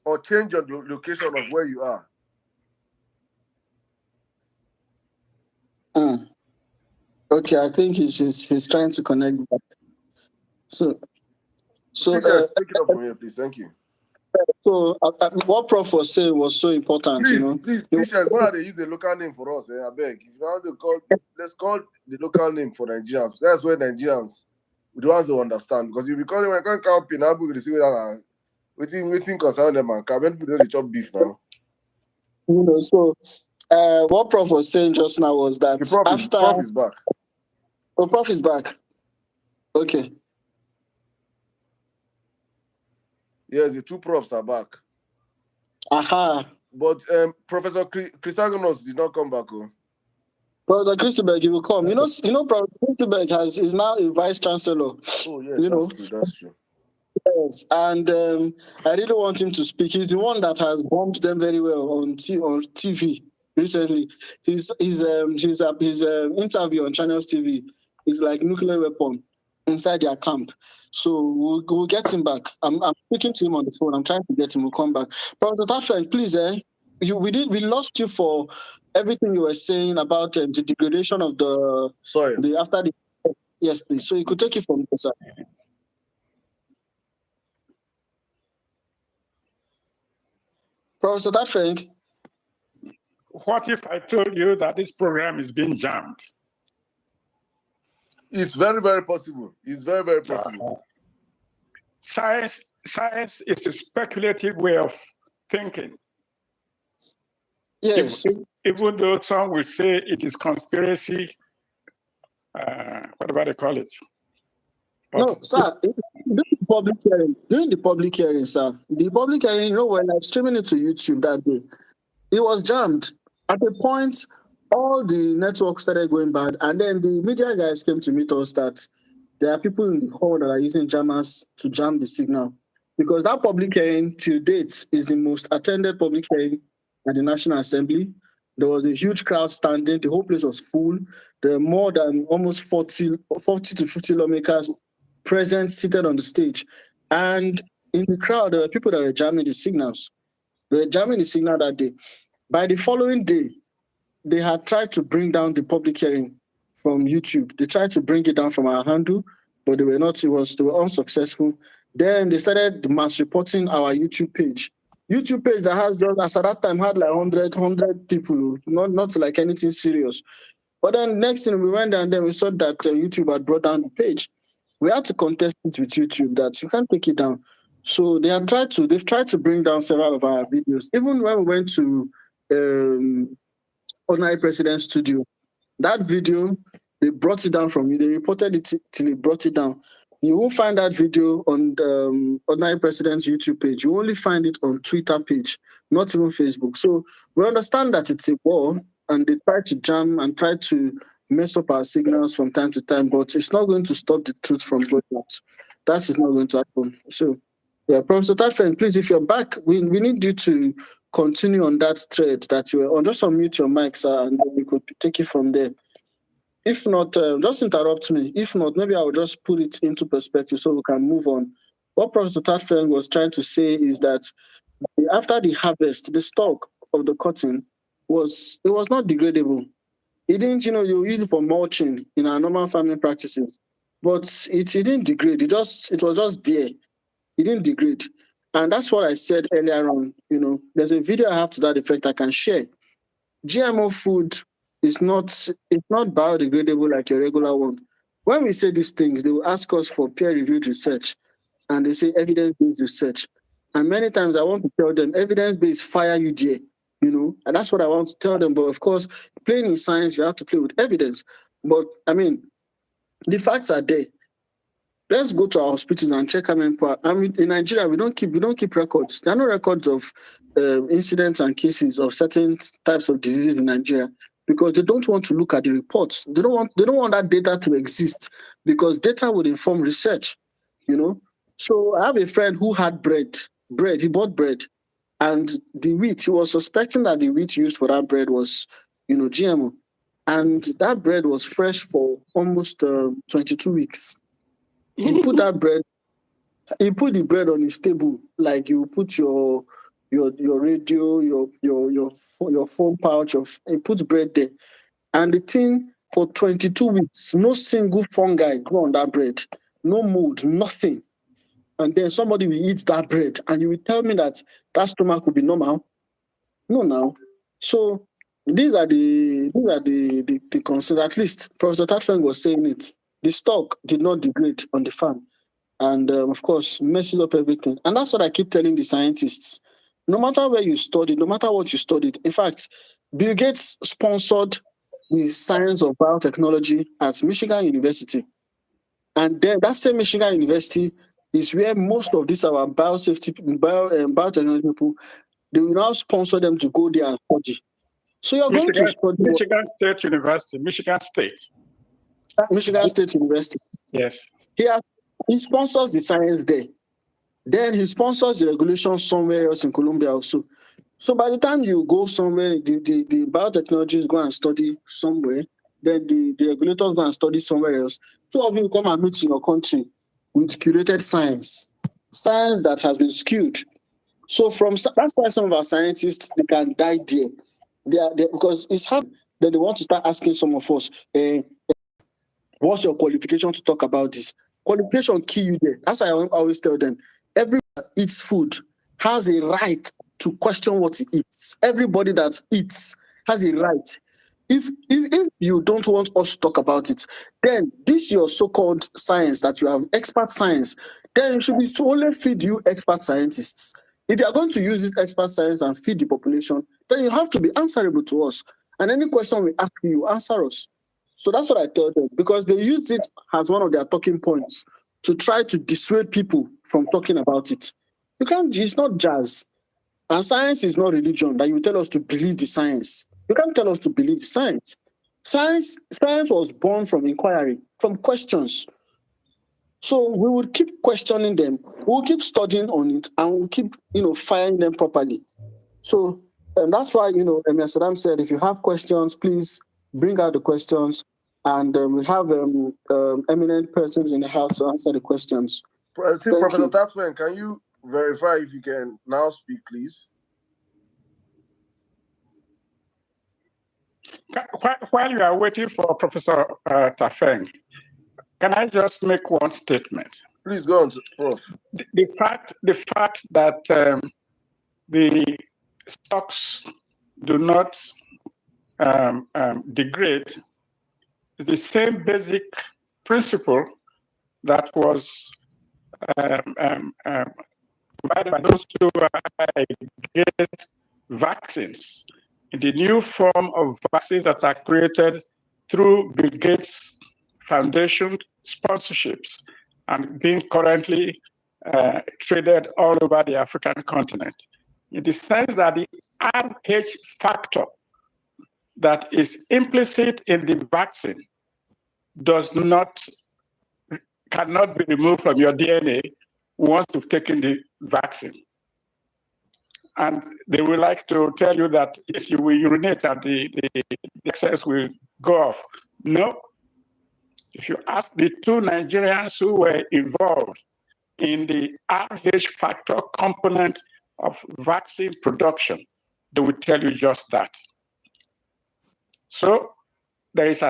Or change your location of where you are. Okay, I think he's trying to connect back. So please, pick it up from here, please. Thank you. So what Prof was saying was so important, Please, why they use a local name for us? I beg. If you want to call, let's call the local name for Nigerians. That's where Nigerians, the ones who understand. Because if you call them, I can't call Pinabu, you see that waiting concern them and come people don't chop beef now. So what Prof was saying just now was that Prof is back. Oh, Prof is back. Okay. Yes, the two profs are back. Aha. But Professor Christagonos did not come back. Professor Christberg, he will come. Professor Christberg is now a vice chancellor. Oh, yeah, that's true. Yes, and I really want him to speak. He's the one that has bombed them very well on TV recently. His interview on Channels TV is like nuclear weapon inside their camp. So we'll get him back. I'm speaking to him on the phone. I'm trying to get him. We'll come back. Professor Tafeng, please, we lost you for everything you were saying about the degradation of the soil. Yes, please. So you could take it from there, sir. Professor Tafeng. What if I told you that this program is being jammed? It's very, very possible. It's very, very possible. Science is a speculative way of thinking. Yes. Even though some will say it is conspiracy, whatever they call it. But no, sir. During the public hearing, sir, the public hearing, when I was streaming it to YouTube that day, it was jammed. At a point, all the networks started going bad, and then the media guys came to meet us that there are people in the hall that are using jammers to jam the signal. Because that public hearing, to date, is the most attended public hearing at the National Assembly. There was a huge crowd standing. The whole place was full. There were more than almost 40 to 50 lawmakers present, seated on the stage. And in the crowd, there were people that were jamming the signals. They were jamming the signal that day. By the following day, they had tried to bring down the public hearing from YouTube. They tried to bring it down from our handle, but they were not. They were unsuccessful. Then they started mass reporting our YouTube page. YouTube page that has just, as at that time, had like 100 people, not like anything serious. But then next thing we went there and then we saw that YouTube had brought down the page. We had to contest it with YouTube that you can't take it down. So they've tried to bring down several of our videos. Even when we went to Omoye President's studio, that video, they brought it down from you. They reported it till they brought it down. You won't find that video on the Omoye President's YouTube page. You only find it on Twitter page, not even Facebook. So we understand that it's a war, and they try to jam and try to mess up our signals from time to time, but it's not going to stop the truth from going out. That is not going to happen. So, yeah, Professor Tadfen, please, if you're back, we need you to continue on that thread that you were on. Just unmute your mic, sir, and then we could take it from there. If not, just interrupt me. If not, maybe I'll just put it into perspective so we can move on. What Professor Tadfen was trying to say is that after the harvest, the stalk of the cotton was not degradable. It didn't, you use it for mulching in our normal farming practices, but it didn't degrade. It was just there. It didn't degrade. And that's what I said earlier on. There's a video I have to that effect I can share. GMO food is not biodegradable like your regular one. When we say these things, they will ask us for peer-reviewed research, and they say evidence-based research. And many times I want to tell them evidence-based fire you there, and that's what I want to tell them. But of course, playing in science, you have to play with evidence. But I mean, the facts are there. Let's go to our hospitals and check how many people. I mean, in Nigeria, we don't keep records. There are no records of incidents and cases of certain types of diseases in Nigeria because they don't want to look at the reports. They don't want that data to exist because data would inform research. So I have a friend who had bread. He bought bread, and the wheat. He was suspecting that the wheat used for that bread was, GMO, and that bread was fresh for almost 22 weeks. He put the bread on his table, like you put your radio, your phone pouch. He puts bread there, and the thing for 22 weeks, no single fungi grew on that bread, no mold, nothing. And then somebody will eat that bread, and you will tell me that stomach will be normal? No, now. So these are the concerns. At least Professor Tadfen was saying it. The stock did not degrade on the farm. And of course, messes up everything. And that's what I keep telling the scientists. No matter where you studied, no matter what you studied. In fact, Bill Gates sponsored the science of biotechnology at Michigan University. And then that same Michigan University is where most of these our biotechnology people, they will now sponsor them to go there and study. So you're going to study Michigan State University, Michigan State University. Yes. He sponsors the science there. Then he sponsors the regulations somewhere else in Colombia also. So by the time you go somewhere, the biotechnologists go and study somewhere, then the regulators go and study somewhere else. Two of you come and meet in your country with curated science that has been skewed. So that's why some of our scientists, they can die there. They because it's hard that they want to start asking some of us, what's your qualification to talk about this? Qualification kill you there. That's why I always tell them, everyone that eats food has a right to question what he eats. Everybody that eats has a right. If you don't want us to talk about it, then this your so-called science that you have, expert science, then it should be to only feed you expert scientists. If you are going to use this expert science and feed the population, then you have to be answerable to us. And any question we ask you, answer us. So that's what I tell them, because they use it as one of their talking points to try to dissuade people from talking about it. You can't, it's not jazz. And science is not religion that you tell us to believe the science. You can't tell us to believe the science. Science was born from inquiry, from questions. So we would keep questioning them, we'll keep studying on it, and we'll keep, firing them properly. So And that's why, Emir Saddam said, if you have questions, please bring out the questions. And we have eminent persons in the house to answer the questions. Professor Tatman, can you verify if you can now speak, please? While you are waiting for Professor Tafeng, can I just make one statement? Please go on, Prof. The fact that the stocks do not degrade is the same basic principle that was provided by those who are against vaccines. The new form of vaccines that are created through Bill Gates Foundation sponsorships and being currently traded all over the African continent, in the sense that the RH factor that is implicit in the vaccine cannot be removed from your DNA once you've taken the vaccine. And they will like to tell you that if you will urinate and the excess will go off. No. If you ask the two Nigerians who were involved in the RH factor component of vaccine production, they will tell you just that. So there is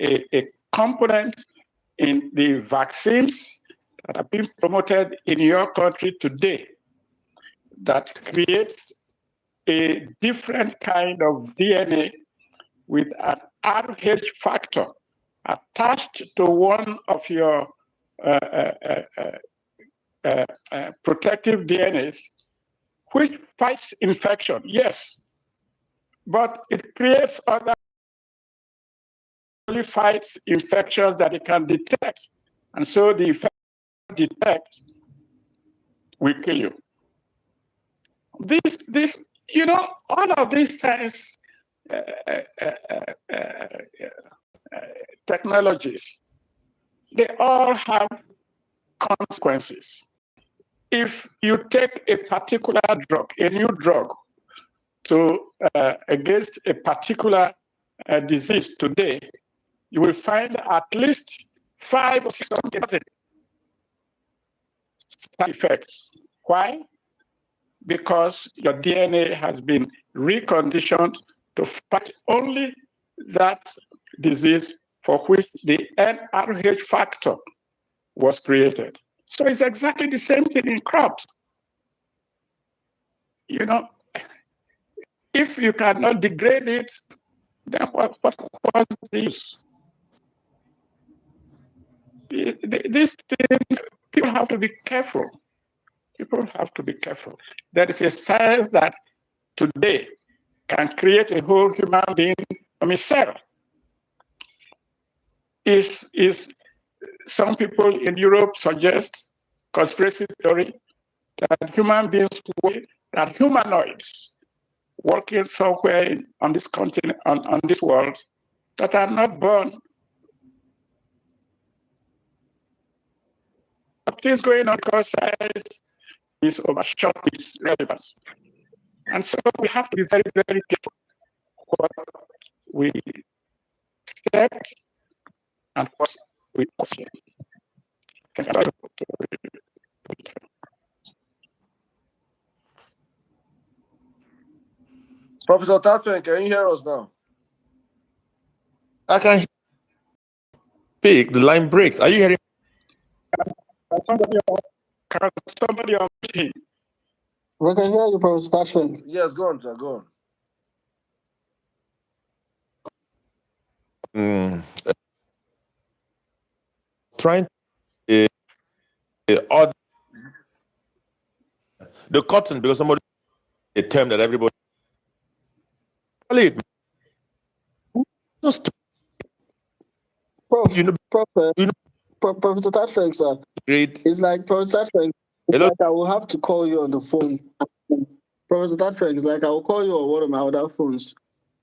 a component in the vaccines that are being promoted in your country today that creates a different kind of DNA with an RH factor attached to one of your protective DNAs, which fights infection, yes, but it creates other fights infections that it can detect. And so the infection detect will kill you. This, all of these science technologies, they all have consequences. If you take a particular drug, a new drug, against a particular disease today, you will find at least 5 or 6 side effects. Why? Because your DNA has been reconditioned to fight only that disease for which the NRH factor was created. So it's exactly the same thing in crops. If you cannot degrade it, then what's the use? These things, people have to be careful. People have to be careful. There is a science that today can create a whole human being from a cell. Is some people in Europe suggest conspiracy theory that human beings, that humanoids working somewhere on this continent, on this world, that are not born. Things going on because science is overshot its relevance. And so we have to be very, very careful what we accept and what we question. Professor Tatfen, can you hear us now? I can speak. The line breaks. Are you hearing? Somebody on me? We can hear you, Professor Tatfen. Yes, go on, sir. Go on. Trying the cotton, because somebody a term that everybody Professor Tatfen, sir. Great. It's like Professor Tatfen. Like I will have to call you on the phone. Professor Tatfen, it's like I will call you on one of my other phones.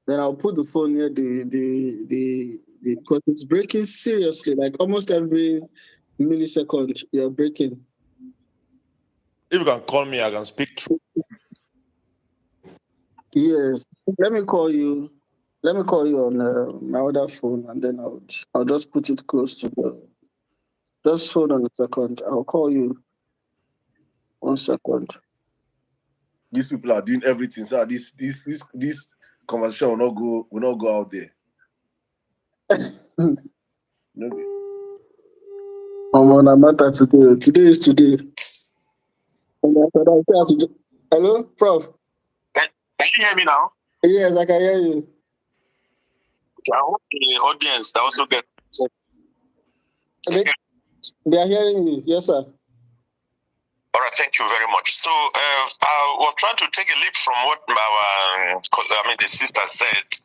Then I'll put the phone near the because it's breaking seriously. Like almost every millisecond, you're breaking. If you can call me, I can speak through. Yes. Let me call you. Let me call you on my other phone, and then I'll just put it close to the. Just hold on a second. I'll call you. 1 second. These people are doing everything. So this conversation will not go out there. No. Matter today. Today is today. Hello, Prof. Can you hear me now? Yes, I can hear you. I hope the audience also get. They are hearing you. Yes, sir. All right, thank you very much. So I was trying to take a leap from what the sister said,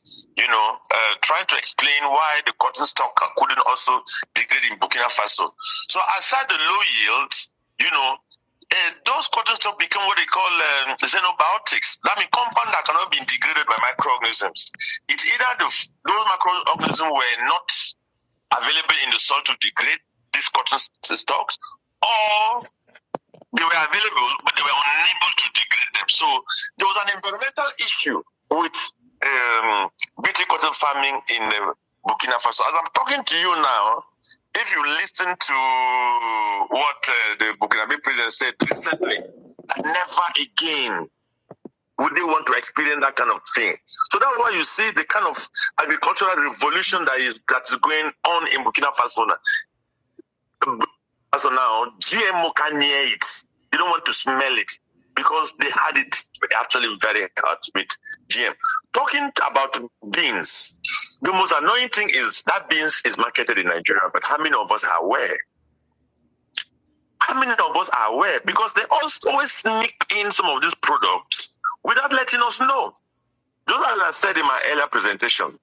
trying to explain why the cotton stock couldn't also degrade in Burkina Faso. So aside the low yield, those cotton stock become what they call xenobiotics. That means compound that cannot be degraded by microorganisms. It's either those microorganisms were not available in the soil to degrade these cotton stocks, or they were available, but they were unable to degrade them. So there was an environmental issue with BT cotton farming in Burkina Faso. As I'm talking to you now, if you listen to what the Burkinabe president said recently, that never again would they want to experience that kind of thing. So that's why you see the kind of agricultural revolution that is going on in Burkina Faso now. So now, GMO can near it. They don't want to smell it because they had it actually very hard with GM. Talking about beans, the most annoying thing is that beans is marketed in Nigeria, but how many of us are aware? How many of us are aware? Because they always sneak in some of these products without letting us know. Just as I said in my earlier presentation,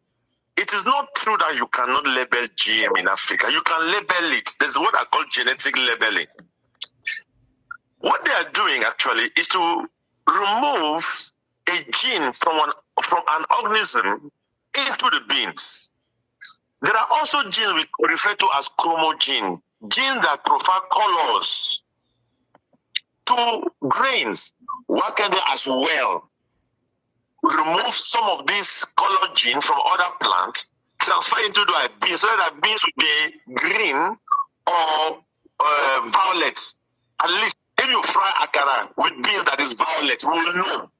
it is not true that you cannot label GM in Africa. You can label it. There's what I call genetic labeling. What they are doing actually is to remove a gene from an organism into the beans. There are also genes we refer to as chromogene, genes that provide colors to grains. What can they as well? Remove some of these color genes from other plants, transfer into the beans, so that beans will be green or violet. At least if you fry akara with beans that is violet, we will know.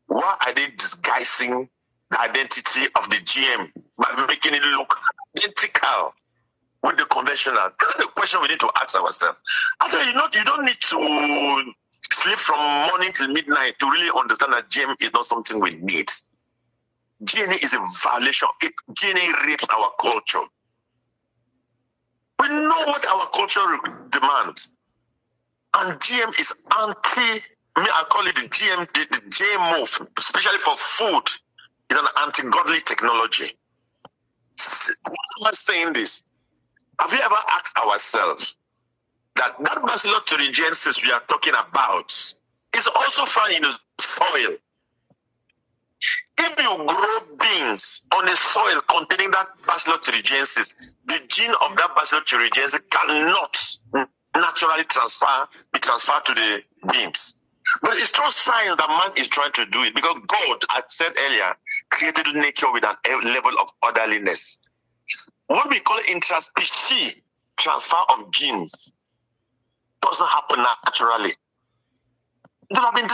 Why are they disguising the identity of the GM by making it look identical with the conventional? That's the question we need to ask ourselves. Actually, you don't need to sleep from morning till midnight to really understand that GM is not something we need. GNA is a violation. GNA rapes our culture. We know what our culture demands. And GM is I call it the GMO, especially for food, is an anti-godly technology. Why am I saying this? Have you ever asked ourselves that Bacillus thuringiensis we are talking about is also found in the soil? If you grow beans on a soil containing that Bacillus thuringiensis, the gene of that Bacillus thuringiensis cannot naturally be transferred to the beans. But it's through science that man is trying to do it, because God, I said earlier, created nature with a level of orderliness. What we call intraspecies transfer of genes doesn't happen naturally. There have been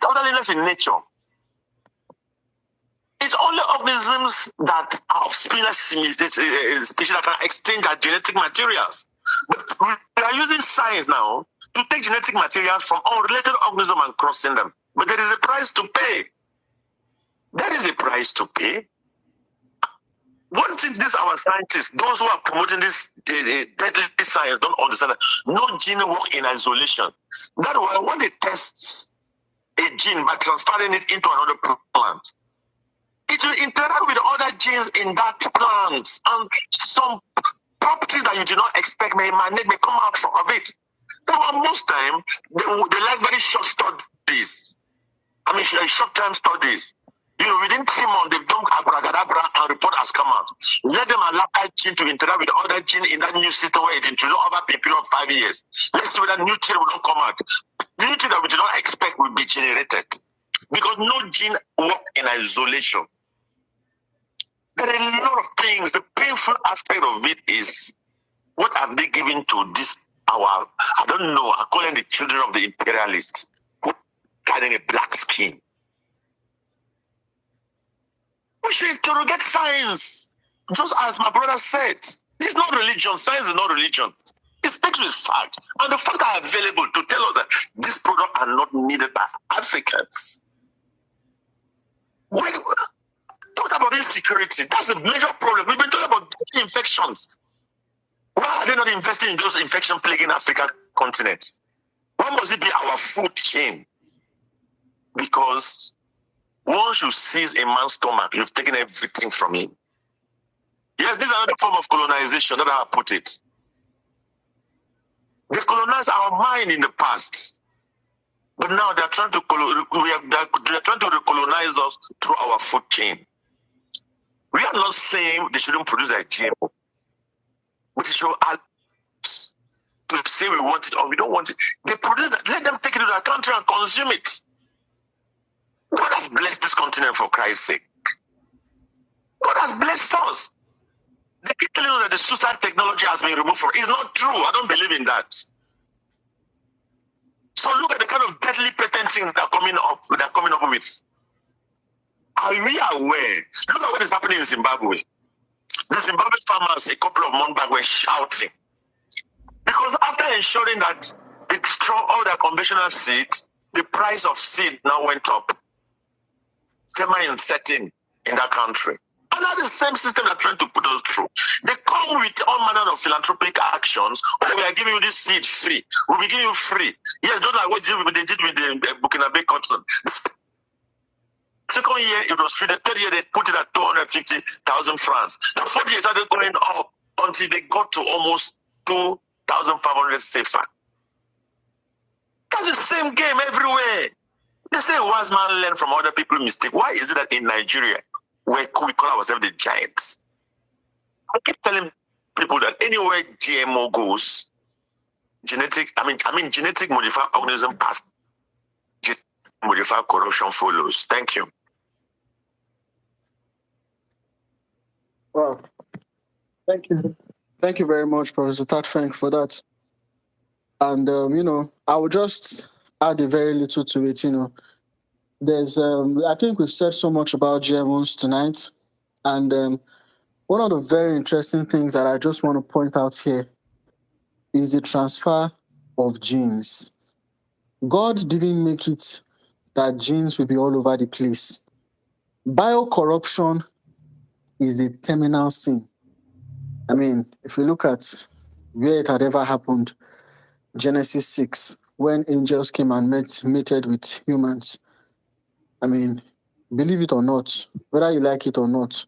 orderliness in nature. It's only organisms that are of species that can exchange their genetic materials. But we are using science now to take genetic materials from unrelated organisms and crossing them. But there is a price to pay. There is a price to pay. One thing our scientists, those who are promoting this deadly science, don't understand that no gene works in isolation. That's why when they test a gene by transferring it into another plant, it will interact with other genes in that plant, and some properties that you do not expect may come out of it. So most time, they like very short studies. Short-term studies. Within 3 months, they've done abracadabra and report has come out. Let them allow that gene to interact with the other gene in that new system where it introduced over a period of 5 years. Let's see whether new gene will not come out. The new gene that we do not expect will be generated. Because no gene works in isolation. There are a lot of things. The painful aspect of it is, what have they given to this, I don't know, I call them the children of the imperialists, who carrying a black skin. We should interrogate science. Just as my brother said, this is not religion. Science is not religion. It speaks with fact. And the facts are available to tell us that these products are not needed by Africans. We talk about insecurity. That's the major problem. We've been talking about infections. Why are they not investing in those infection plaguing African continent? Why must it be our food chain? Because once you seize a man's stomach, you've taken everything from him. Yes, this is another form of colonization, that's how I put it. They've colonized our mind in the past. But now they're trying to recolonize us through our food chain. We are not saying they shouldn't produce a GMO. But they should to say we want it or we don't want it. They produce it, let them take it to their country and consume it. God has blessed this continent for Christ's sake. God has blessed us. They keep telling us that the suicide technology has been removed from it. It's not true. I don't believe in that. So look at the kind of deadly patenting they're coming up with. Are we aware? Look at what is happening in Zimbabwe. The Zimbabwe farmers a couple of months back were shouting. Because after ensuring that they destroy all their conventional seed, the price of seed now went up. Semi-insetting in that country. And that's the same system they're trying to put us through. They come with all manner of philanthropic actions. Oh, we are giving you this seed free. We'll be giving you free. Yes, just like what they did with the Burkina cotton. Second year, it was free. The third year, they put it at 250,000 francs. The fourth year started going up until they got to almost 2,500 CFA. That's the same game everywhere. They say a wise man learn from other people's mistakes. Why is it that in Nigeria, where we call ourselves the giants? I keep telling people that anywhere GMO goes, genetic modified organism pass, genetic modified corruption follows. Thank you. Wow. Thank you. Thank you very much, Professor Tatfeng, for that. And, I will just add a very little to it, There's, I think we've said so much about GMOs tonight. And one of the very interesting things that I just want to point out here is the transfer of genes. God didn't make it that genes will be all over the place. Biocorruption is a terminal sin. I mean, if you look at where it had ever happened, Genesis 6, when angels came and mated with humans. I mean, believe it or not, whether you like it or not,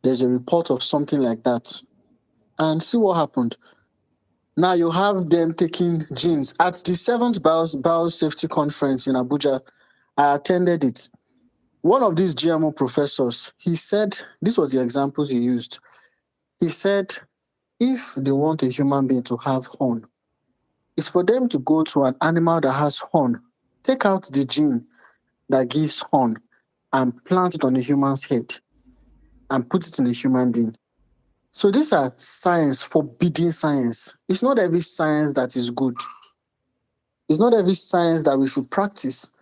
there's a report of something like that. And see what happened. Now you have them taking genes. At the 7th Biosafety Conference in Abuja, I attended it. One of these GMO professors, he said, this was the examples he used. He said, if they want a human being to have horn, it's for them to go to an animal that has horn, take out the gene that gives horn and plant it on a human's head and put it in a human being. So these are science, forbidden science. It's not every science that is good. It's not every science that we should practice.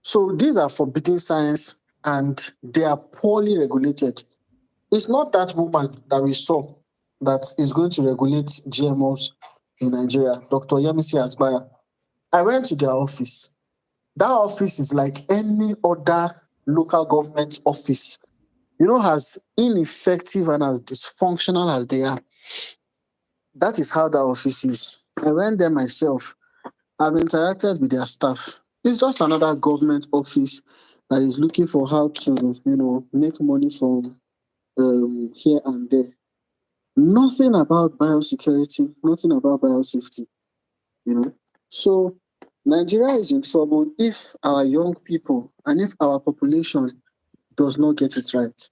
So these are forbidden science and they are poorly regulated. It's not that woman that we saw that is going to regulate GMOs in Nigeria, Dr. Yemisi Asbaya. I went to their office. That office is like any other local government office, as ineffective and as dysfunctional as they are. That is how that office is. I went there myself. I've interacted with their staff. It's just another government office that is looking for how to, make money from here and there. Nothing about biosecurity, nothing about biosafety, So Nigeria is in trouble if our young people and if our population does not get it right.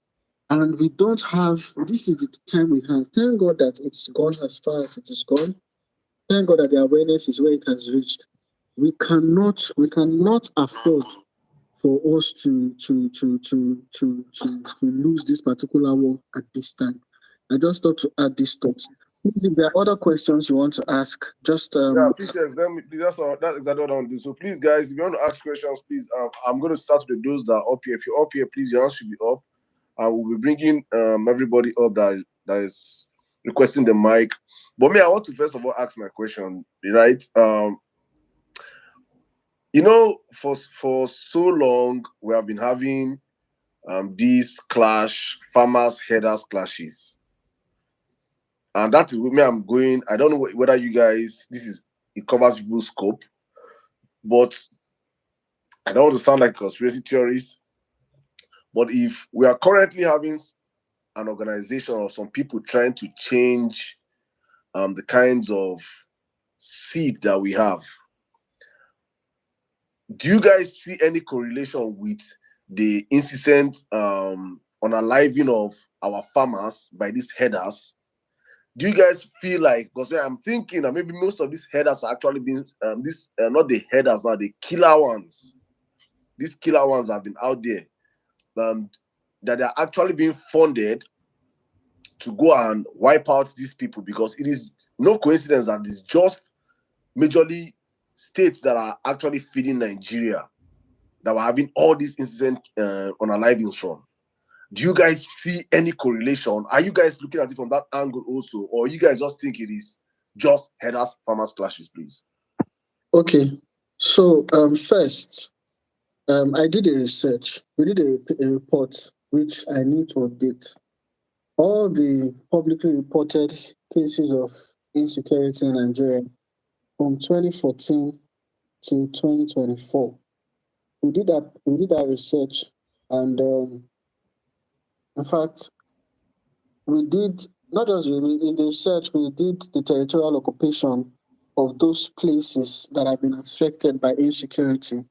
And we don't have, this is the time we have. Thank God that it's gone as far as it is gone. Thank God that the awareness is where it has reached. We cannot afford for us to lose this particular war at this time. I just thought to add these thoughts. If there are other questions you want to ask, just yeah, please, that's exactly what I want to do. So please, guys, if you want to ask questions, please, I'm going to start with those that are up here. If you're up here, please, your hands should be up. We'll be bringing everybody up that is requesting the mic. But me, I want to first of all ask my question, right? For so long we have been having these farmers headers clashes, and that is with me. I'm going. I don't know whether you guys it covers people's scope, but I don't want to sound like a conspiracy theorist. But if we are currently having an organization or some people trying to change the kinds of seed that we have, do you guys see any correlation with the incessant unaliving of our farmers by these headers? Do you guys feel like, because I'm thinking that maybe most of these headers are actually being not the headers now, the killer ones. These killer ones have been out there, that are actually being funded to go and wipe out these people, because it is no coincidence that it's just majorly states that are actually feeding Nigeria that we're having all these incessant unalivings from. Do you guys see any correlation? Are you guys looking at it from that angle also, or you guys just think it is just headers farmers clashes, please? Okay, so first, I did a research. We did a report which I need to update. All the publicly reported cases of insecurity in Nigeria from 2014 to 2024. We did that research, and in fact, we did not just in the research. We did the territorial occupation of those places that have been affected by insecurity,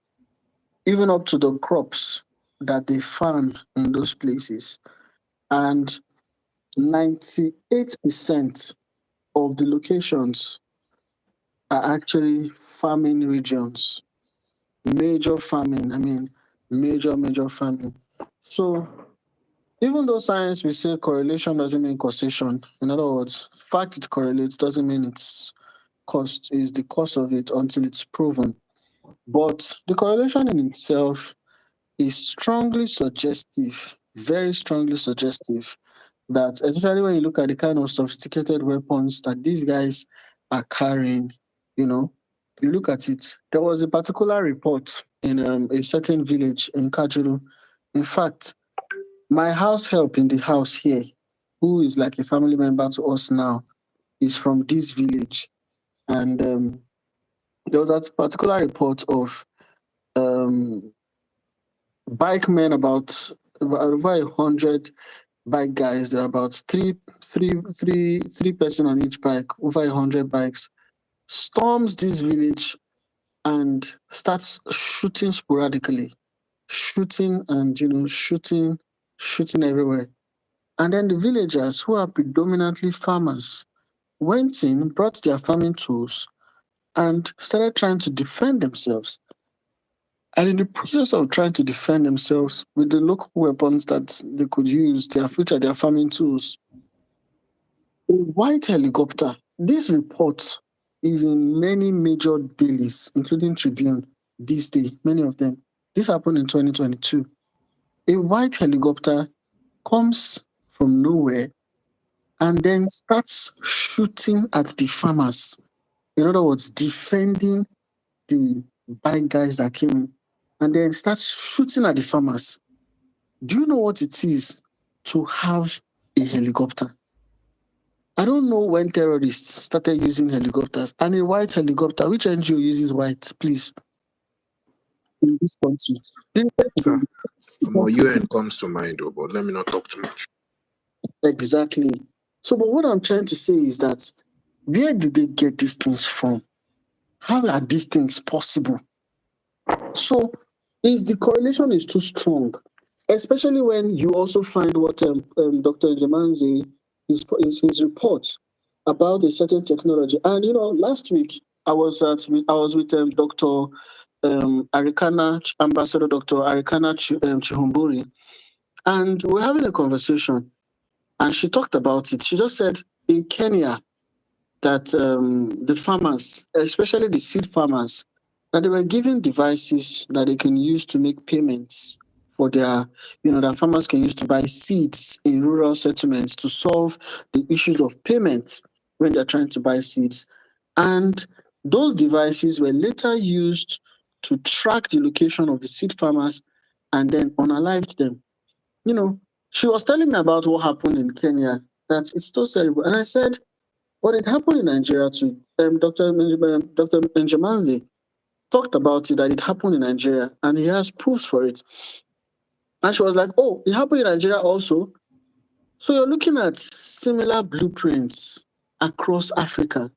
even up to the crops that they farm in those places, and 98% of the locations are actually farming regions. Major farming, major farming. So even though science will say correlation doesn't mean causation, in other words, fact it correlates doesn't mean it's cost is the cause of it until it's proven. But the correlation in itself is strongly suggestive, very strongly suggestive, that especially when you look at the kind of sophisticated weapons that these guys are carrying, you look at it. There was a particular report in a certain village in Kajuru. In fact, my house help in the house here, who is like a family member to us now, is from this village. And there was a particular report of bike men, about over 100 bike guys. There are about three person on each bike, over 100 bikes, storms this village and starts shooting sporadically, shooting everywhere. And then the villagers, who are predominantly farmers, went in, brought their farming tools, and started trying to defend themselves. And in the process of trying to defend themselves with the local weapons that they could use, their farming tools, a white helicopter, this report is in many major dailies, including Tribune, this day, many of them. This happened in 2022. A white helicopter comes from nowhere and then starts shooting at the farmers. In other words, defending the bike guys that came in, and then starts shooting at the farmers. Do you know what it is to have a helicopter? I don't know when terrorists started using helicopters, and a white helicopter. Which NGO uses white, please? In this country. UN comes to mind, though, but let me not talk too much. Exactly. So, but what I'm trying to say is that where did they get these things from? How are these things possible? So, the correlation is too strong. especially when you also find what Dr. Njemanze, his report about a certain technology. And last week I was with Dr. Ambassador Dr. Arikana Chihumburi, and we're having a conversation, and she talked about it. She just said in Kenya that the farmers, especially the seed farmers, that they were given devices that they can use to make payments for their, that farmers can use to buy seeds in rural settlements to solve the issues of payments when they're trying to buy seeds. And those devices were later used to track the location of the seed farmers and then unalived them. She was telling me about what happened in Kenya, that it's so terrible. And I said, but it happened in Nigeria too. Dr. Njemanze talked about it, that it happened in Nigeria, and he has proofs for it. And she was like, oh, it happened in Nigeria also? So you're looking at similar blueprints across Africa,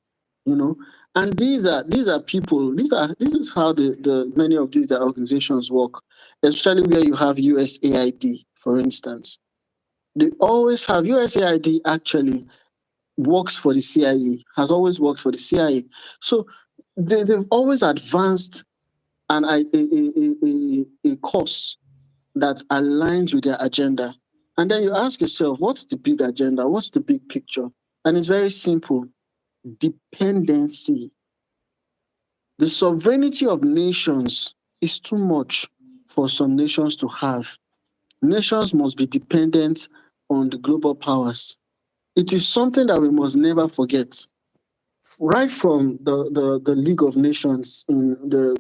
and these are people, this is how the many of these organizations work, especially where you have USAID, for instance. They always have USAID actually works for the CIA, has always worked for the CIA. So they've always advanced a course that aligns with their agenda. And then you ask yourself, what's the big agenda? What's the big picture? And it's very simple: dependency. The sovereignty of nations is too much for some nations to have. Nations must be dependent on the global powers. It is something that we must never forget. Right from the League of Nations, in the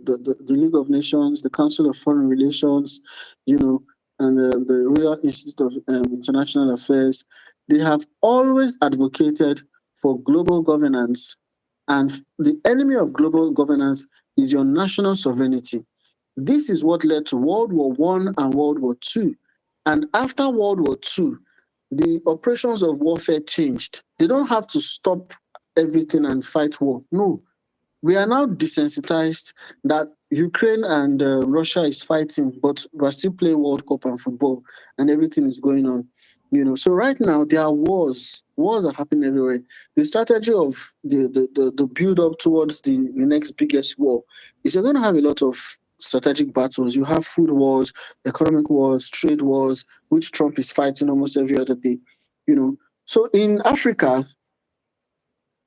League of Nations, the Council of Foreign Relations, and the Royal Institute of International Affairs, they have always advocated for global governance, and the enemy of global governance is your national sovereignty. This is what led to World War I and World War II. And after World War II, the operations of warfare changed. They don't have to stop everything and fight war. No, we are now desensitized that Ukraine and Russia is fighting, but we're still playing World Cup and football, and everything is going on. So right now there are wars. Wars are happening everywhere. The strategy of the build up towards the next biggest war is you're going to have a lot of strategic battles. You have food wars, economic wars, trade wars, which Trump is fighting almost every other day. So in Africa,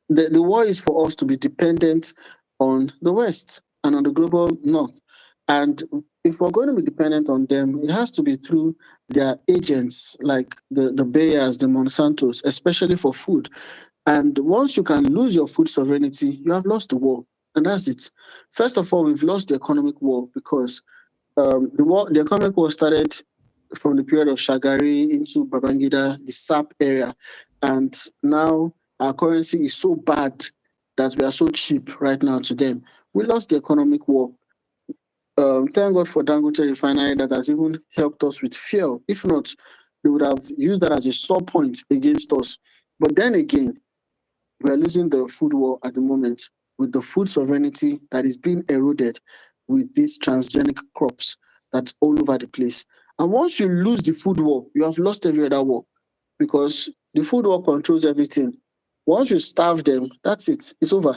the war is for us to be dependent on the West and on the global North. And if we're going to be dependent on them, it has to be through their agents, like the Bayers, the Monsantos, especially for food. And once you can lose your food sovereignty, you have lost the war. And that's it. First of all, we've lost the economic war because the economic war started from the period of Shagari into Babangida, the SAP area. And now our currency is so bad that we are so cheap right now to them. We lost the economic war. Thank God for Dangote refinery that has even helped us with fuel. If not, they would have used that as a sore point against us. But then again, we are losing the food war at the moment with the food sovereignty that is being eroded with these transgenic crops that's all over the place. And once you lose the food war, you have lost every other war because the food war controls everything. Once you starve them, that's it. It's over.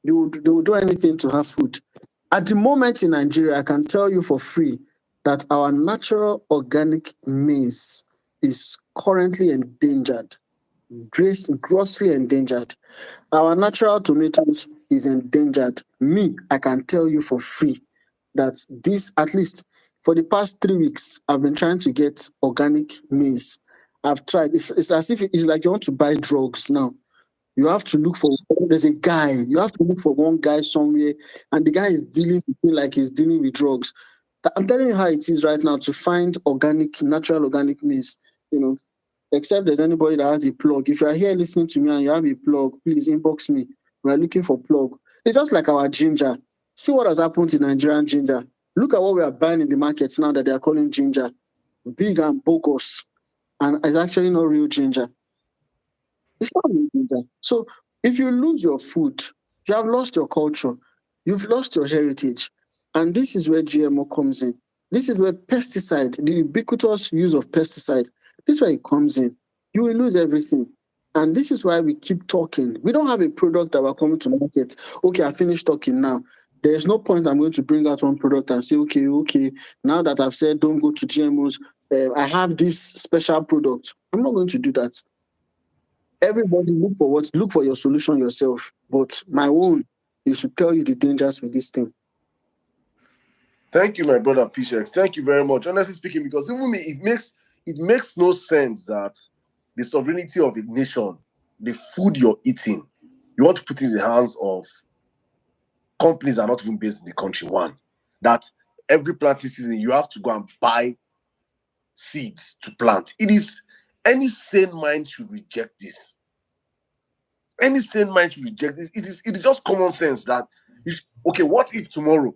They will do anything to have food. At the moment in Nigeria, I can tell you for free that our natural organic maize is currently endangered, grossly endangered. Our natural tomatoes is endangered. Me, I can tell you for free that this, at least for the past 3 weeks, I've been trying to get organic maize. I've tried. It's as if it's like you want to buy drugs now. You have to look for, there's a guy, you have to look for one guy somewhere, and the guy is dealing with me like he's dealing with drugs. I'm telling you how it is right now to find natural organic maize, except there's anybody that has a plug. If you are here listening to me and you have a plug, please inbox me. We are looking for plug. It's just like our ginger. See what has happened to Nigerian ginger. Look at what we are buying in the markets now that they are calling ginger. Big and bogus. And it's actually not real ginger. It's not real ginger. So if you lose your food, you have lost your culture. You've lost your heritage. And this is where GMO comes in. This is where pesticide, the ubiquitous use of pesticide, this is where it comes in. You will lose everything. And this is why we keep talking. We don't have a product that we're coming to market. Okay, I finished talking now. There's no point I'm going to bring out one product and say, okay, now that I've said don't go to GMOs, I have this special product. I'm not going to do that. Everybody look for your solution yourself. But my own is to tell you the dangers with this thing. Thank you, my brother PShex. Thank you very much. Honestly speaking, because even me, it makes no sense that the sovereignty of a nation, the food you're eating, you want to put it in the hands of companies that are not even based in the country. One, that every planting season you have to go and buy seeds to plant. It is any sane mind should reject this. Any sane mind should reject this. It is just common sense that okay, what if tomorrow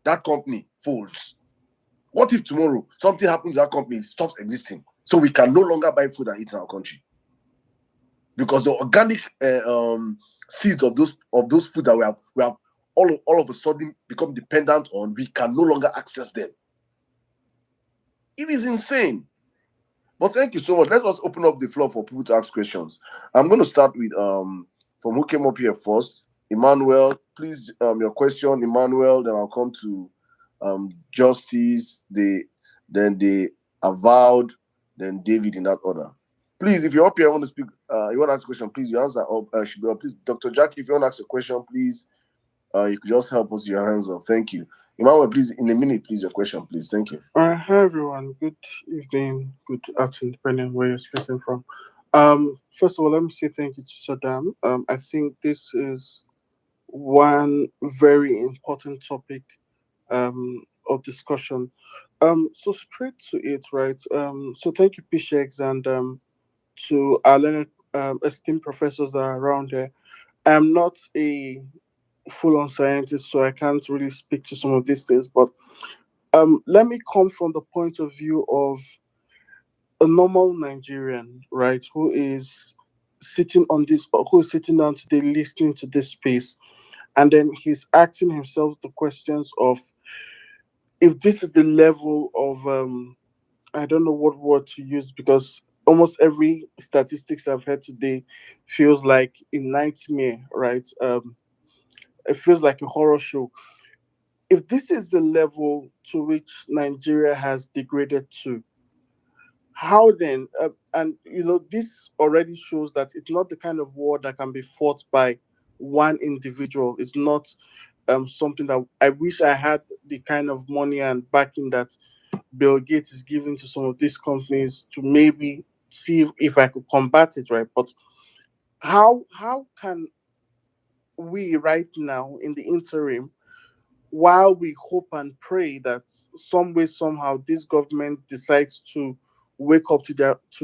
that company folds? What if tomorrow something happens to that company, it stops existing, so we can no longer buy food and eat in our country? Because the organic seeds of those food that we have all of a sudden become dependent on, we can no longer access them. It is insane. But thank you so much. Let us open up the floor for people to ask questions. I'm going to start with from who came up here first. Emmanuel, please, your question, Emmanuel. Then I'll come to Justice, then the Avowed, then David, in that order. Please, if you're up here, I want to speak. You want to ask a question, please. Your answer should be up. Please, Dr. Jackie, if you want to ask a question, please, you could just help us with your hands up. Thank you. Emmanuel, please, in a minute, please, your question, please. Thank you. All right, hi everyone. Good evening, good afternoon, depending on where you're speaking from. First of all, let me say thank you to Saddam. I think this is one very important topic of discussion. So straight to it, right? So thank you, PShex, and to our learned, esteemed professors that are around here. I'm not a full-on scientist, so I can't really speak to some of these things, but let me come from the point of view of a normal Nigerian, right, who is sitting down today listening to this space, and then he's asking himself the questions of, if this is the level of I don't know what word to use, because almost every statistics I've heard today feels like a nightmare, right? It feels like a horror show. If this is the level to which Nigeria has degraded to, how then? And this already shows that it's not the kind of war that can be fought by one individual. It's not something that I wish I had the kind of money and backing that Bill Gates is giving to some of these companies to maybe see if I could combat it, right? But how can we right now in the interim, while we hope and pray that some way somehow this government decides to wake up to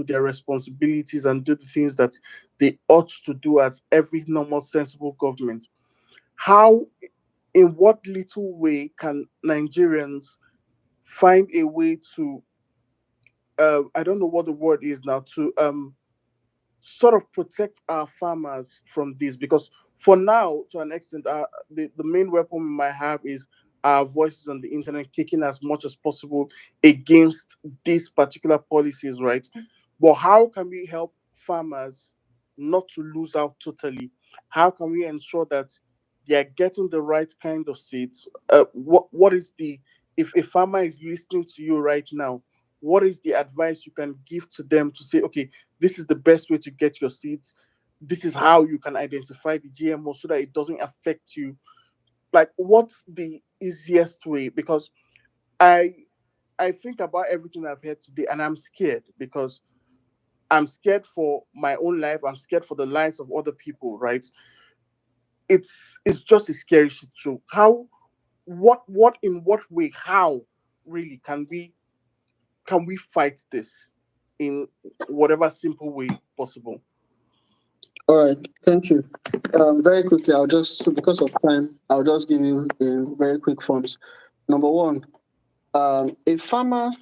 their responsibilities and do the things that they ought to do as every normal sensible government, how, in what little way can Nigerians find a way to I don't know what the word is now, to sort of protect our farmers from this? Because for now, to an extent, the main weapon we might have is our voices on the internet, kicking as much as possible against these particular policies, right? But how can we help farmers not to lose out totally? How can we ensure that they are getting the right kind of seeds? What is the, if a farmer is listening to you right now, what is the advice you can give to them to say, okay, this is the best way to get your seeds. This is how you can identify the GMO so that it doesn't affect you. Like, what's the easiest way? Because I think about everything I've heard today, and I'm scared, because I'm scared for my own life. I'm scared for the lives of other people, right? It's just a scary shit show. How, what in what way, how really can we fight this in whatever simple way possible? All right, thank you. Very quickly, because of time, I'll just give you in very quick forms. Number one, a farmer,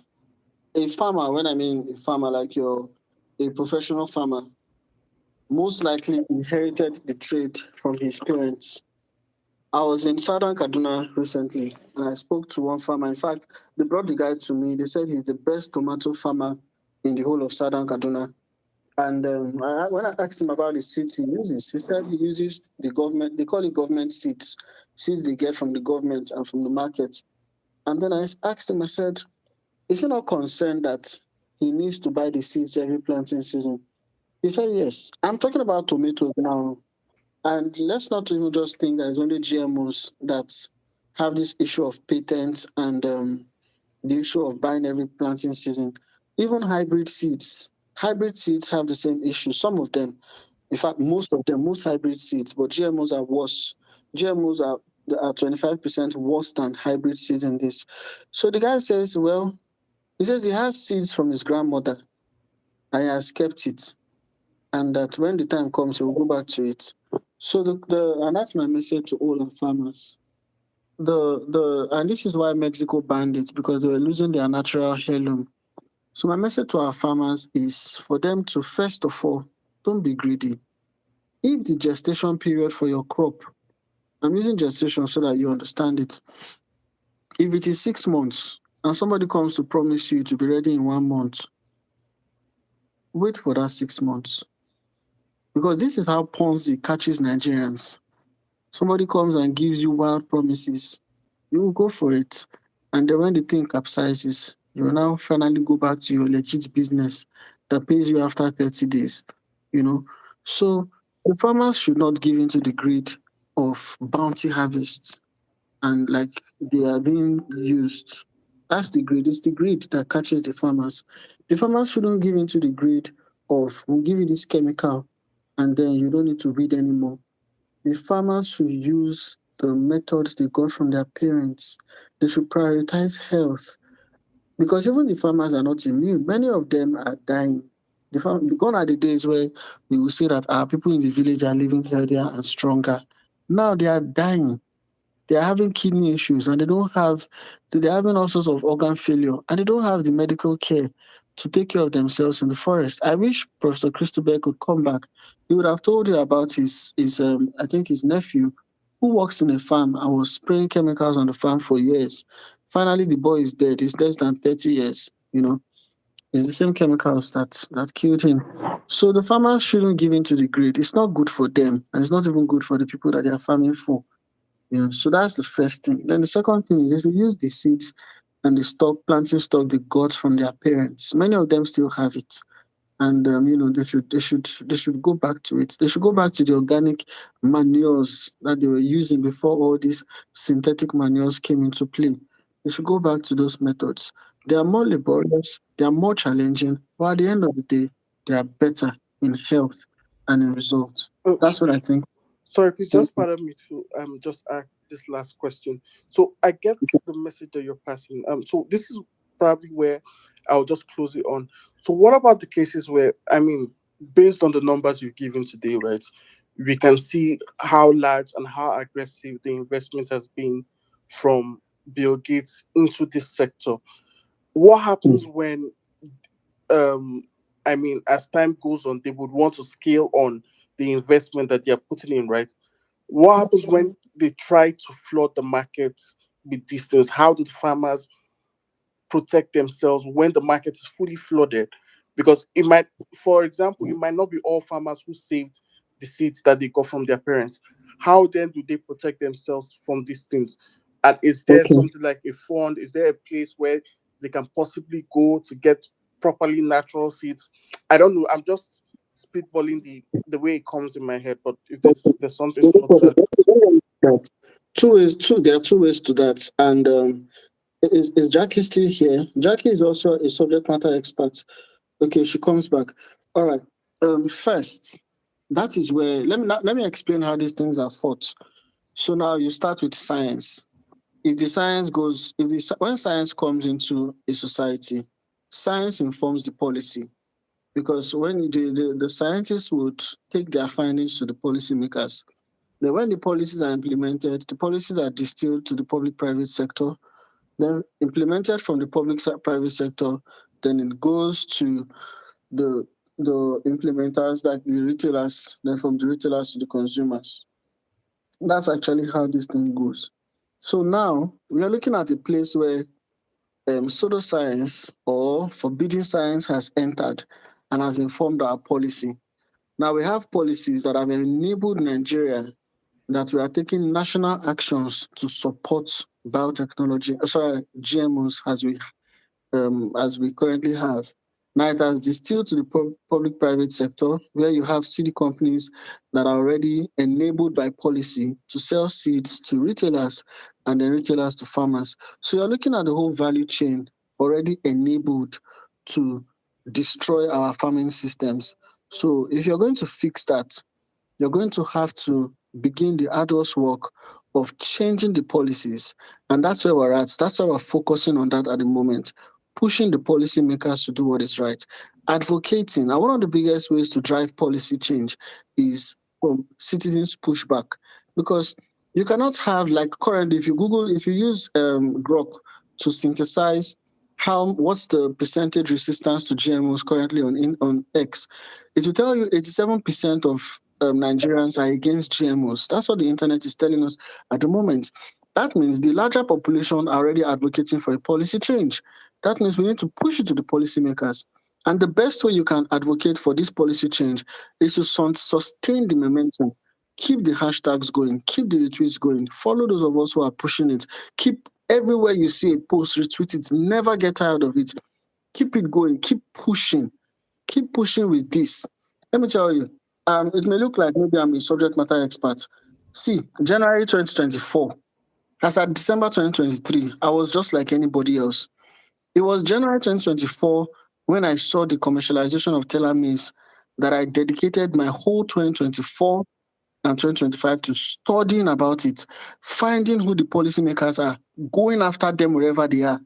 when I mean a farmer, like a professional farmer, most likely inherited the trade from his parents. I was in Southern Kaduna recently, and I spoke to one farmer. In fact, they brought the guy to me. They said he's the best tomato farmer in the whole of Southern Kaduna. And when I asked him about the seeds he uses, he said he uses the government, they call it government seeds they get from the government and from the market. And then I asked him, I said, is he not concerned that he needs to buy the seeds every planting season? He said, yes. I'm talking about tomatoes now. And let's not even just think that it's only GMOs that have this issue of patents and the issue of buying every planting season. Even hybrid seeds have the same issue. Some of them, in fact, most hybrid seeds, but GMOs are worse. GMOs are 25% worse than hybrid seeds in this. So the guy says, well, he says he has seeds from his grandmother and he has kept it. And that when the time comes, he will go back to it. So and that's my message to all our farmers. And this is why Mexico banned it, because they were losing their natural heirloom. So my message to our farmers is for them to, first of all, don't be greedy. If the gestation period for your crop, I'm using gestation so that you understand it. If it is 6 months and somebody comes to promise you to be ready in 1 month, wait for that 6 months. Because this is how Ponzi catches Nigerians. Somebody comes and gives you wild promises. You will go for it. And then when the thing capsizes, you will now finally go back to your legit business that pays you after 30 days. So the farmers should not give into the greed of bounty harvests and like they are being used. That's the greed. It's the greed that catches the farmers. The farmers shouldn't give into the greed of, we'll give you this chemical and then you don't need to read anymore. The farmers should use the methods they got from their parents. They should prioritize health. Because even the farmers are not immune. Many of them are dying. Gone are the days where we will say that our people in the village are living healthier and stronger. Now they are dying. They are having kidney issues and they're having all sorts of organ failure and they don't have the medical care to take care of themselves in the forest. I wish Professor Christopher could come back. He would have told you about his I think his nephew who works in a farm and was spraying chemicals on the farm for years. Finally, the boy is dead. He's less than 30 years, It's the same chemicals that killed him. So the farmers shouldn't give in to the greed. It's not good for them and it's not even good for the people that they are farming for. So that's the first thing. Then the second thing is they should use the seeds and the planting stock they got from their parents. Many of them still have it, and they should go back to it. They should go back to the organic manures that they were using before all these synthetic manures came into play. They should go back to those methods. They are more laborious, they are more challenging, but at the end of the day, they are better in health and in results. That's what I think. Sorry, please just pardon me to just ask this last question. So I get the message that you're passing. So this is probably where I'll just close it on. So what about the cases where, based on the numbers you've given today, right, we can see how large and how aggressive the investment has been from Bill Gates into this sector. What happens when as time goes on, they would want to scale on the investment that they're putting in, right? What happens when they try to flood the market with these things? How do the farmers protect themselves when the market is fully flooded? Because for example, it might not be all farmers who saved the seeds that they got from their parents. How then do they protect themselves from these things? And is there something like a fund? Is there a place where they can possibly go to get properly natural seeds? I don't know. I'm just spitballing the way it comes in my head. But if there's something to that. There are two ways to that. And is Jackie still here? Jackie is also a subject matter expert. Okay, she comes back. All right. First, that is where let me explain how these things are fought. So now you start with science. When science comes into a society, science informs the policy. Because when the scientists would take their findings to the policymakers, then when the policies are implemented, the policies are distilled to the public-private sector, then implemented from the public-private sector, then it goes to the implementers, like the retailers, then from the retailers to the consumers. That's actually how this thing goes. So now we are looking at a place where pseudoscience or forbidden science has entered and has informed our policy. Now we have policies that have enabled Nigeria that we are taking national actions to support GMOs as we currently have. Now it has distilled to the public-private sector, where you have seed companies that are already enabled by policy to sell seeds to retailers and then retailers to farmers. So you're looking at the whole value chain already enabled to destroy our farming systems. So if you're going to fix that, you're going to have to begin the arduous work of changing the policies. And that's where we're at. That's why we're focusing on that at the moment, pushing the policymakers to do what is right, advocating. And one of the biggest ways to drive policy change is from citizens' pushback. Because you cannot have, like currently, if you use Grok to synthesize what's the percentage resistance to GMOs currently on X, it will tell you 87% of Nigerians are against GMOs. That's what the internet is telling us at the moment. That means the larger population are already advocating for a policy change. That means we need to push it to the policymakers. And the best way you can advocate for this policy change is to sustain the momentum, keep the hashtags going, keep the retweets going, follow those of us who are pushing it, keep everywhere you see a post, retweet it, never get tired of it. Keep it going, keep pushing with this. Let me tell you, it may look like maybe I'm a subject matter expert. See, January 2024, as at December 2023, I was just like anybody else. It was January 2024 when I saw the commercialization of telomeres that I dedicated my whole 2024 and 2025 to studying about it, finding who the policymakers are, going after them wherever they are.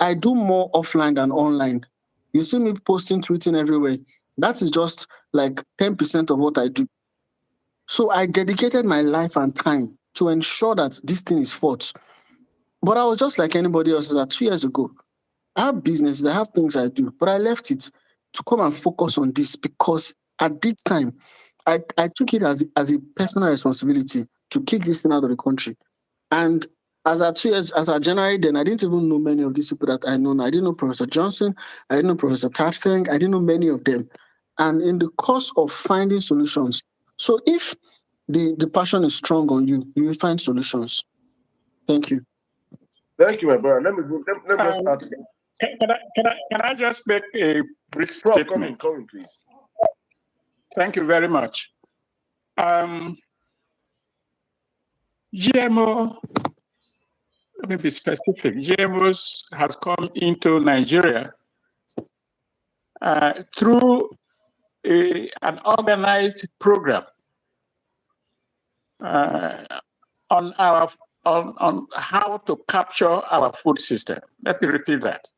I do more offline than online. You see me posting, tweeting everywhere. That is just like 10% of what I do. So I dedicated my life and time to ensure that this thing is fought. But I was just like anybody else. As 2 years ago, I have businesses, I have things I do, but I left it to come and focus on this because at this time, I took it as a personal responsibility to kick this thing out of the country. And as at 2 years, as at January, then I didn't even know many of these people that I know now. I didn't know Professor Johnson. I didn't know Professor Tadfeng. I didn't know many of them. And in the course of finding solutions, so if the passion is strong on you, you will find solutions. Thank you. Thank you, my brother. Let me just start. Can I just make a brief Come statement? in, please. Thank you very much. GMO, let me be specific. GMOs has come into Nigeria through an organized program on how to capture our food system. Let me repeat that.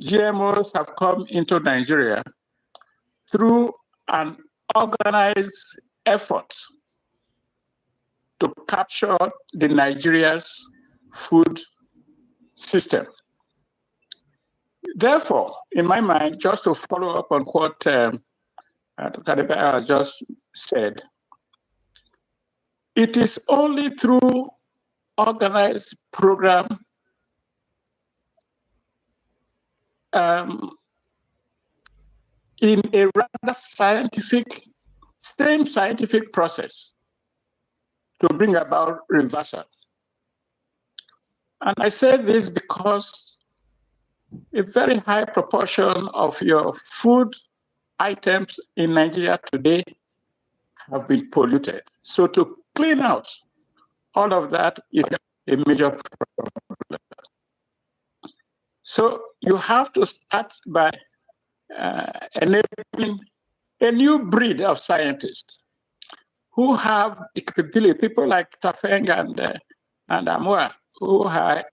GMOs have come into Nigeria through an organized effort to capture the Nigeria's food system. Therefore, in my mind, just to follow up on what Dr. Adebayo just said, it is only through organized program in a rather scientific process to bring about reversal. And I say this because a very high proportion of your food items in Nigeria today have been polluted. So to clean out all of that is a major problem. So you have to start by enabling a new breed of scientists who have the capability, people like Tafeng and Amoye, who are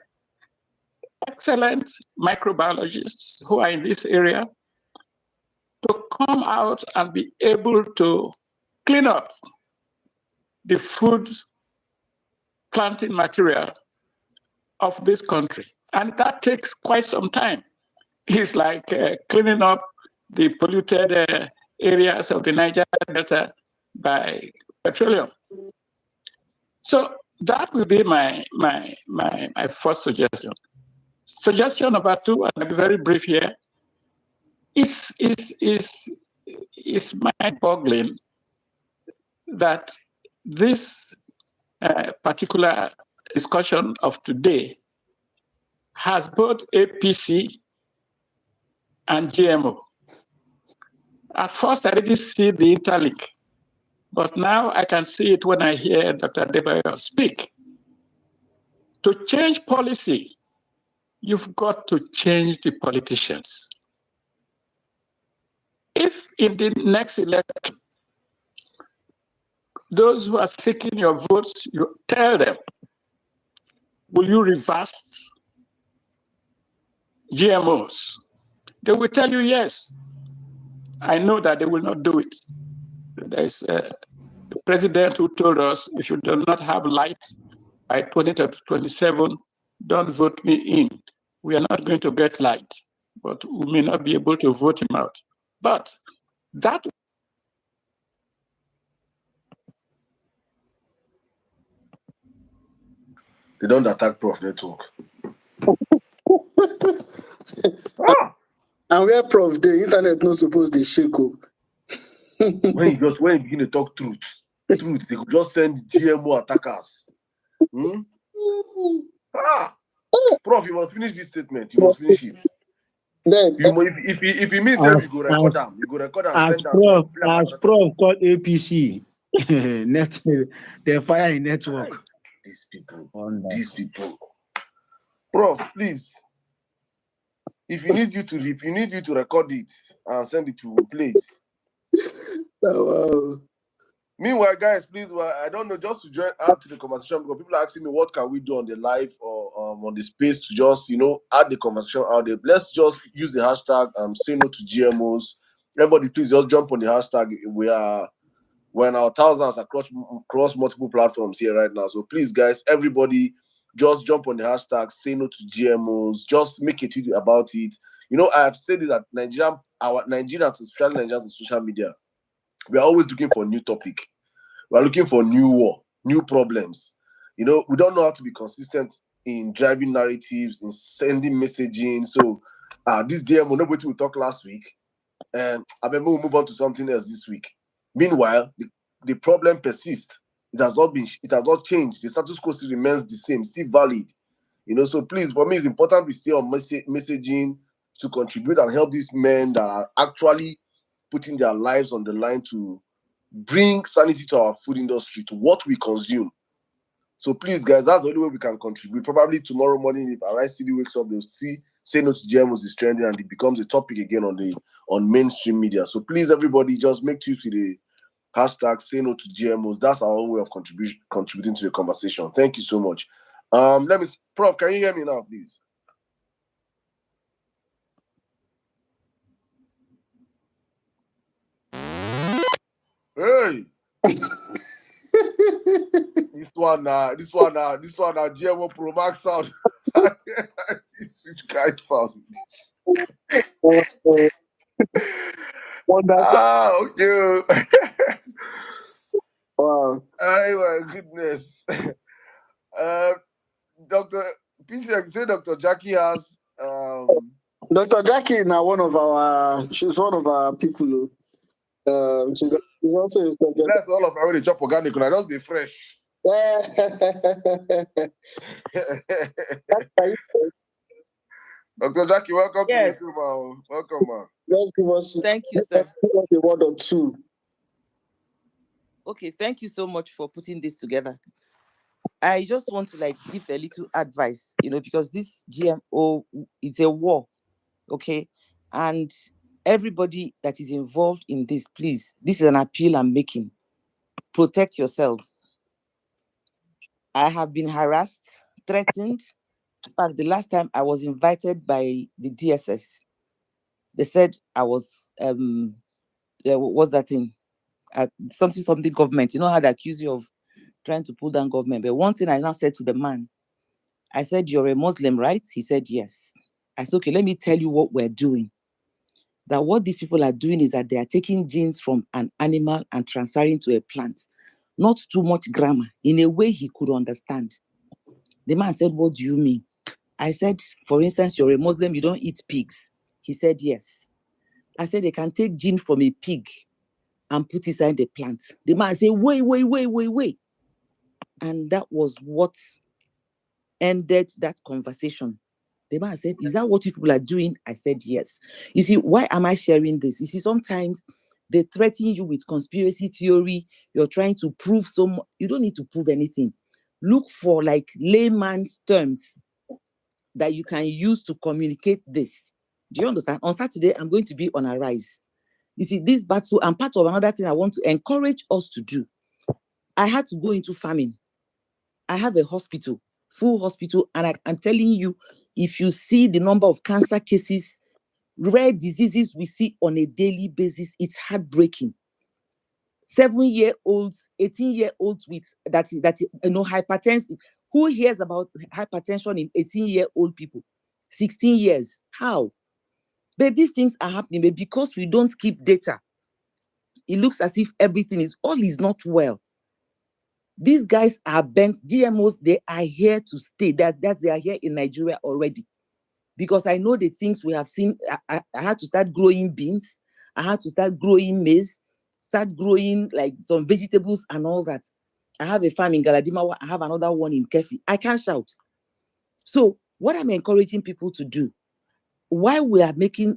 excellent microbiologists who are in this area, to come out and be able to clean up the food planting material of this country. And that takes quite some time. It's like cleaning up the polluted areas of the Niger Delta by petroleum. So that will be my first suggestion. Suggestion number two, and I'll be very brief here, is mind-boggling that this particular discussion of today has both APC and GMO. At first, I didn't see the interlink, but now I can see it when I hear Dr. Adebayo speak. To change policy, you've got to change the politicians. If in the next election, those who are seeking your votes, you tell them, will you reverse GMOs? They will tell you yes. I know that they will not do it. There's the president who told us if you do not have light by 2027, don't vote me in. We are not going to get light, but we may not be able to vote him out. But that They don't attack Prof Network. And where Prof, the internet not supposed to shake up. when you begin to talk truth, they could just send GMO attackers. Prof, you must finish this statement. You must finish it. If he means that, you go record them. You go record and send them. As Prof called APC, the fire in network. These people. Prof, please. If you need you to record it and send it to place. Meanwhile, guys, please, I don't know, just to add to the conversation, because people are asking me what can we do on the live or on the space to just, add the conversation out there. Let's just use the hashtag say no to GMOs. Everybody, please just jump on the hashtag. We're in our thousands across multiple platforms here right now. So please, guys, everybody, just jump on the hashtag say no to GMOs. Just make a tweet about it. I have said it that Nigerians, especially Nigerians in social media, we are always looking for a new topic. We are looking for new war, new problems. We don't know how to be consistent in driving narratives, in sending messaging. So this GMO, nobody will talk last week. And I mean, we'll move on to something else this week. Meanwhile, the problem persists. It has not changed. The status quo still remains the same, still valid. So please, for me, it's important we stay on messaging to contribute and help these men that are actually putting their lives on the line to bring sanity to our food industry, to what we consume. So please, guys, that's the only way we can contribute. Probably tomorrow morning, if Arise TV wakes up, they'll see say no to GMOs is trending and it becomes a topic again on mainstream media. So please, everybody, just make use of the hashtag say no to GMOs. That's our own way of contributing to the conversation. Thank you so much. Prof, can you hear me now, please? Hey! This one now, GMO Pro Max sound. This guy sound. Okay. Wow. Oh my goodness. Dr. Pinchek, say Dr. Jackie has Dr. Jackie now she's one of our people. She's also a subject. That's all of our chop organic. I just be fresh. Dr. Jackie, welcome to the show, man. Welcome, man. Just give us, thank you, sir. Give us a word or two. Okay, thank you so much for putting this together. I just want to give a little advice, because this GMO is a war, okay? And everybody that is involved in this, please, this is an appeal I'm making. Protect yourselves. I have been harassed, threatened. In fact, the last time I was invited by the DSS, they said I was, what's that thing? Something government. You know how they accuse you of trying to pull down government. But one thing I now said to the man, I said, you're a Muslim, right? He said, yes. I said, okay, let me tell you what we're doing. That what these people are doing is that they are taking genes from an animal and transferring to a plant. not too much grammar, in a way he could understand. The man said, "What do you mean?" I said, "For instance, you're a Muslim, you don't eat pigs." He said, "Yes." I said, "They can take gene from a pig and put it inside the plant." The man said, wait. And that was what ended that conversation. The man said, "Is that what you people are doing?" I said, "Yes." You see, why am I sharing this? You see, sometimes they threaten you with conspiracy theory. You're trying to prove you don't need to prove anything. Look for like layman's terms that you can use to communicate this. Do you understand? On Saturday, I'm going to be on a rise. You see, this battle, and part of another thing I want to encourage us to do. I had to go into farming. I have a hospital, full hospital, and I'm telling you, if you see the number of cancer cases, rare diseases we see on a daily basis, it's heartbreaking. 7-year-olds, 18-year-olds with hypertension. Who hears about hypertension in 18-year-old people? 16 years. How? But these things are happening, but because we don't keep data, it looks as if everything is not well. These guys are bent. GMOs, they are here to stay. That they are here in Nigeria already. Because I know the things we have seen. I had to start growing beans. I had to start growing maize, start growing like some vegetables and all that. I have a farm in Galadima. I have another one in Kefi. I can't shout. So what I'm encouraging people to do, while we are making,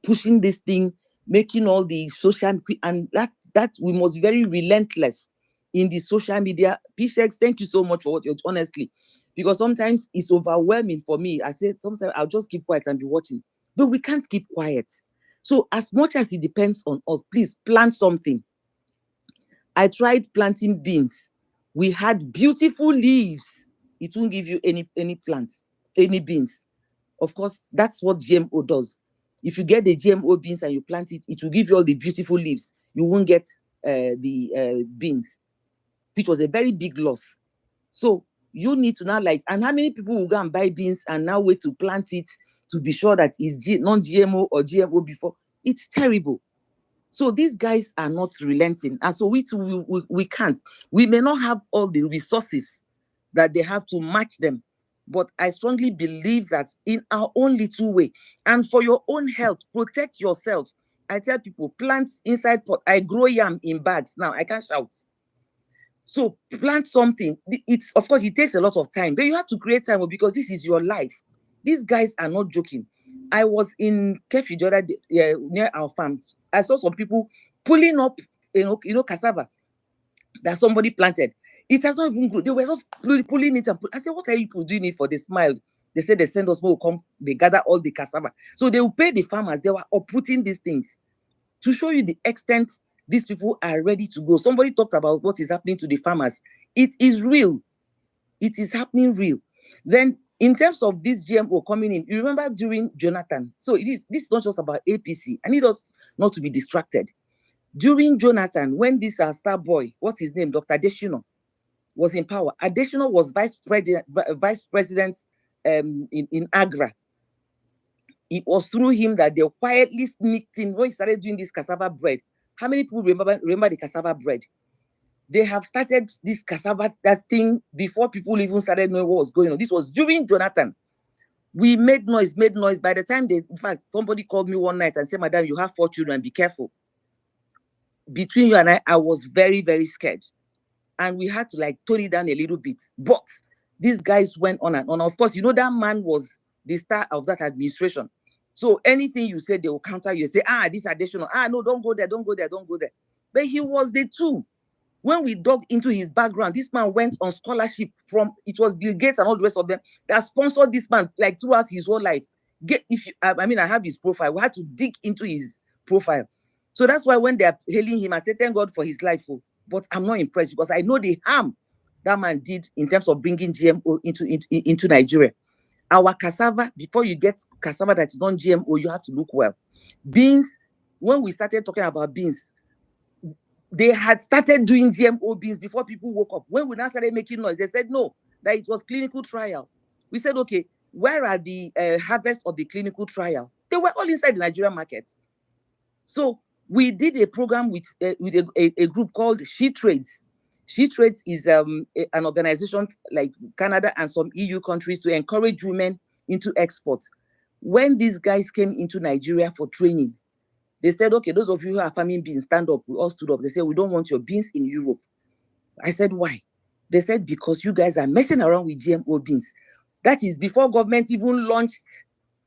pushing this thing, making all the social, and that we must be very relentless in the social media. P-Shex, thank you so much for what you're, honestly, because sometimes it's overwhelming for me. I said, sometimes I'll just keep quiet and be watching, but we can't keep quiet. So as much as it depends on us, please plant something. I tried planting beans. We had beautiful leaves. It won't give you any plants, any beans. Of course, that's what GMO does. If you get the GMO beans and you plant it, it will give you all the beautiful leaves. You won't get the beans, which was a very big loss. So you need to now and how many people will go and buy beans and now wait to plant it to be sure that it's non-GMO or GMO before? It's terrible. So these guys are not relenting. And so we can't. We may not have all the resources that they have to match them. But I strongly believe that in our own little way, and for your own health, protect yourself. I tell people, plant inside pot. I grow yam in bags. Now, I can't shout. So plant something. Of course, it takes a lot of time, but you have to create time because this is your life. These guys are not joking. I was in Kefi the other day, near our farms. I saw some people pulling up, cassava that somebody planted. It has not even grown. They were just pulling it up. I said, "What are you people doing it for?" They smiled. They said they send us more, come, they gather all the cassava. So they will pay the farmers. They were uprooting these things to show you the extent these people are ready to go. Somebody talked about what is happening to the farmers. It is real. It is happening real. Then in terms of this GMO coming in, you remember during Jonathan. So this is not just about APC. I need us not to be distracted. During Jonathan, when this star boy, what's his name, Dr. Adeshino, was in power. Adeshino was vice president in Agra. It was through him that they quietly sneaked in when he started doing this cassava bread. How many people remember the cassava bread? They have started this cassava thing before people even started knowing what was going on. This was during Jonathan. We made noise. By the time in fact, somebody called me one night and said, "Madam, you have 4 children, be careful." Between you and I was very, very scared. And we had to tone it down a little bit. But these guys went on and on. Of course, that man was the star of that administration. So anything you say, they will counter you. Say, this additional. No, don't go there. But he was the two. When we dug into his background, this man went on scholarship from, it was Bill Gates and all the rest of them that sponsored this man throughout his whole life. I have his profile. We had to dig into his profile. So that's why when they're hailing him, I say, thank God for his life. But I'm not impressed because I know the harm that man did in terms of bringing GMO into Nigeria. Our cassava, before you get cassava that is non-GMO, you have to look well. Beans, when we started talking about beans, they had started doing GMO beans before people woke up. When we now started making noise, they said no, that it was clinical trial. We said, okay, where are the harvest of the clinical trial? They were all inside the Nigerian market. So we did a program with a group called She Trades. SheTrades is an organization like Canada and some EU countries to encourage women into exports. When these guys came into Nigeria for training, they said, okay, those of you who are farming beans, stand up. We all stood up. They said, we don't want your beans in Europe. I said, why? They said, because you guys are messing around with GMO beans. That is before government even launched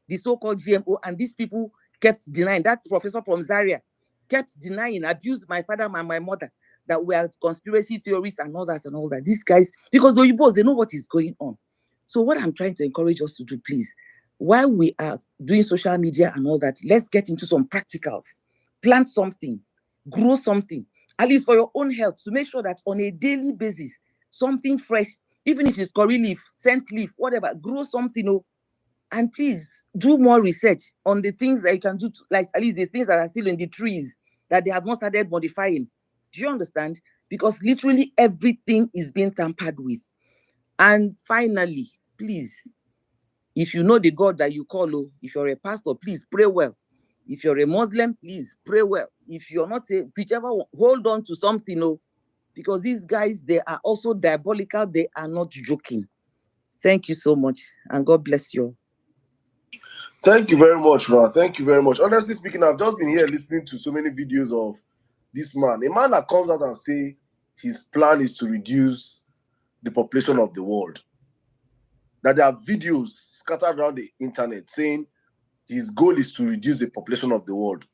the so-called GMO, and these people kept denying. That professor from Zaria kept denying, abused my father and my mother, that we are conspiracy theorists and all that and all that. These guys, because the Oyibos, they know what is going on. So what I'm trying to encourage us to do, please, while we are doing social media and all that, let's get into some practicals. Plant something, grow something, at least for your own health, to make sure that on a daily basis, something fresh, even if it's curry leaf, scent leaf, whatever, grow something. And please do more research on the things that you can do, like at least the things that are still in the trees that they have not started modifying. Do you understand? Because literally everything is being tampered with. And finally, please, if you know the God that you call, if you're a pastor, please pray well. If you're a Muslim, please pray well. If you're not whichever one, hold on to something, because these guys, they are also diabolical. They are not joking. Thank you so much, and God bless you. Thank you very much, man. Thank you very much. Honestly speaking, I've just been here listening to so many videos of this man. A man that comes out and say his plan is to reduce the population of the world. That there are videos scattered around the internet saying his goal is to reduce the population of the world.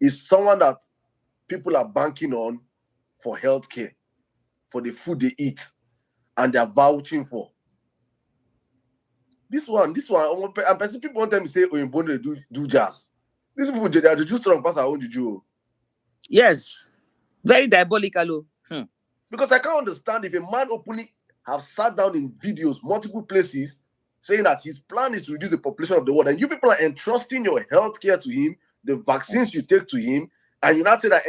Is someone that people are banking on for healthcare, for the food they eat, and they're vouching for. This one, and people want them to say, oh, in Bondo do jazz. These people, they are just strong past our own juju. Yes, very diabolical. Because I can't understand if a man openly have sat down in videos, multiple places, saying that his plan is to reduce the population of the world, and you people are entrusting your healthcare to him, the vaccines you take to him, and you not say that,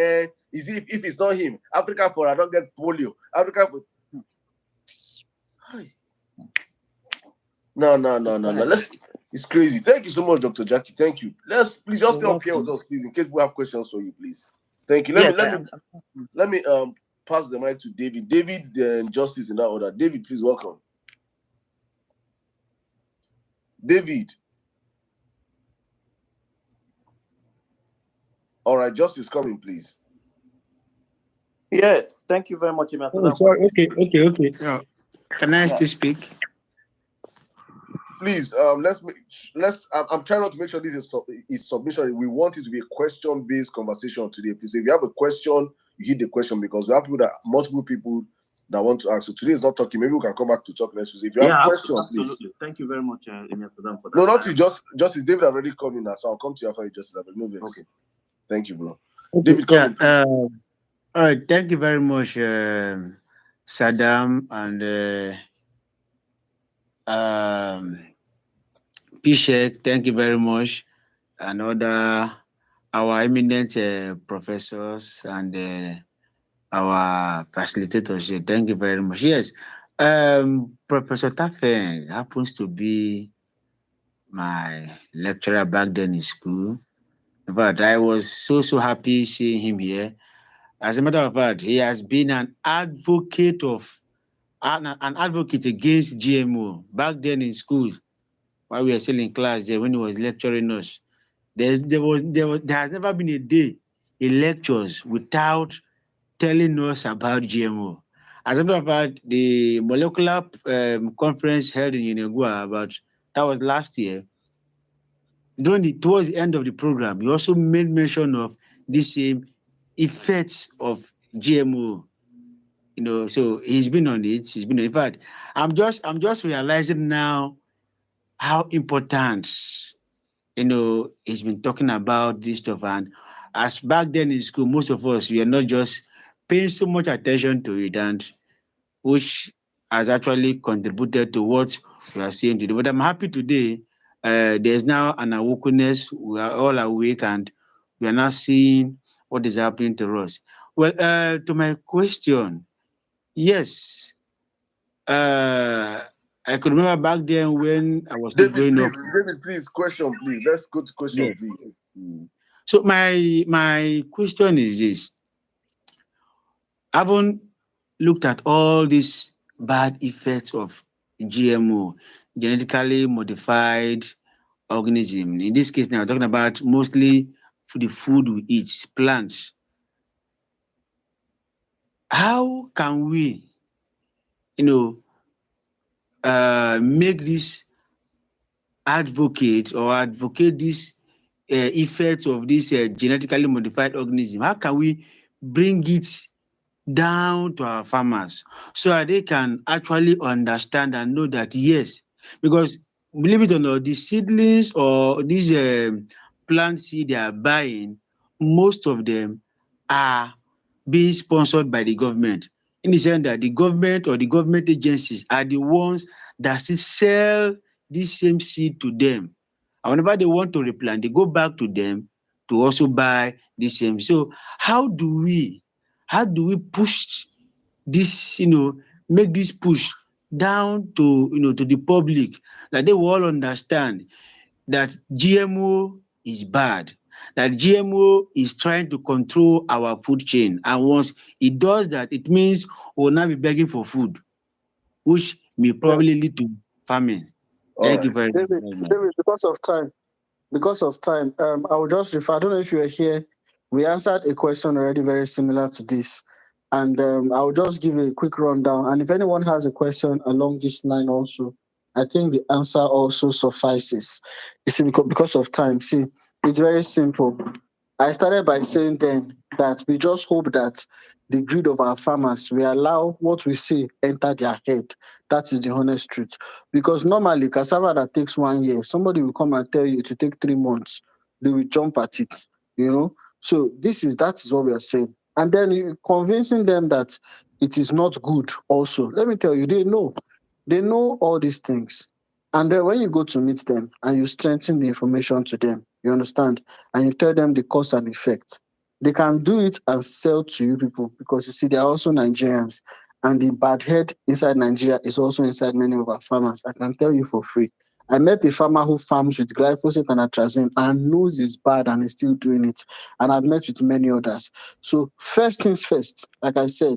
is if it's not him, Africa for I don't get polio, Africa for. No. It's crazy. Thank you so much, Dr. Jackie. Thank you. Please just stay up here with us, please, in case we have questions for you, please. Thank you. Let me pass the mic to David. David, the Justice in that order. David, please welcome. David. All right, Justice coming, please. Yes, thank you very much, Oh, sorry. Okay. Can I still speak? Please, let's. I'm trying not to make sure this is submission. We want it to be a question-based conversation today. Please, if you have a question, you hit the question, because we have multiple people that want to ask. So today is not talking. Maybe we can come back to talk next week. If you have a question, absolutely. Please. Thank you very much, Saddam, for that. No, not you. Justice David already come in now, so I'll come to you after you, Justice. Okay. Thank you, bro. Okay, David, come in. All right. Thank you very much, Saddam and Pishek. Thank you very much, and other our eminent professors and our facilitators here. Thank you very much. Yes, Professor Tafen happens to be my lecturer back then in school. But I was so happy seeing him here. As a matter of fact, he has been an advocate against GMO back then in school, while we were still in class there when he was lecturing us. There has never been a day he lectures without telling us about GMO. As a matter of fact, the molecular conference held in Yenegua that was last year. Towards the end of the program, he also made mention of the same effects of GMO. So he's been on it. In fact, I'm just realizing now how important, he's been talking about this stuff. And as back then in school, most of us, we are not just paying so much attention to it, and which has actually contributed to what we are seeing today. But I'm happy today. There's now an awakeness. We are all awake, and we are now seeing what is happening to us. Well, to my question, yes, I could remember back then when I was still growing up. David, please, question, please. Let's go to question, please. So my question is this: haven't looked at all these bad effects of GMO, genetically modified organism. In this case, now we're talking about mostly for the food we eat, plants. How can we, you know, make this advocate this effects of this genetically modified organism? How can we bring it down to our farmers so that they can actually understand and know that yes, because believe it or not, the seedlings or these plant seed they are buying, most of them are being sponsored by the government, in the sense that the government or the government agencies are the ones that still sell this same seed to them. And whenever they want to replant, they go back to them to also buy the same. So how do we push this, make this push down to, to the public, that they will all understand that GMO is bad, that GMO is trying to control our food chain. And once it does that, it means we'll now be begging for food, which may Yeah. probably lead to famine. All Thank you right. very David, much. David, because of time, I will just refer. I don't know if you were here. We answered a question already very similar to this, and I will just give a quick rundown. And if anyone has a question along this line, also, I think the answer also suffices. You see, because of time. See, it's very simple. I started by saying then that we just hope that the greed of our farmers, we allow what we say enter their head. That is the honest truth. Because normally, cassava that takes 1 year, somebody will come and tell you to take 3 months. They will jump at it, you know. So that is what we are saying. And then convincing them that it is not good also. Let me tell you, they know. They know all these things. And then when you go to meet them and you strengthen the information to them, you understand, and you tell them the cause and effect, they can do it and sell to you people, because you see, they are also Nigerians. And the bad head inside Nigeria is also inside many of our farmers. I can tell you for free. I met a farmer who farms with glyphosate and atrazine and knows it's bad and is still doing it. And I've met with many others. So first things first, like I said,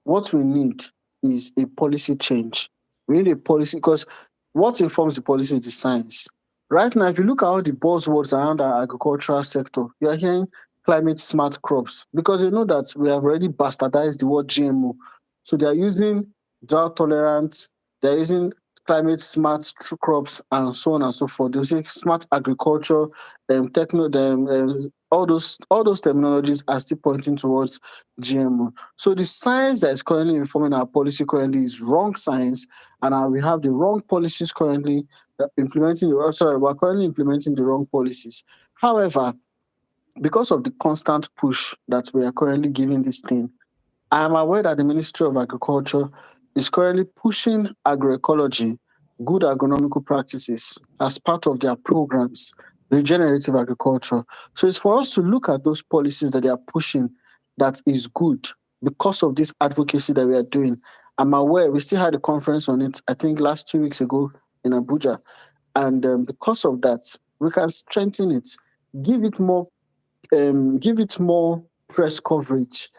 what we need is a policy change. We need a policy, because what informs the policy is the science. Right now, if you look at all the buzzwords around our agricultural sector, you are hearing climate smart crops, because you know that we have already bastardized the word GMO. So they are using drought tolerant, they're using climate smart crops, and so on and so forth. They say smart agriculture, all those terminologies are still pointing towards GMO. So the science that is currently informing our policy currently is wrong science, and we have the wrong policies currently we're currently implementing the wrong policies. However, because of the constant push that we are currently giving this thing, I am aware that the Ministry of Agriculture is currently pushing agroecology, good agronomical practices, as part of their programs, regenerative agriculture. So it's for us to look at those policies that they are pushing that is good because of this advocacy that we are doing. I'm aware we still had a conference on it, I think last 2 weeks ago in Abuja. And because of that, we can strengthen it, give it more press coverage.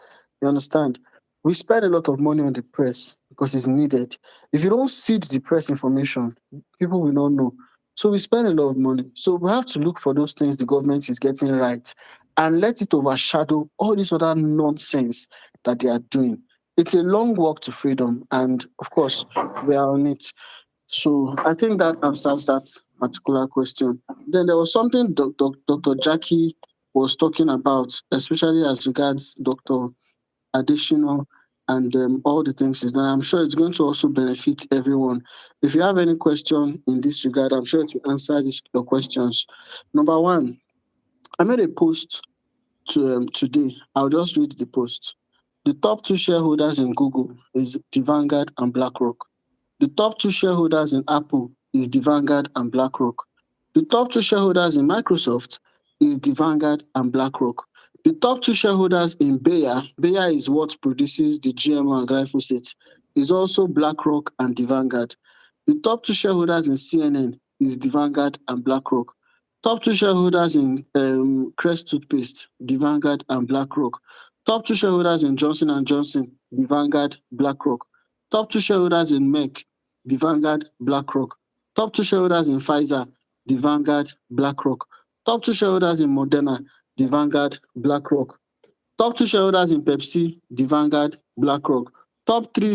You understand? We spend a lot of money on the press because it's needed. If you don't seed the press information, people will not know. So we spend a lot of money. So we have to look for those things the government is getting right and let it overshadow all this other nonsense that they are doing. It's a long walk to freedom, and of course, we are on it. So I think that answers that particular question. Then there was something Dr. Jackie was talking about, especially as regards Dr. Additional and all the things he's done. I'm sure it's going to also benefit everyone. If you have any question in this regard, I'm sure to answer your questions. Number one, I made a post today. I'll just read the post. The top two shareholders in Google is the Vanguard and BlackRock. The top two shareholders in Apple is the Vanguard and BlackRock. The top two shareholders in Microsoft is the Vanguard and BlackRock. The top two shareholders in Bayer is what produces the GMO and glyphosate, is also BlackRock and the Vanguard. The top two shareholders in CNN is the Vanguard and BlackRock. Top two shareholders in Crest Toothpaste, the Vanguard and BlackRock. Top 2 shareholders in Johnson & Johnson, the Vanguard, BlackRock. Top 2 shareholders in Merck, the Vanguard, BlackRock. Top 2 shareholders in Pfizer, the Vanguard, BlackRock. Top 2 shareholders in Moderna, the Vanguard, BlackRock. Top 2 shareholders in Pepsi, the Vanguard, BlackRock. Top 2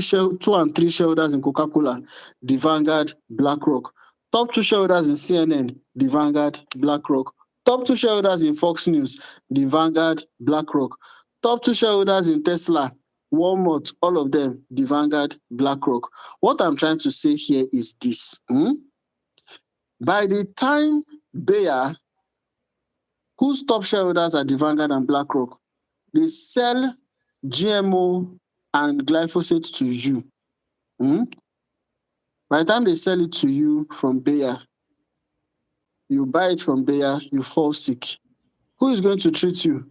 and 3 shareholders in Coca-Cola, the Vanguard, BlackRock. Top 2 shareholders in CNN, the Vanguard, BlackRock. Top 2 shareholders in Fox News, the Vanguard, BlackRock. Top 2 shareholders in Tesla, Walmart, all of them, the Vanguard, BlackRock. What I'm trying to say here is this. By the time Bayer, whose top shareholders are the Vanguard and BlackRock, they sell GMO and glyphosate to you. By the time they sell it to you from Bayer, you buy it from Bayer, you fall sick. Who is going to treat you?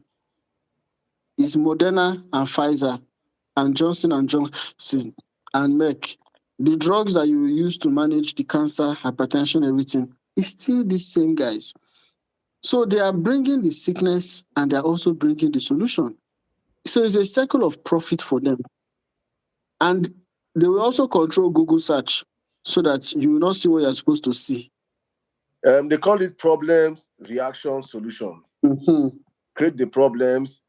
It's Moderna and Pfizer and Johnson & Johnson and Merck. The drugs that you use to manage the cancer, hypertension, everything, it's still the same guys. So they are bringing the sickness and they're also bringing the solution. So it's a circle of profit for them. And they will also control Google search so that you will not see what you're supposed to see. They call it problems, reaction, solution. Create the problems,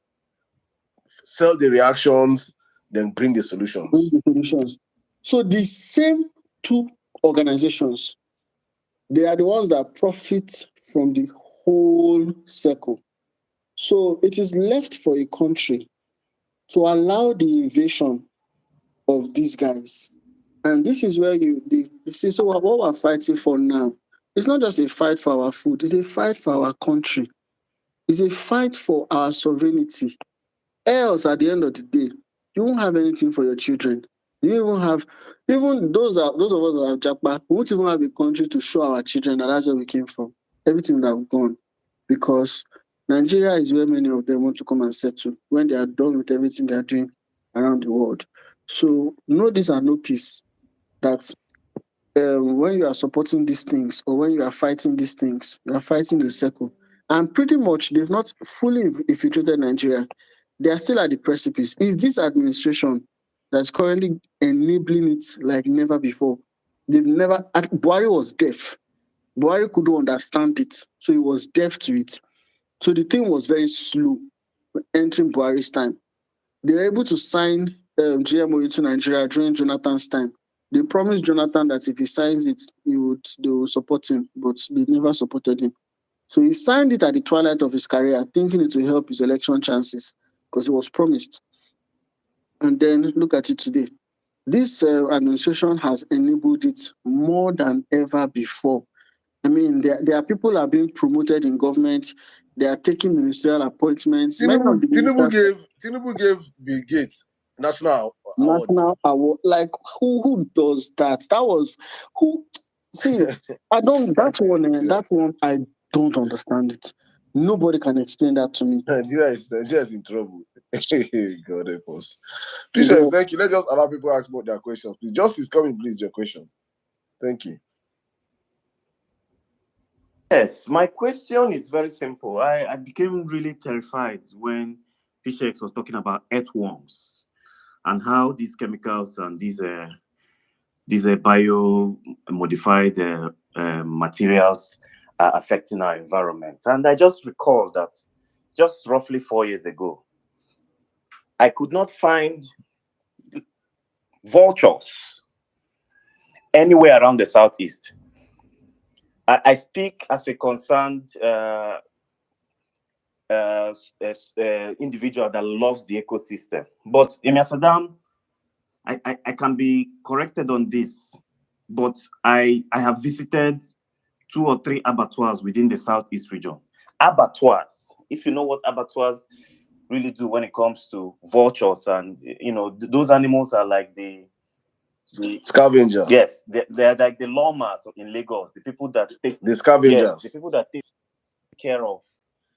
sell the reactions, then bring the solutions. So the same two organizations, they are the ones that profit from the whole circle. So it is left for a country to allow the invasion of these guys. And this is where you see, so what we're fighting for now, it's not just a fight for our food, it's a fight for our country. It's a fight for our sovereignty. Else, at the end of the day, you won't have anything for your children. You won't have, even those of us that have Japa, we won't even have a country to show our children that that's where we came from. Everything would have gone. Because Nigeria is where many of them want to come and settle when they are done with everything they are doing around the world. So know this and know peace, that when you are supporting these things or when you are fighting these things, you are fighting a circle. And pretty much they've not fully infiltrated Nigeria. They are still at the precipice. It's this administration that's currently enabling it like never before. Buhari was deaf. Buhari couldn't understand it, so he was deaf to it. So the thing was very slow entering Buhari's time. They were able to sign GMO into Nigeria during Jonathan's time. They promised Jonathan that if he signs it, they will support him, but they never supported him. So he signed it at the twilight of his career, thinking it will help his election chances, because it was promised. And then look at it today. This administration has enabled it more than ever before. I mean, there are people that are being promoted in government. They are taking ministerial appointments. Tinubu gave Bill Gates national award. Like who does that? That was who. See, I don't. That one. I don't understand it. Nobody can explain that to me. Nigeria is in trouble. God help us. Please, thank you. Let's just allow people to ask about their questions. Please, Justice, come in, please. Your question. Thank you. Yes, my question is very simple. I became really terrified when PCX was talking about earthworms and how these chemicals and these bio-modified materials are affecting our environment. And I just recall that just roughly 4 years ago, I could not find vultures anywhere around the Southeast. I speak as a concerned individual that loves the ecosystem. But Emir Saddam, I can be corrected on this, but I have visited 2 or 3 abattoirs within the Southeast region. Abattoirs, if you know what abattoirs really do when it comes to vultures, and those animals are like the scavengers. Yes, they're like the llamas in Lagos, the people that take the scavengers. Yes, the people that take care of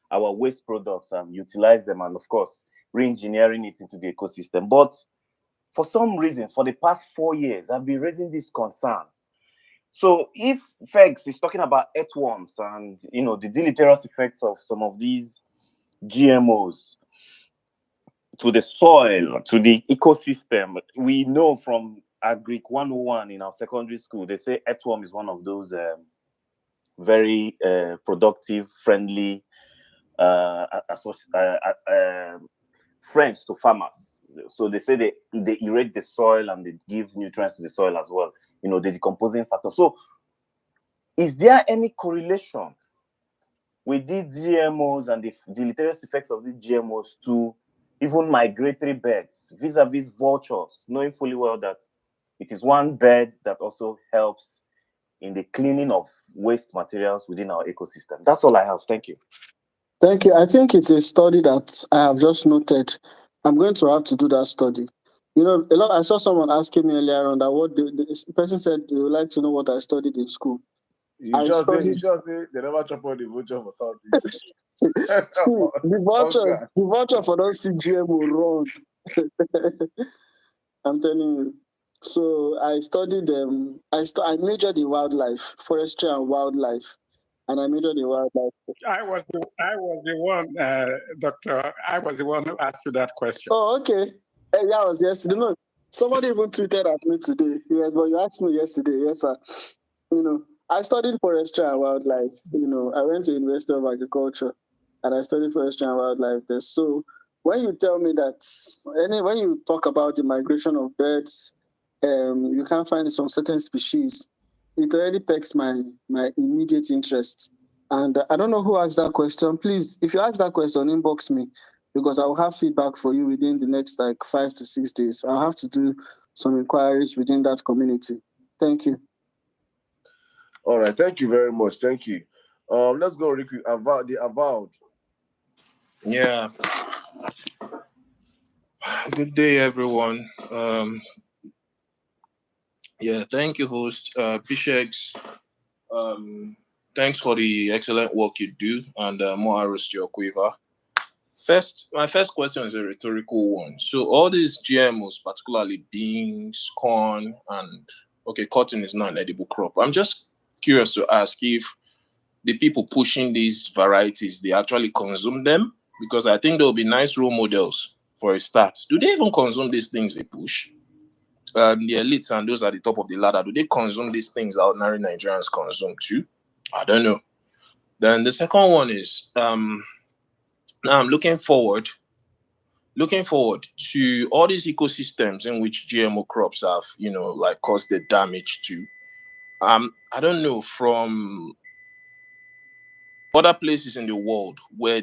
our waste products and utilize them, and of course re-engineering it into the ecosystem. But for some reason, for the past 4 years, I've been raising this concern. So if FEX is talking about earthworms and the deleterious effects of some of these GMOs, to the soil, to the ecosystem. We know from Agric 101 in our secondary school, they say earthworm is one of those very productive, friendly friends to farmers. So they say they irrigate the soil and they give nutrients to the soil as well. You know, the decomposing factor. So is there any correlation with these GMOs and the deleterious effects of these GMOs to even migratory birds, vis-a-vis vultures, knowing fully well that it is one bird that also helps in the cleaning of waste materials within our ecosystem? That's all I have. Thank you. Thank you. I think it's a study that I have just noted. I'm going to have to do that study. You know, a lot. I saw someone asking me earlier on that what the person said they would like to know what I studied in school. You just say they never chop on the vulture for Southeast. the vulture for don't see GMO wrong. I'm telling you. So I studied I majored in wildlife, forestry and wildlife, and I majored in wildlife. I was the one, Doctor. I was the one who asked you that question. Oh, okay. Hey, that was yesterday. No, somebody even tweeted at me today. Yes, but you asked me yesterday. Yes, sir. You know, I studied forestry and wildlife. You know, I went to University of Agriculture, and I studied forestry and wildlife there. So when you tell me that, when you talk about the migration of birds, you can't find some certain species, it already piques my immediate interest. And I don't know who asked that question. Please, if you ask that question, inbox me, because I will have feedback for you within the next 5 to 6 days. I'll have to do some inquiries within that community. Thank you. All right, thank you very much. Thank you. Let's go, Ricky. The avowed. Yeah. Good day, everyone. Thank you, host. Pishex, thanks for the excellent work you do, and more arrows to your quiver. My first question is a rhetorical one. So all these GMOs, particularly beans, corn, and cotton is not an edible crop. I'm just curious to ask if the people pushing these varieties, they actually consume them, because I think they'll be nice role models for a start. Do they even consume these things they push? The elites and those at the top of the ladder, do they consume these things that ordinary Nigerians consume too? I don't know. Then the second one is now I'm looking forward to all these ecosystems in which GMO crops have, caused the damage to. I don't know, from other places in the world where,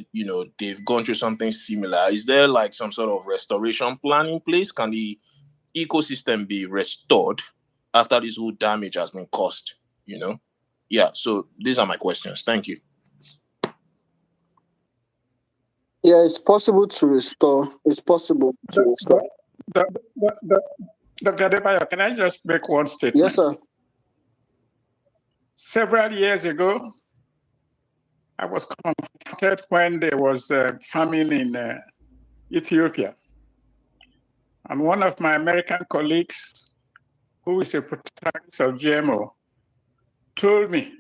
they've gone through something similar, is there some sort of restoration plan in place? Can the ecosystem be restored after this whole damage has been caused? So these are my questions. Thank you. Yeah, it's possible to restore. It's possible to restore. Dr. Adebayo, can I just make one statement? Yes, sir. Several years ago, I was confronted when there was famine in Ethiopia. And one of my American colleagues, who is a protagonist of GMO, told me,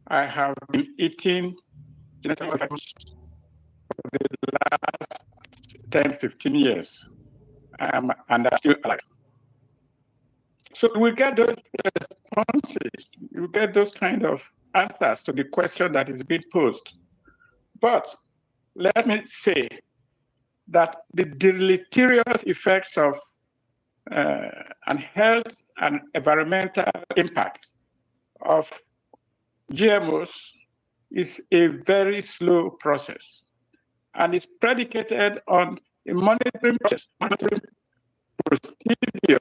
I have been eating genetically modified foods for the last 10, 15 years, and I'm still alive. So we get those responses, you get those kind of answers to the question that is being posed. But let me say that the deleterious effects of and health and environmental impact of GMOs is a very slow process, and it's predicated on a monitoring procedure,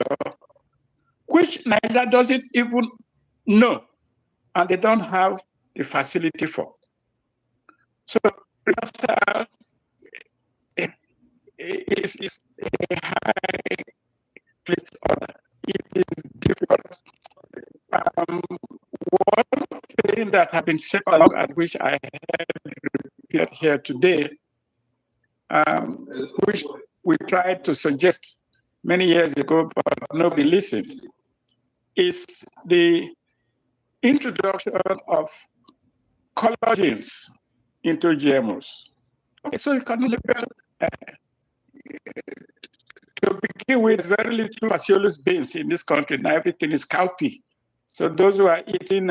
which Nigeria doesn't even know, and they don't have the facility for. So is a high placed order. It is difficult. One thing that has been said along, at which I had repeated here today, which we tried to suggest many years ago, but nobody listened, is the introduction of collagens into GMOs. Okay, so you can label to begin with, very little Phaseolus beans in this country. Now everything is cowpea. So those who are eating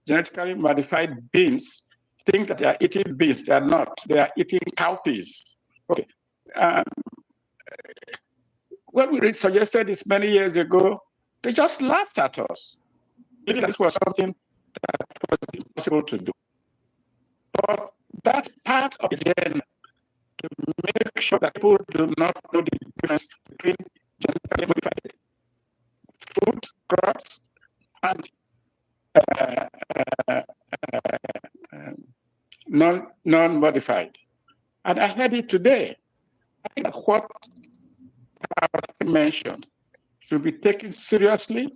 genetically modified beans think that they are eating beans. They are not. They are eating cowpeas. Okay. When we suggested this many years ago, they just laughed at us. This was something that was impossible to do. But that's part of the agenda, to make sure that people do not know the difference between genetically modified food crops and non-modified. And I heard it today. I think that what I mentioned should be taken seriously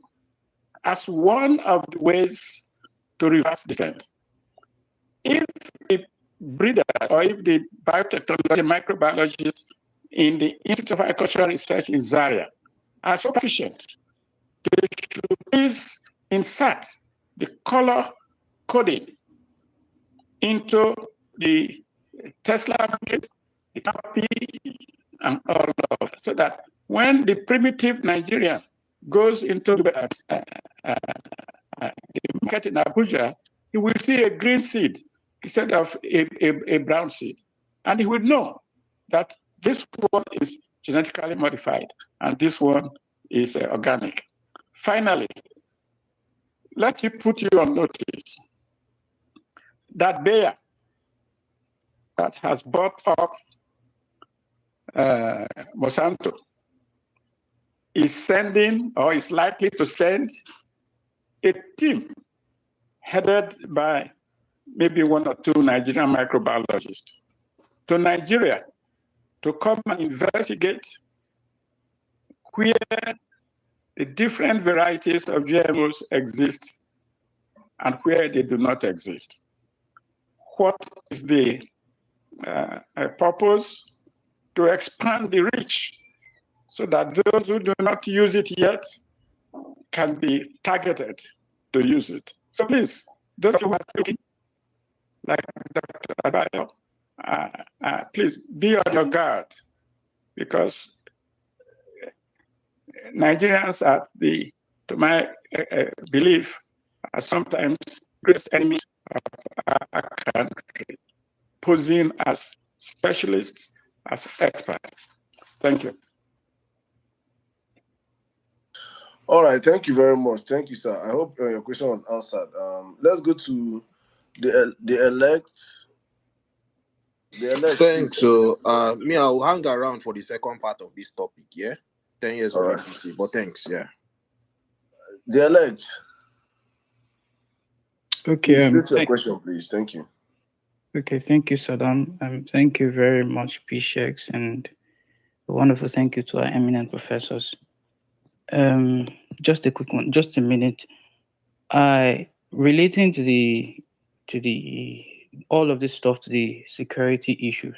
as one of the ways to reverse the trend. If the breeders or if the biotechnology microbiologists in the Institute of Agricultural Research in Zaria are so proficient, they should please insert the color coding into the Tesla, the copy, and all of that, so that when the primitive Nigerian goes into the market in Abuja, he will see a green seed instead of a brown seed. And he will know that this one is genetically modified and this one is organic. Finally, let me put you on notice that Bayer that has bought up Monsanto is sending or is likely to send a team headed by maybe one or two Nigerian microbiologists to Nigeria to come and investigate where the different varieties of GMOs exist and where they do not exist. What is the purpose? To expand the reach so that those who do not use it yet can be targeted to use it. So please, those who are looking like Dr. Abayo, please be on your guard, because Nigerians are to my belief, are sometimes greatest enemies of our country, posing as specialists, as experts. Thank you. All right, thank you very much. Thank you, sir. I hope your question was answered. Let's go to the elect. Thanks. So, me, I'll hang around for the second part of this topic. Yeah, 10 years of All right. APC. But thanks. Yeah. The elect. Okay. Please state your question, please. Thank you. Okay, thank you, Saddam. Thank you very much, PSHEX, and a wonderful thank you to our eminent professors. Just a quick one, just a minute. Relating to the all of this stuff, to the security issues.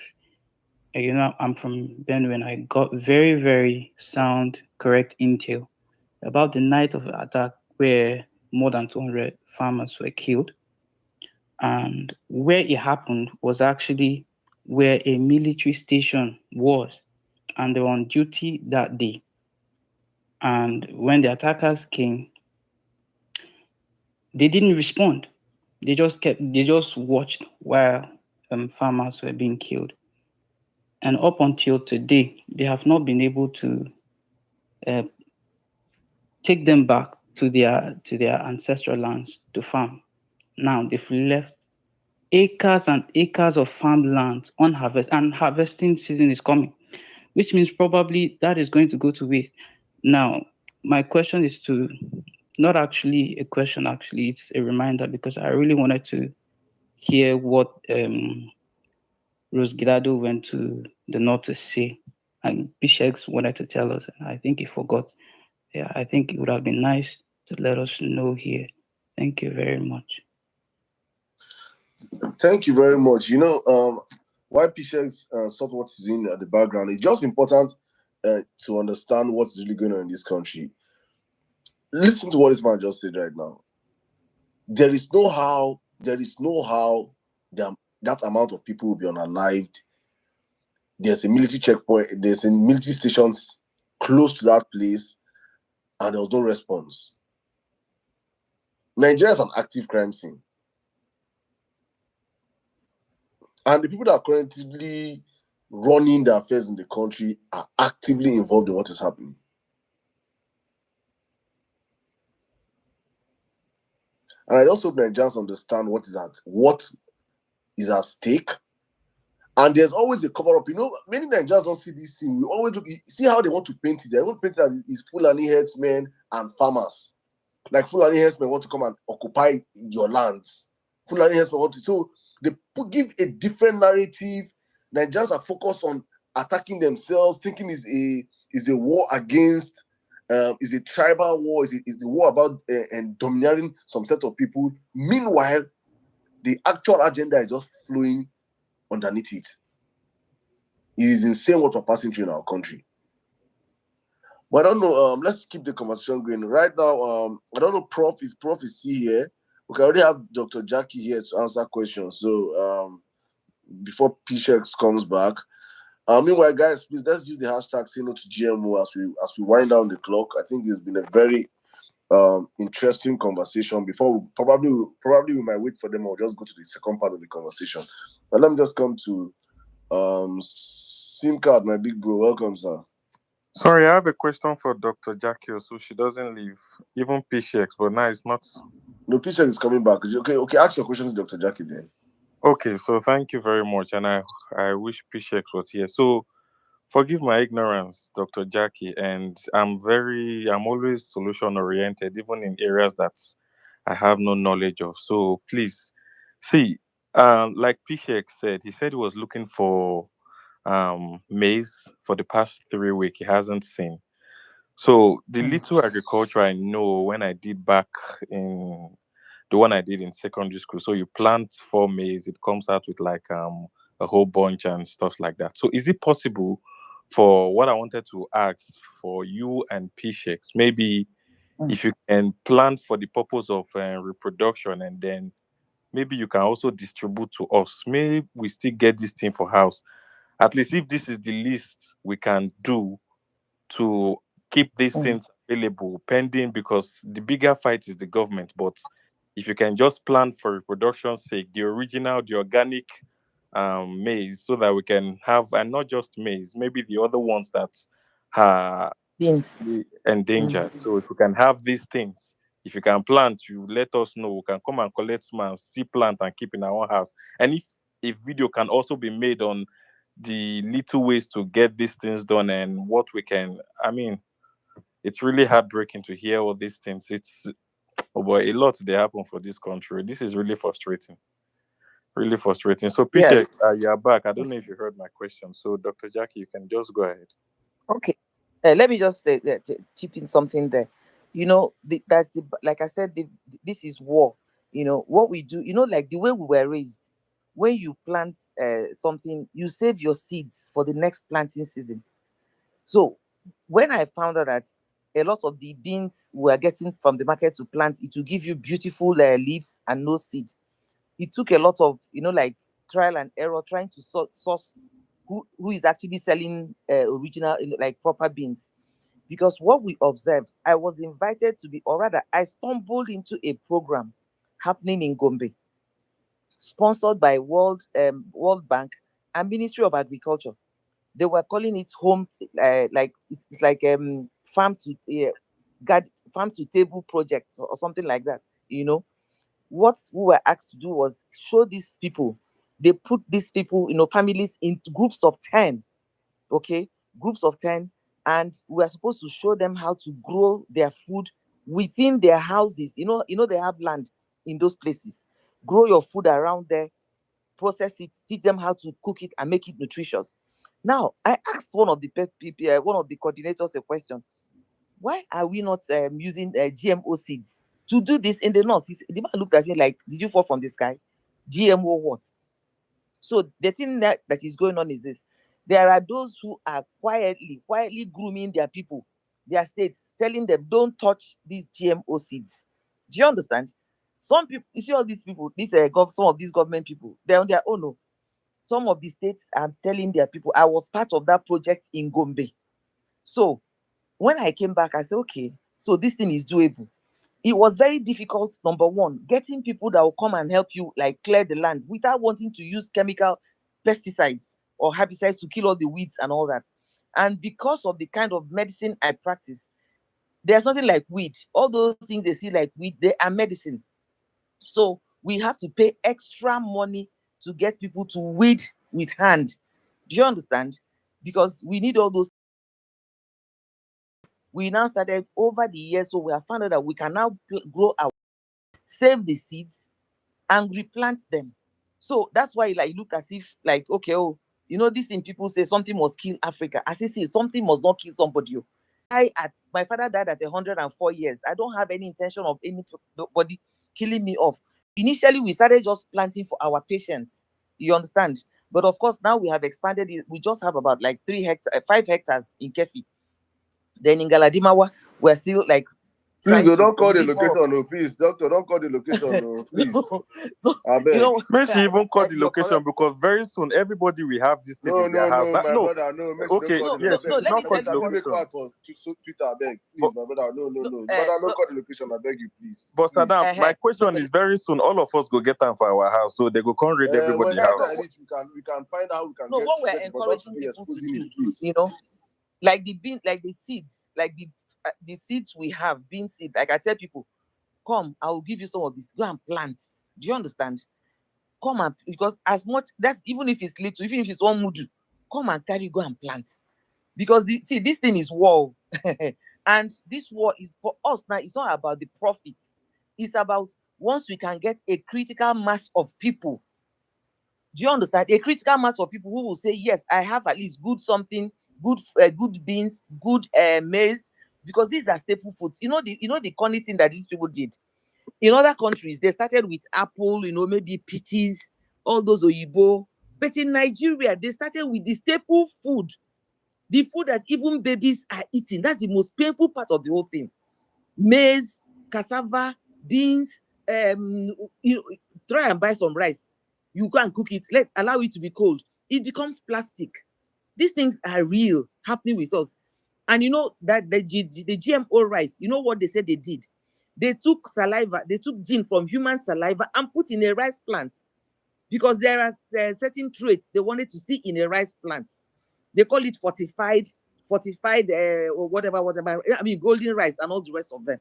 You know, I'm from Benue, and I got very, very sound, correct intel about the night of the attack where more than 200 farmers were killed. And where it happened was actually where a military station was, and they were on duty that day. And when the attackers came, they didn't respond. They just watched while farmers were being killed. And up until today, they have not been able to take them back to their ancestral lands to farm. Now they've left acres and acres of farmland unharvested, and harvesting season is coming, which means probably that is going to go to waste. Now, my question is not actually a question, actually, it's a reminder, because I really wanted to hear what Rose Gilado went to the north to say, and PSHEX wanted to tell us, and I think he forgot. Yeah, I think it would have been nice to let us know here. Thank you very much. Thank you very much. You know, why PSHEX stop what is in the background, it's just important to understand what's really going on in this country. Listen to what this man just said right now. There is no how that amount of people will be unalived there's a military checkpoint, there's a military stations close to that place, and there was no response. Nigeria is an active crime scene. And the people that are currently running the affairs in the country are actively involved in what is happening. And I also hope Nigerians understand what is at stake. And there's always a cover up. You know, many Nigerians don't see this thing. We always look, see how they want to paint it. They want to paint it as it's Fulani herdsmen and farmers. Like Fulani herdsmen want to come and occupy your lands. Fulani herdsmen want to. So they give a different narrative. Nigerians are focused on attacking themselves, thinking is a war against, is a tribal war, is a war about and domineering some set of people. Meanwhile, the actual agenda is just flowing underneath it. It is insane what we're passing through in our country. But I don't know. Let's keep the conversation going. Right now, I don't know, Prof, if Prof is still here. We can already have Dr. Jackie here to answer questions. So before P-Shex comes back. Meanwhile, guys, please let's use the hashtag say no to GMO as we wind down the clock. I think it's been a very interesting conversation. Before we probably we might wait for them or just go to the second part of the conversation. But let me just come to SIM card, my big bro. Welcome, sir. Sorry, I have a question for Dr. Jackie, so she doesn't leave. Even PCX, but now it's not. No, PCX is coming back. Okay, ask your question to Dr. Jackie then. Okay, so thank you very much, and I wish PCX was here. So forgive my ignorance, Dr. Jackie, and I'm always solution oriented, even in areas that I have no knowledge of. So please, see, like PCX said, he said he was looking for maize for the past 3 weeks. He hasn't seen. So the little agriculture I know, when I did back in the one I did in secondary school. So you plant 4 maize, it comes out with like a whole bunch and stuff like that. So is it possible for what I wanted to ask for you and PCX, maybe if you can plant for the purpose of reproduction, and then maybe you can also distribute to us. Maybe we still get this thing for house. At least if this is the least we can do to keep these things available pending, because the bigger fight is the government. But if you can just plan for reproduction's sake, the original, the organic maize, so that we can have, and not just maize, maybe the other ones that are Beans. endangered. So if we can have these things, if you can plant, you let us know. We can come and collect some and see plant and keep in our own house. And if a video can also be made on the little ways to get these things done and what we can, I mean, it's really heartbreaking to hear all these things. It's, oh boy, a lot they happen for this country. This is really frustrating. Really frustrating. So, Peter, Yes. you are back. I don't know if you heard my question. So, Dr. Jackie, you can just go ahead. Okay. Let me just chip in something there. You know, like I said, this is war. You know what we do. You know, like the way we were raised. When you plant something, you save your seeds for the next planting season. So when I found out that a lot of the beans we are getting from the market to plant, it will give you beautiful leaves and no seed. It took a lot of, like trial and error trying to source who is actually selling original, like proper beans. Because what we observed, I was invited to be, or rather, I stumbled into a program happening in Gombe, sponsored by World Bank and Ministry of Agriculture. They were calling it home, like it's like farm to table project or something like that. What we were asked to do was show these people. They put these people, families into groups of 10, okay, groups of 10, and we are supposed to show them how to grow their food within their houses. They have land in those places. Grow your food around there, process it, teach them how to cook it and make it nutritious. Now, I asked one of the coordinators a question. Why are we not using GMO seeds to do this in the north? The man looked at me like, did you fall from the sky? GMO what? So the thing that is going on is this. There are those who are quietly grooming their people, their states, telling them, don't touch these GMO seeds. Do you understand? Some people, you see all these people, some of these government people, they're on their own. some of the states are telling their people. I was part of that project in Gombe. So when I came back, I said, okay, so this thing is doable. It was very difficult, number one, getting people that will come and help you like clear the land without wanting to use chemical pesticides or herbicides to kill all the weeds and all that. And because of the kind of medicine I practice, there's nothing like weed. All those things they see like weed, they are medicine. So we have to pay extra money to get people to weed with hand. Do you understand? Because we need all those. We now started over the years, so we have found out that we can now grow our, save the seeds, and replant them. So that's why, like, look as if, like, okay, oh, you know, this thing people say something must kill Africa. As I say, something must not kill somebody. My father died at 104 years. I don't have any intention of anybody killing me off. Initially, we started just planting for our patients. You understand? But of course, now we have expanded it. We just have about like 5 hectares in Kefi. Then in Galadimawa, we're still like Please, trying to don't call the leave more. location, no, please. Doctor, don't call the location, no, please. I beg. You know, Make she even call the you're location correct. because very soon everybody will have this thing No, in their no, house. no, That, my no, brother, no, make sure okay, don't call the yes, location. No, let me not call tell the you what. Make location. fast for Twitter, I beg. Please, But, my brother, no. No, Brother, don't no, call the location, I beg you, please. but Please. Saddam, my question is very soon. All of us go get them for our house, so they go come raid everybody When that house. time reach, we can find out how we can no, get what we're to it, but don't encouraging be people to exposing do, it, please. you know, like the seeds, like the seeds we have, bean seed. Like I tell people, come, I will give you some of this. Go and plant. Do you understand? Come and, because as much, that's even if it's little, even if it's one mudu, come and carry, go and plant. Because see, this thing is war. And this war is for us now, it's not about the profit. It's about once we can get a critical mass of people. Do you understand? A critical mass of people who will say, yes, I have at least good something, good beans, good maize, because these are staple foods. You know the funny thing that these people did. In other countries, they started with apple, maybe peaches, all those oyibo. But in Nigeria, they started with the staple food, the food that even babies are eating. That's the most painful part of the whole thing. Maize, cassava, beans. Try and buy some rice. You go and cook it. Allow it to be cold. It becomes plastic. These things are real, happening with us. And you know that the GMO rice, you know what they said they did? They took saliva, they took gene from human saliva and put in a rice plant, because there are certain traits they wanted to see in a rice plant. They call it fortified, or whatever. I mean, golden rice and all the rest of them.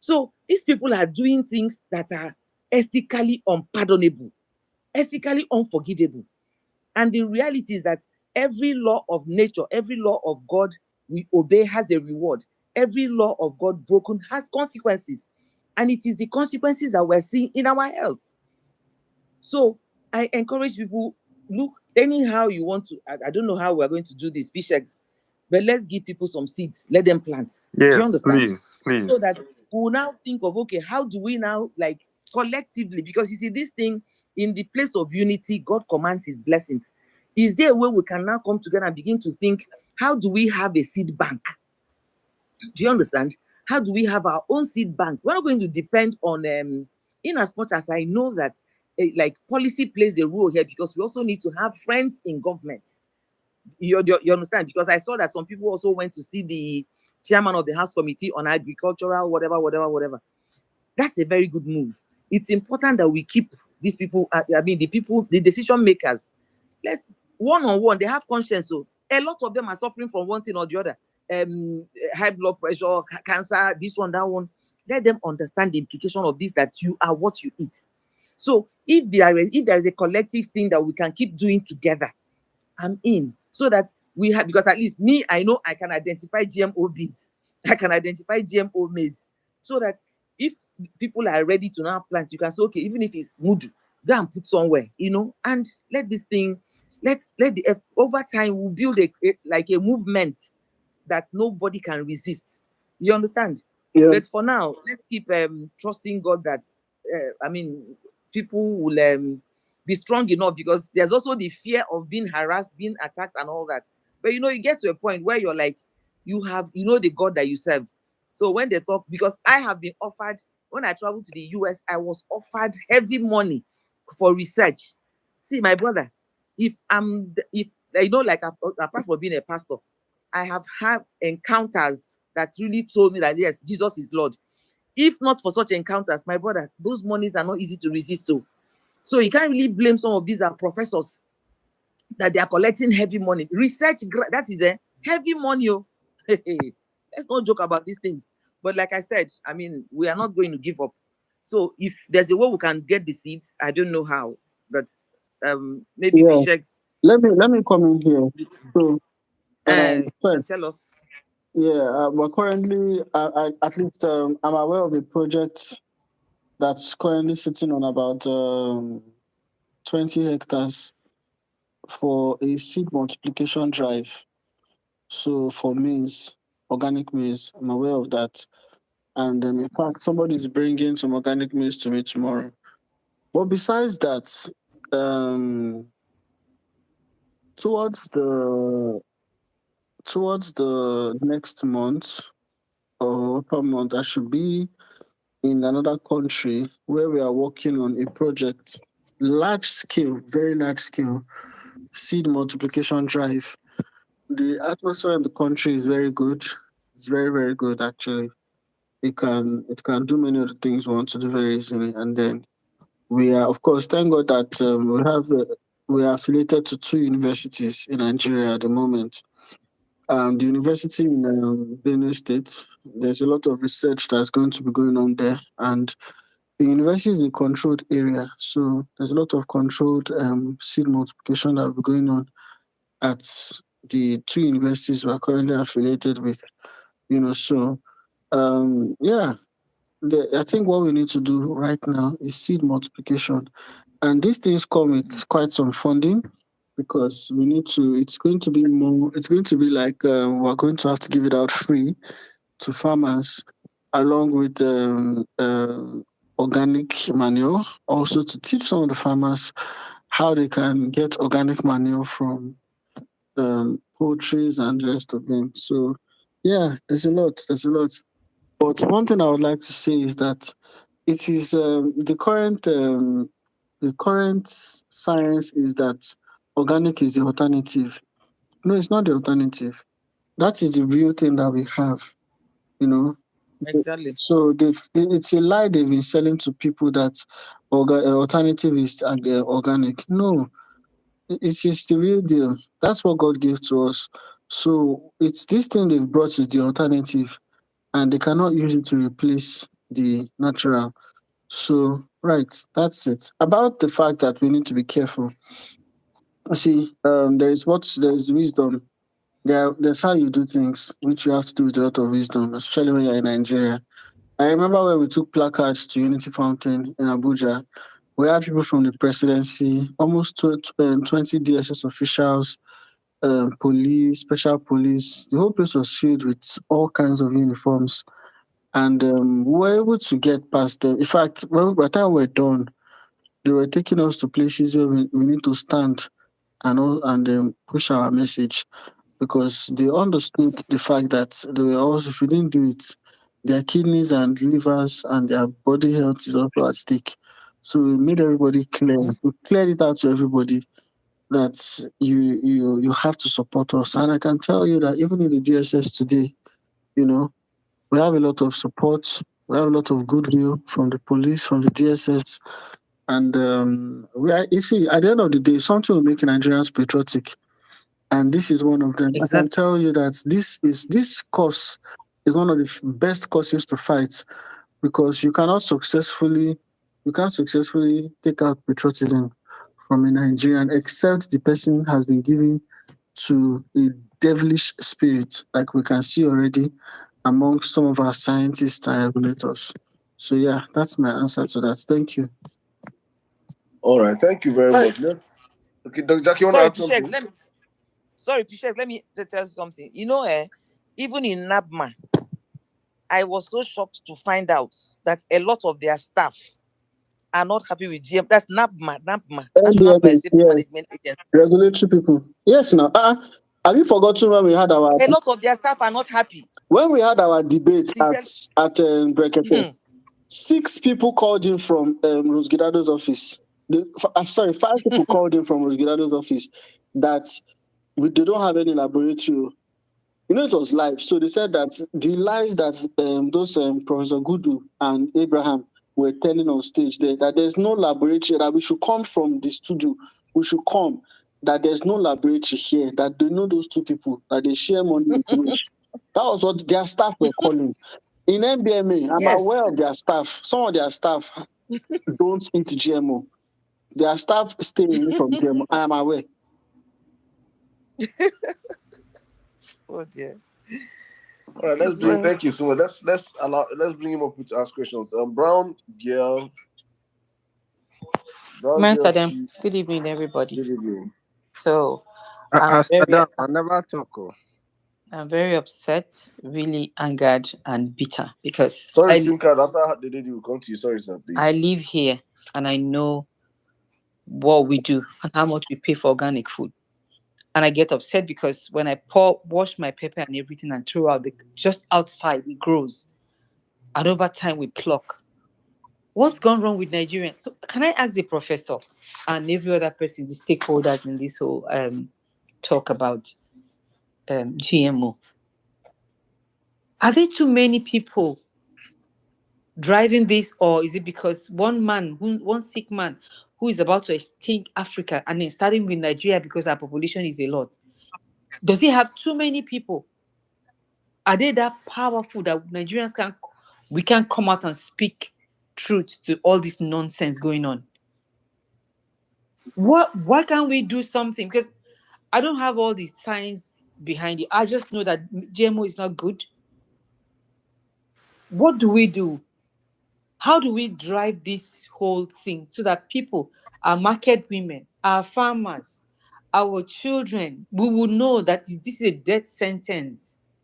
So these people are doing things that are ethically unpardonable, ethically unforgivable. And the reality is that every law of nature, every law of God we obey has a reward. Every law of God broken has consequences. And it is the consequences that we're seeing in our health. So I encourage people, look, anyhow you want to, I don't know how we're going to do this, Bishex, but let's give people some seeds, let them plant. Do you Yes, understand? please. So that we'll now think of, okay, how do we now, like, collectively, because you see, this thing, in the place of unity, God commands his blessings. Is there a way we can now come together and begin to think, how do we have a seed bank? Do you understand? How do we have our own seed bank? We're not going to depend on, in as much as I know that like policy plays the role here, because we also need to have friends in government. You understand? Because I saw that some people also went to see the chairman of the House Committee on Agricultural, whatever. That's a very good move. It's important that we keep these people, the decision makers. Let's one-on-one, they have conscience. So a lot of them are suffering from one thing or the other. High blood pressure, cancer, this one, that one. Let them understand the implication of this, that you are what you eat. So if there is a collective thing that we can keep doing together, I'm in. So that we have, because at least me, I know I can identify GMO beans, I can identify GMO maize. So that if people are ready to now plant, you can say, okay, even if it's mudu, go and put somewhere, and let this thing, over time we'll build a movement that nobody can resist. You understand? Yeah. But for now, let's keep trusting God that people will be strong enough, because there's also the fear of being harassed, being attacked, and all that. But you get to a point where you're like, you know the God that you serve. So when they talk, because I have been offered, when I traveled to the US, I was offered heavy money for research. See, my brother, if like apart from being a pastor, I have had encounters that really told me that yes, Jesus is Lord. If not for such encounters, my brother, those monies are not easy to resist. So you can't really blame some of these professors that they are collecting heavy money. Research, that is a heavy money. Let's not joke about these things. But like I said, I mean, we are not going to give up. So if there's a way we can get the seeds, I don't know how, but maybe Yeah. Bishek's. Let me come in here. So first, tell us. Yeah, but currently, at least I'm aware of a project that's currently sitting on about 20 hectares for a seed multiplication drive. So for maize, organic maize, I'm aware of that. And in fact, somebody's bringing some organic maize to me tomorrow. But besides that, towards the next month or per month, I should be in another country where we are working on a project, large scale, very large scale, seed multiplication drive. The atmosphere in the country is very good. It's very, very good actually. It can do many of the things we want to do very easily. And then we are, of course, thank God that we are affiliated to 2 universities in Nigeria at the moment. The university in Benue State, there's a lot of research that's going to be going on there, and the university is a controlled area, so there's a lot of controlled seed multiplication that will be going on at the 2 universities we're currently affiliated with. So I think what we need to do right now is seed multiplication, and these things come with quite some funding because we need to. It's going to be more. It's going to be like we're going to have to give it out free to farmers, along with organic manure, also to teach some of the farmers how they can get organic manure from poultry and the rest of them. So, yeah, there's a lot. But one thing I would like to say is that it is the current science is that organic is the alternative. No, it's not the alternative. That is the real thing that we have. Exactly. So it's a lie they've been selling to people that alternative is organic. No, it is the real deal. That's what God gave to us. So it's this thing they've brought is the alternative, and they cannot use it to replace the natural. So right, that's it. About the fact that we need to be careful. See, there is wisdom. There's how you do things, which you have to do with a lot of wisdom, especially when you're in Nigeria. I remember when we took placards to Unity Fountain in Abuja. We had people from the presidency, almost 20 DSS officials, police, special police. The whole place was filled with all kinds of uniforms. And we were able to get past them. In fact, by the time we were done, they were taking us to places where we need to stand and push our message, because they understood the fact that they were also, if we didn't do it, their kidneys and livers and their body health is also at stake. So we made everybody clear. We cleared it out to everybody that you have to support us. And I can tell you that even in the DSS today, we have a lot of support. We have a lot of goodwill from the police, from the DSS. And you see, at the end of the day, something will make Nigerians patriotic. And this is one of them. Exactly. I can tell you that this cause is one of the best causes to fight, because you can't successfully take out patriotism from a Nigerian except the person has been given to a devilish spirit, like we can see already among some of our scientists and regulators. So yeah, that's my answer to that. Thank you. All right, thank you very much. Okay, Dr. Jackie, you want to add something? Sorry, Pishes, let me tell you something. Even in NABMA, I was so shocked to find out that a lot of their staff are not happy with GM. That's NABMA, National Biosafety Management Agency. Regulatory people. Yes, now. Have you forgotten when we had our... A lot of their staff are not happy. When we had our debate at Brekete, 6 people called in from Rose Gidado's office. I'm sorry, 5 people called in from Rosgelado's office that they don't have any laboratory. You know, it was live. So they said that the lies that those Professor Gudu and Abraham were telling on stage there, that there's no laboratory, that we should come from the studio. We should come, that there's no laboratory here, that they know those 2 people, that they share money with which. That was what their staff were calling. In MBMA, I'm aware of their staff. Some of their staff don't eat GMO. Their staff stay away from GMO. I am aware. Oh dear. All right, thank you so much. Let's bring him up to ask questions. Brown girl. Good evening, everybody. Good evening. So I never talk. I'm very upset, really angered and bitter because SIM card. After the lady will come to you. Sorry, sir, please. I live here and I know what we do and how much we pay for organic food. And I get upset because when I wash my pepper and everything and throw out just outside, it grows. And over time, we pluck. What's gone wrong with Nigerians? So can I ask the professor and every other person, the stakeholders in this whole talk about GMO? Are there too many people driving this, or is it because one sick man who is about to extinct Africa and then starting with Nigeria because our population is a lot? Does he have too many people? Are they that powerful that Nigerians can't come out and speak truth to all this nonsense going on? Why can't we do something? Because I don't have all the science behind it. I just know that GMO is not good. What do we do? How do we drive this whole thing so that people, our market women, our farmers, our children, we will know that this is a death sentence?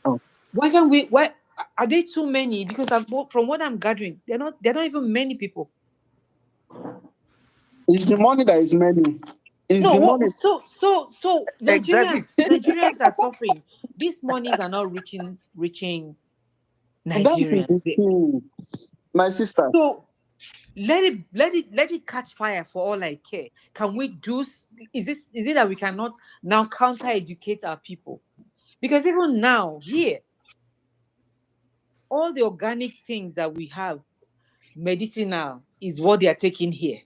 Why are there too many? Because from what I'm gathering, they're not even many people. It's the money that is many. So Nigerians are suffering. These monies are not reaching Nigerians. My sister. So let it catch fire for all I care. Can we do? Is it that we cannot now counter educate our people? Because even now here, all the organic things that we have, medicinal, is what they are taking here.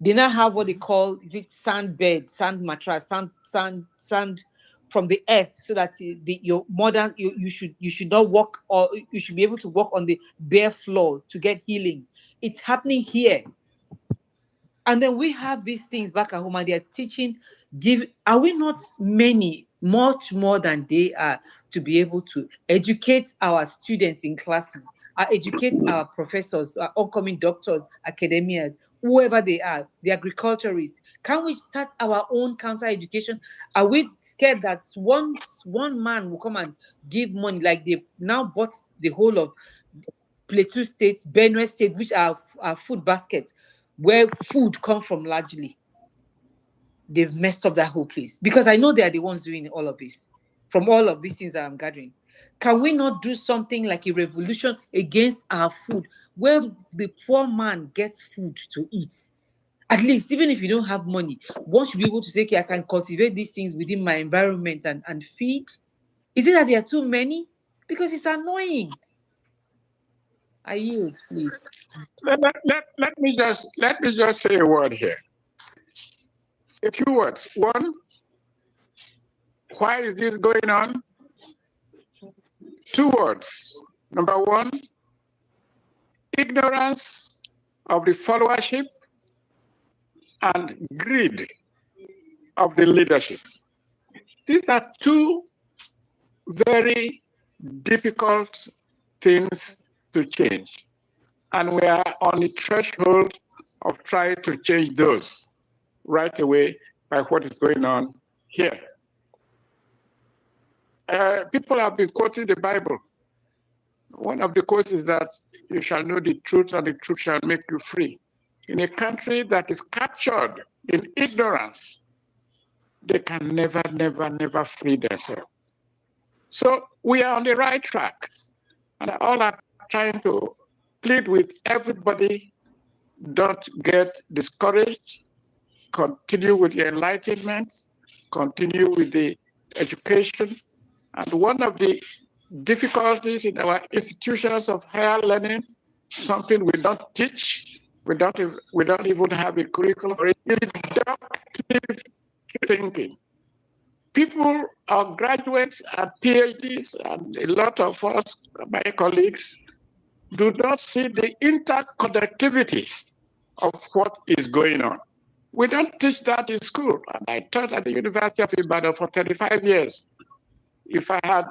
They now have what they call sand bed, sand mattress, sand from the earth, so that you should not walk, or you should be able to walk on the bare floor to get healing. It's happening here. And then we have these things back at home, and they are teaching. Are we not many, much more than they are, to be able to educate our students in classes, educate our professors, our oncoming doctors, academians, whoever they are, the agriculturists? Can we start our own counter education? Are we scared that once one man will come and give money, like they now bought the whole of Plateau State, Benue State, which are food baskets, where food comes from largely? They've messed up that whole place, because I know they are the ones doing all of this, from all of these things that I'm gathering. Can we not do something like a revolution against our food, where the poor man gets food to eat? At least, even if you don't have money, one should be able to say, okay, I can cultivate these things within my environment and feed. Is it that there are too many? Because it's annoying. I yield, please. Let me just say a word here. A few words. One, why is this going on? 2 words. Number 1, ignorance of the followership and greed of the leadership. These are 2 very difficult things to change. And we are on the threshold of trying to change those right away by what is going on here. People have been quoting the Bible. One of the quotes is that you shall know the truth, and the truth shall make you free. In a country that is captured in ignorance, they can never, never, never free themselves. So we are on the right track. And all I'm trying to plead with everybody Don't get discouraged. Continue with your enlightenment. Continue with the education. And one of the difficulties in our institutions of higher learning, something we don't teach, we don't even have a curriculum, is deductive thinking. People, our graduates and PhDs, and a lot of us, my colleagues, do not see the interconnectivity of what is going on. We don't teach that in school. And I taught at the University of Ibadan for 35 years. If I had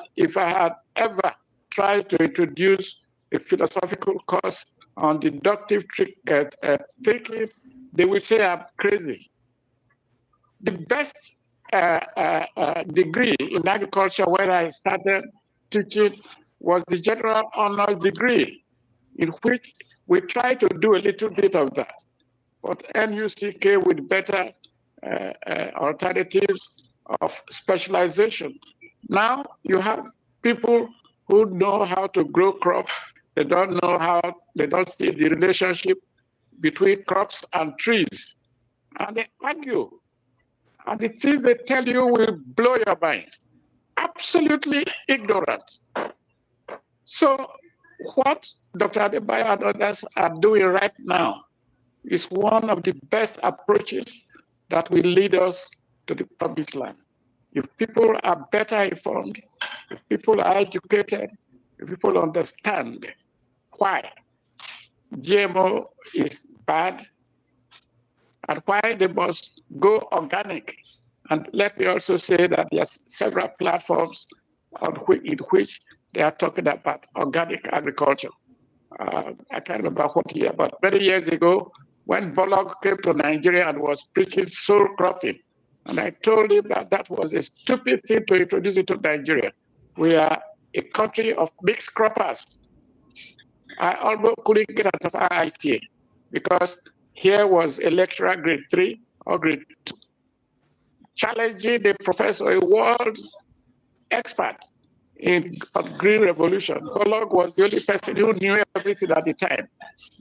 ever tried to introduce a philosophical course on deductive thinking, they would say I'm crazy. The best degree in agriculture where I started teaching was the general honors degree, in which we try to do a little bit of that. But NUC came with better alternatives of specialization. Now you have people who know how to grow crops. They don't see the relationship between crops and trees. And they argue. And the things they tell you will blow your mind. Absolutely ignorant. So what Dr. Adebayo and others are doing right now is one of the best approaches that will lead us to the promised land. If people are better informed, if people are educated, if people understand why GMO is bad and why they must go organic. And let me also say that there are several platforms in which they are talking about organic agriculture. I can't remember what year, but many years ago, when Bullock came to Nigeria and was preaching soul cropping, and I told him that that was a stupid thing to introduce into Nigeria. We are a country of mixed croppers. I almost couldn't get out of IITA because here was a lecturer grade 3 or grade 2 challenging the professor, a world expert in green revolution. Bullock was the only person who knew everything at the time,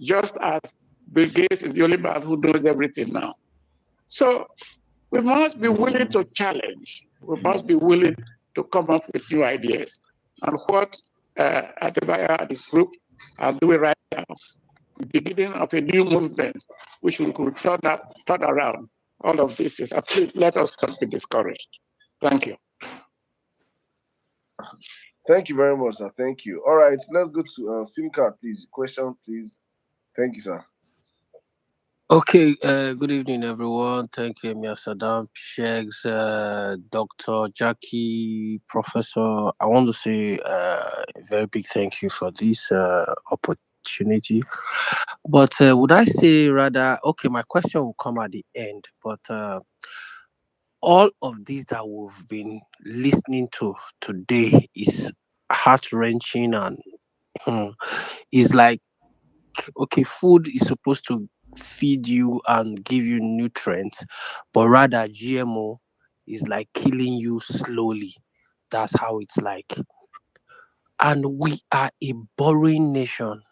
just as Bill Gates is the only man who knows everything now. So we must be willing to challenge. We must be willing to come up with new ideas. And what Adebayo and his group are doing right now, the beginning of a new movement, which we could turn around. All of this is, please let us not be discouraged. Thank you. Thank you very much, sir. Thank you. All right, let's go to SIM card, please. Question, please. Thank you, sir. Okay, good evening, everyone. Thank you, Emir Saddam, Shegs, Dr. Jackie, Professor. I want to say a very big thank you for this opportunity. But would I say rather, okay, my question will come at the end, but all of this that we've been listening to today is heart-wrenching and is like, okay, food is supposed to feed you and give you nutrients, but rather GMO is like killing you slowly. That's how it's like. And we are a boring nation,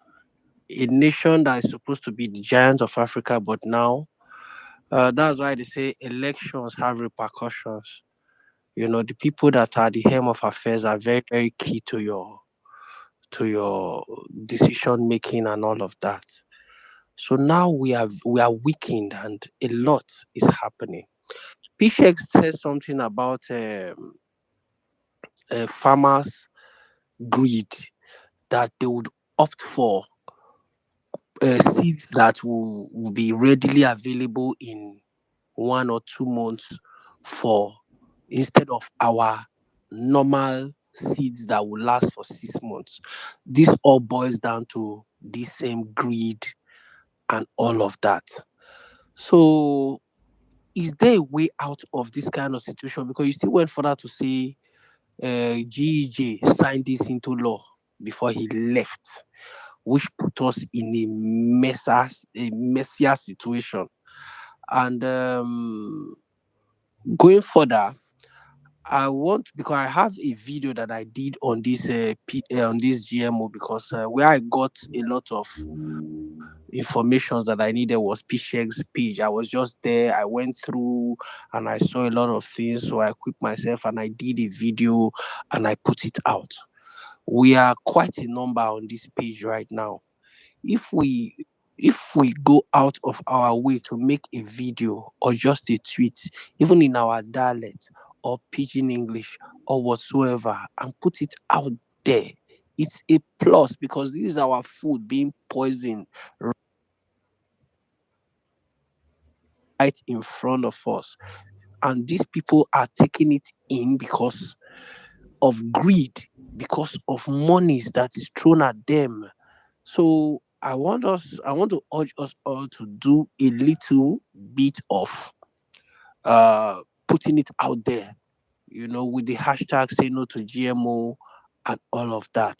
a nation that is supposed to be the giants of Africa, but now that's why they say elections have repercussions. You know, the people that are the helm of affairs are very, very key to your decision making and all of that. So now we are weakened and a lot is happening. Pishek says something about farmers' greed, that they would opt for seeds that will be readily available in 1 or 2 months for instead of our normal seeds that will last for 6 months. This all boils down to this same greed and all of that. So is there a way out of this kind of situation? Because you still went further to say GEJ signed this into law before he left, which put us in a messier situation. And going further, I want, because I have a video that I did on this on this GMO, because where I got a lot of information that I needed was Pisheg's page. I was just there. I went through and I saw a lot of things. So I equipped myself and I did a video and I put it out. We are quite a number on this page right now. If we go out of our way to make a video or just a tweet, even in our dialect or pidgin English or whatsoever, and put it out there, it's a plus, because this is our food being poisoned right in front of us. And these people are taking it in because of greed, because of monies that is thrown at them. So I want to urge us all to do a little bit of putting it out there, with the hashtag say no to GMO and all of that.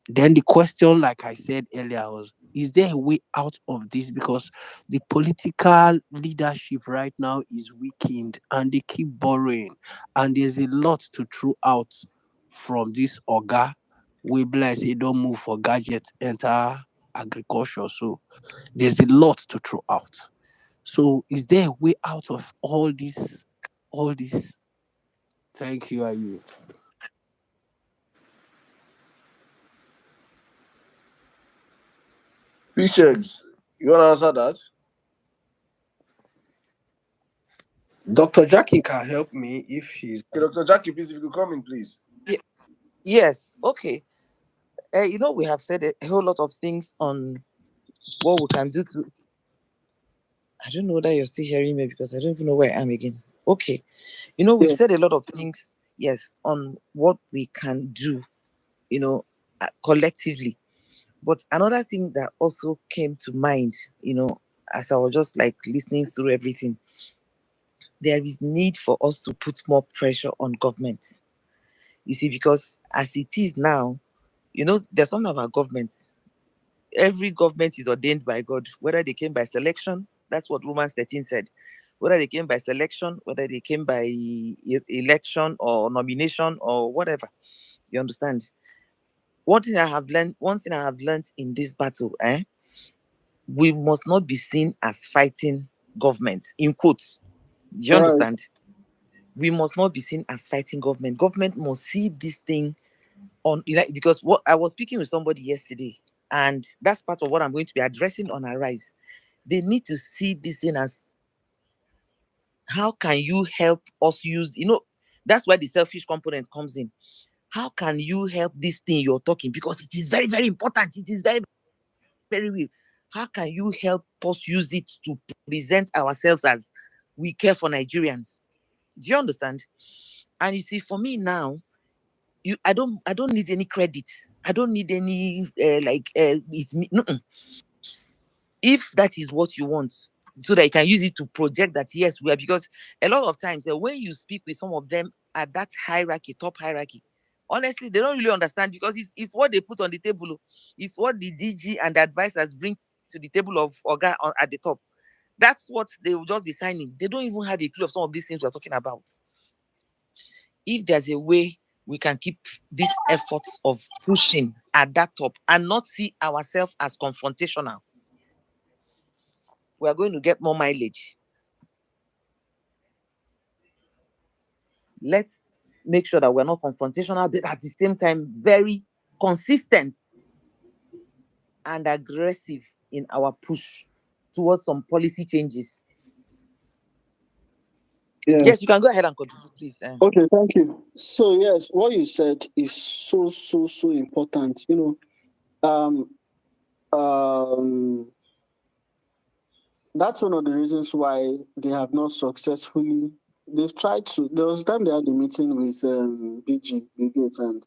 Then the question, like I said earlier, was, is there a way out of this? Because the political leadership right now is weakened and they keep borrowing. And there's a lot to throw out from this Oga. We bless say don't move for gadgets, enter agriculture. So there's a lot to throw out. So is there a way out of all this? All this? Thank you, Ayu. P-Shags, you want to answer that? Dr. Jackie can help me if she's. Okay, Dr. Jackie, please, if you could come in, please. Yes, okay. We have said a whole lot of things on what we can do to. I don't know whether you're still hearing me, because I don't even know where I am again. Okay. We've said a lot of things, yes, on what we can do, collectively. But another thing that also came to mind, as I was just like listening through everything, there is need for us to put more pressure on government. You see, because as it is now, there's something about government. Every government is ordained by God, whether they came by selection. That's what Romans 13 said. Whether they came by selection, whether they came by election or nomination or whatever. You understand? One thing I have learned in this battle, we must not be seen as fighting government, in quotes. Do you understand? We must not be seen as fighting government. Government must see this thing on, because what I was speaking with somebody yesterday, and that's part of what I'm going to be addressing on Arise. They need to see this thing as, how can you help us use, that's where the selfish component comes in. How can you help this thing you're talking? Because it is very, very important. It is very, very real. How can you help us use it to present ourselves as we care for Nigerians? Do you understand? And you see, for me now, I don't need any credit. I don't need any it's me. No-mm. If that is what you want, so that you can use it to project that, yes, we are, because a lot of times when you speak with some of them at that hierarchy, top hierarchy, honestly, they don't really understand, because it's what they put on the table. It's what the DG and the advisors bring to the table of Oga at the top. That's what they will just be signing. They don't even have a clue of some of these things we're talking about. If there's a way we can keep these efforts of pushing at that top and not see ourselves as confrontational, we are going to get more mileage. Let's make sure that we're not confrontational, but at the same time very consistent and aggressive in our push towards some policy changes. Yes, you can go ahead and contribute, please. Okay, thank you. So yes, what you said is so important. That's one of the reasons why they have not successfully. They've tried to. There was time they had a meeting with BG, Bill Gates, and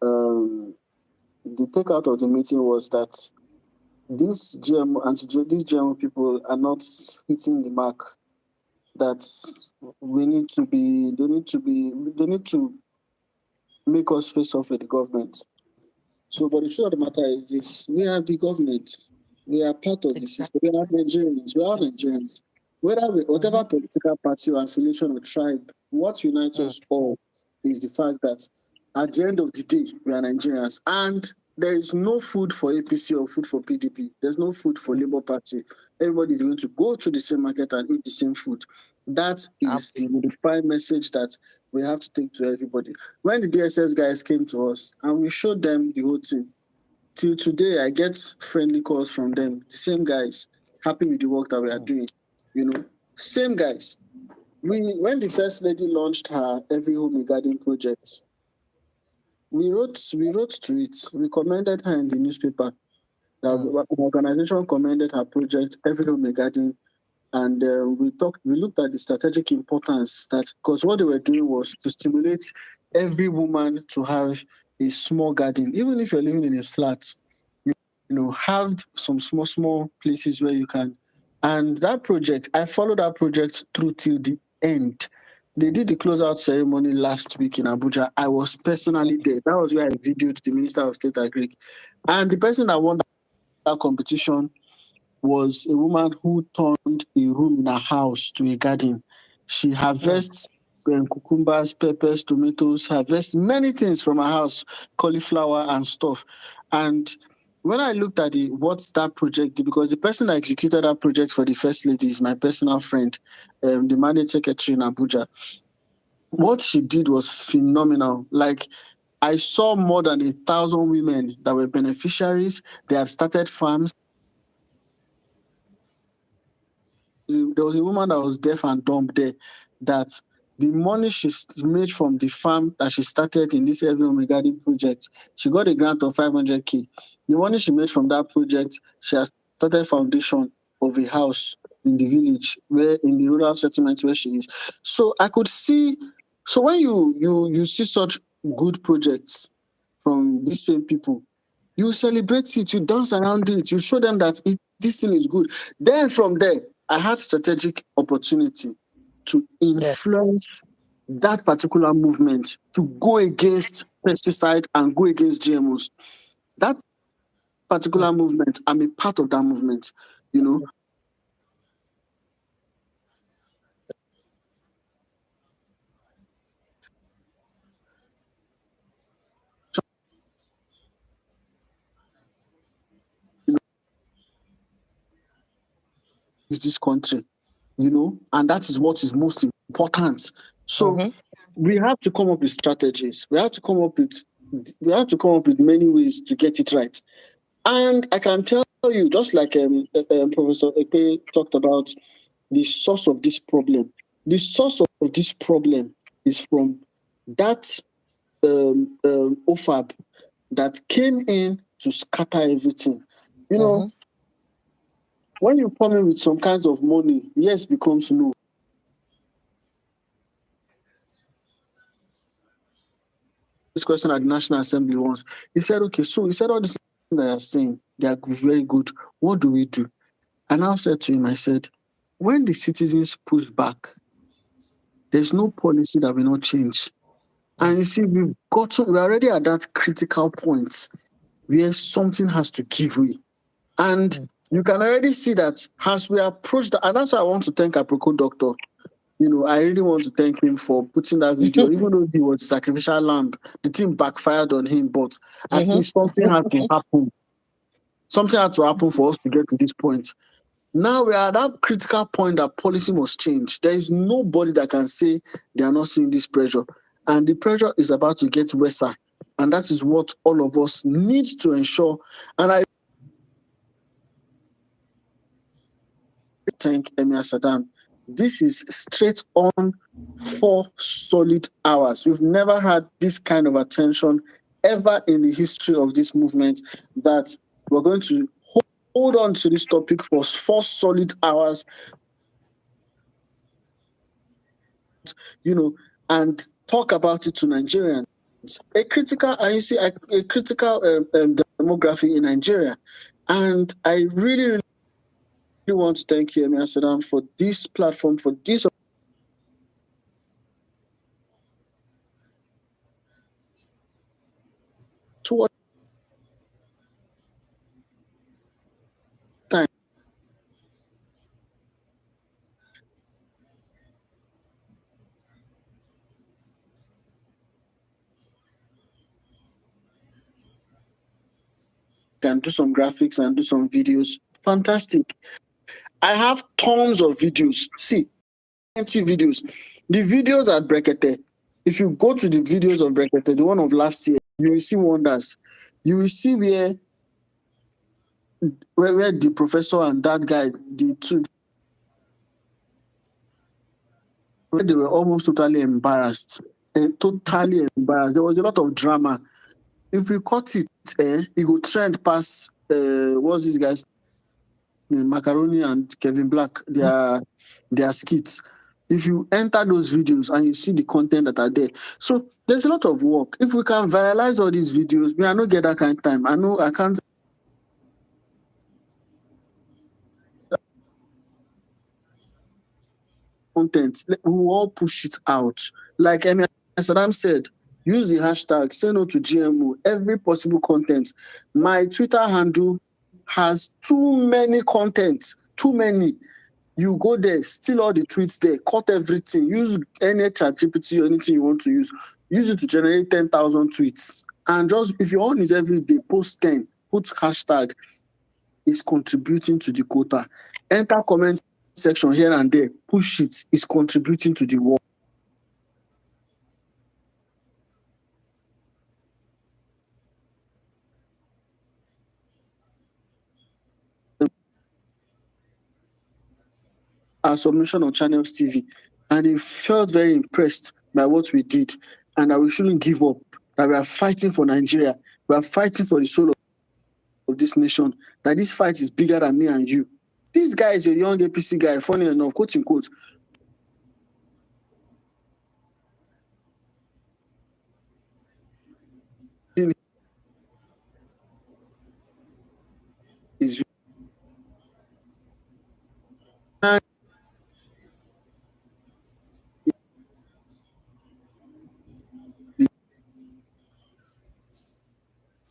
the takeout of the meeting was that these GMO people are not hitting the mark. That they need to make us face off with the government. So, but the truth of the matter is this: we are the government. We are part of the system. We are Nigerians. We are Nigerians. Whatever political party or affiliation or tribe what unites us all is the fact that at the end of the day, we are Nigerians. And there is no food for APC or food for PDP. There's no food for Labour Party. Everybody is going to go to the same market and eat the same food. That is the unified message that we have to take to everybody. When the DSS guys came to us and we showed them the whole thing, till today, I get friendly calls from them. The same guys, happy with the work that we are doing. Same guys. When the First Lady launched her Every Home a Garden project, we wrote to it, recommended her in the newspaper. The organization commended her project, Every Home a Garden, and we looked at the strategic importance that, because what they were doing was to stimulate every woman to have a small garden, even if you're living in a flat, have some small places where you can. And that project, I followed that project through till the end. They did the closeout ceremony last week in Abuja. I was personally there. That was where I videoed the Minister of State Agric. And the person that won that competition was a woman who turned a room in her house to a garden. She harvests cucumbers, peppers, tomatoes, harvests many things from her house, cauliflower and stuff. And when I looked at what's that project, because the person that executed that project for the First Lady is my personal friend, the managing secretary in Abuja. What she did was phenomenal. Like, I saw more than 1,000 women that were beneficiaries. They had started farms. There was a woman that was deaf and dumb there, that the money she made from the farm that she started in this Every Home Garden project, she got a grant of 500K. The money she made from that project, she has started foundation of a house in the village, where in the rural settlement where she is. So I could see. So when you see such good projects from these same people, you celebrate it, you dance around it, you show them that this thing is good. Then from there, I had strategic opportunity to influence that particular movement to go against pesticide and go against GMOs. That particular movement, I'm a part of that movement, Is this country, and that is what is most important. So we have to come up with strategies. We have to come up with many ways to get it right. And I can tell you, just like Professor Ekpe talked about, the source of this problem. The source of this problem is from that OFAB that came in to scatter everything. When you come in with some kinds of money, yes becomes no. This question at the National Assembly once. He said, okay, so he said all these things that you're saying, they are very good. What do we do? And I said to him, I said, when the citizens push back, there's no policy that will not change. And you see, we're already at that critical point where something has to give way. And you can already see that as we approach that, and that's why I want to thank Aproko Doctor. I really want to thank him for putting that video, even though he was a sacrificial lamb, the thing backfired on him, but at least something had to happen. Something had to happen for us to get to this point. Now we are at that critical point that policy must change. There is nobody that can say they are not seeing this pressure. And the pressure is about to get worse. And that is what all of us need to ensure. And I thank Emir Saddam. This is straight on 4 solid hours. We've never had this kind of attention ever in the history of this movement, that we're going to hold on to this topic for 4 solid hours, and talk about it to Nigerians. A critical demography in Nigeria. And I really want to thank you, Emir Saddam, for this platform, for this time. can do some graphics and do some videos. Fantastic. I have tons of videos. See, 20 videos. The videos at Brekete, if you go to the videos of Brekete, the one of last year, you will see wonders. You will see where the professor and that guy, the two, where they were almost totally embarrassed. Totally embarrassed. There was a lot of drama. If we cut it, it will trend past what's these guys? Macaroni and Kevin Black, their skits. If you enter those videos and you see the content that are there, so there's a lot of work. If we can viralize all these videos, I don't get that kind of time. I know I can't. Content, we will all push it out. Like Saddam said, use the hashtag say no to GMO. Every possible content. My Twitter handle has too many content, too many. You go there, steal all the tweets there, cut everything, use any ChatGPT or anything you want to use it to generate 10,000 tweets. And just if your own is every day, post 10, put hashtag is contributing to the quota. Enter comment section here and there, push it, is contributing to the war. Our submission on Channels TV, and he felt very impressed by what we did, and that we shouldn't give up, that we are fighting for Nigeria, we are fighting for the soul of this nation, that this fight is bigger than me and you. This guy is a young APC guy, funny enough, quote unquote. Is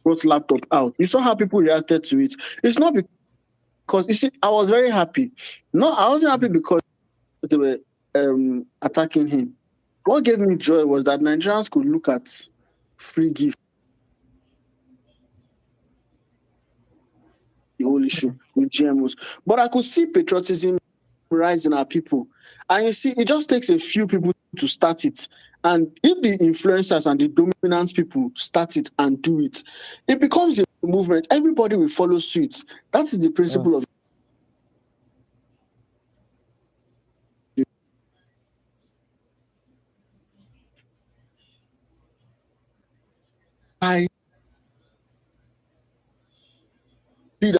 brought laptop out. You saw how people reacted to it. It's not because, you see, I was very happy. No, I wasn't happy because they were attacking him. What gave me joy was that Nigerians could look at free gift, the whole issue with GMOs. But I could see patriotism rise in our people. And you see, it just takes a few people to start it. And if the influencers and the dominant people start it and do it, it becomes a movement. Everybody will follow suit. That is the principle of I leader.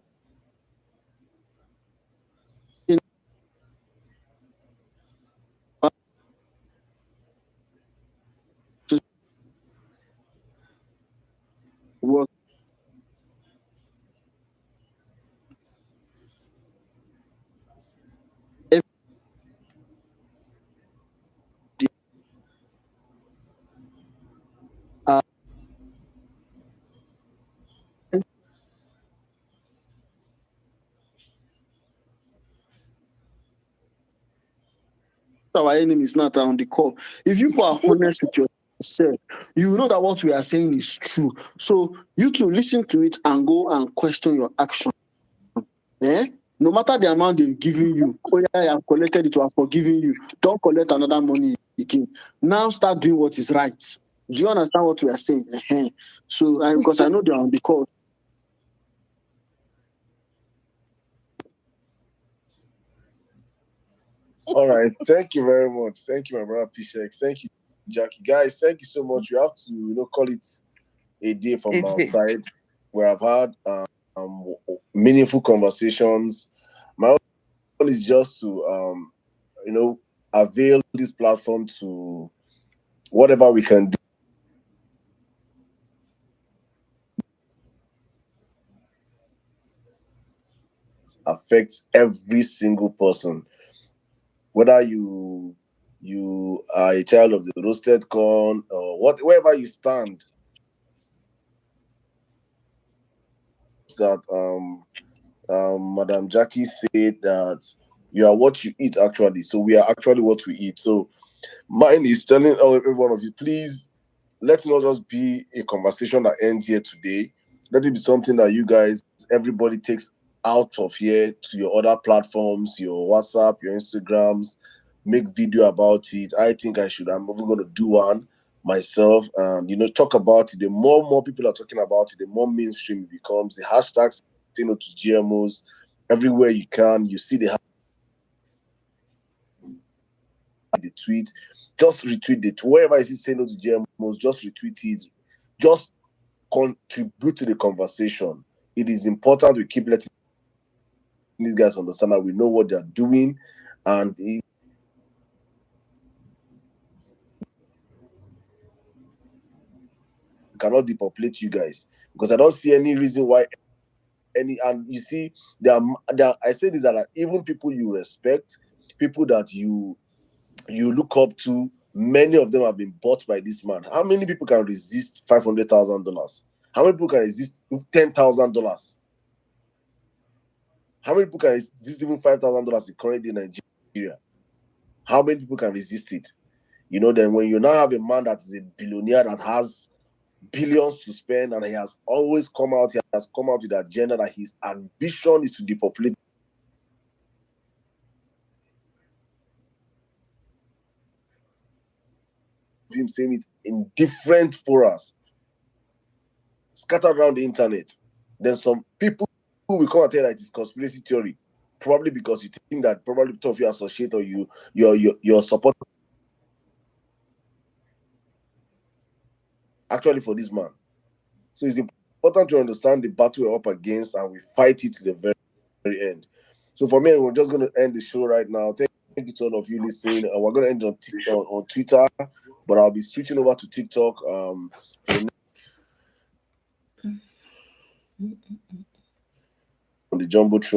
Work. Our enemies not on the call. If you are honest with yourself, you know that what we are saying is true. So you to listen to it and go and question your action. No matter the amount they've given you, oh yeah, I have collected it, I have forgiven you. Don't collect another money again. Now start doing what is right. Do you understand what we are saying? So because I know they are on the call. All right. Thank you very much. Thank you, my brother P-Shex. Thank you, Jackie. Guys, thank you so much. We have to, call it a day from our side. We have had meaningful conversations. My goal is just to, avail this platform to whatever we can do. Affects every single person, whether you are a child of the roasted corn or wherever you stand. That Madam Jackie said that you are what you eat actually. So we are actually what we eat. So mine is telling every one of you, please, let's not just be a conversation that ends here today. Let it be something that you guys, everybody takes out of here to your other platforms, your WhatsApp, your Instagrams, make video about it. I think I'm even going to do one myself and, talk about it. The more people are talking about it, the more mainstream it becomes. The hashtags, to GMOs, everywhere you can, you see the tweet, just retweet it. Wherever I see say no to GMOs, just retweet it. Just contribute to the conversation. It is important we keep letting these guys understand that we know what they're doing, and it cannot depopulate you guys, because I don't see any reason why and you see there are I say this, that even people you respect, people that you look up to, many of them have been bought by this man. How many people can resist $500,000? How many people can resist $10,000? How many people can resist even $5,000 in current day Nigeria? How many people can resist it? Then when you now have a man that is a billionaire that has billions to spend, and he has come out with the agenda that his ambition is to depopulate him, saying it in different forums, scattered around the internet. Then some people who will come and tell that it's conspiracy theory, probably because you think that probably two of you associate or your support actually for this man. So it's important to understand the battle we're up against, and we fight it to the very, very end. So for me, we're just going to end the show right now. Thank you to all of you listening. We're going to end on Twitter, but I'll be switching over to TikTok for the on the Jumbotron.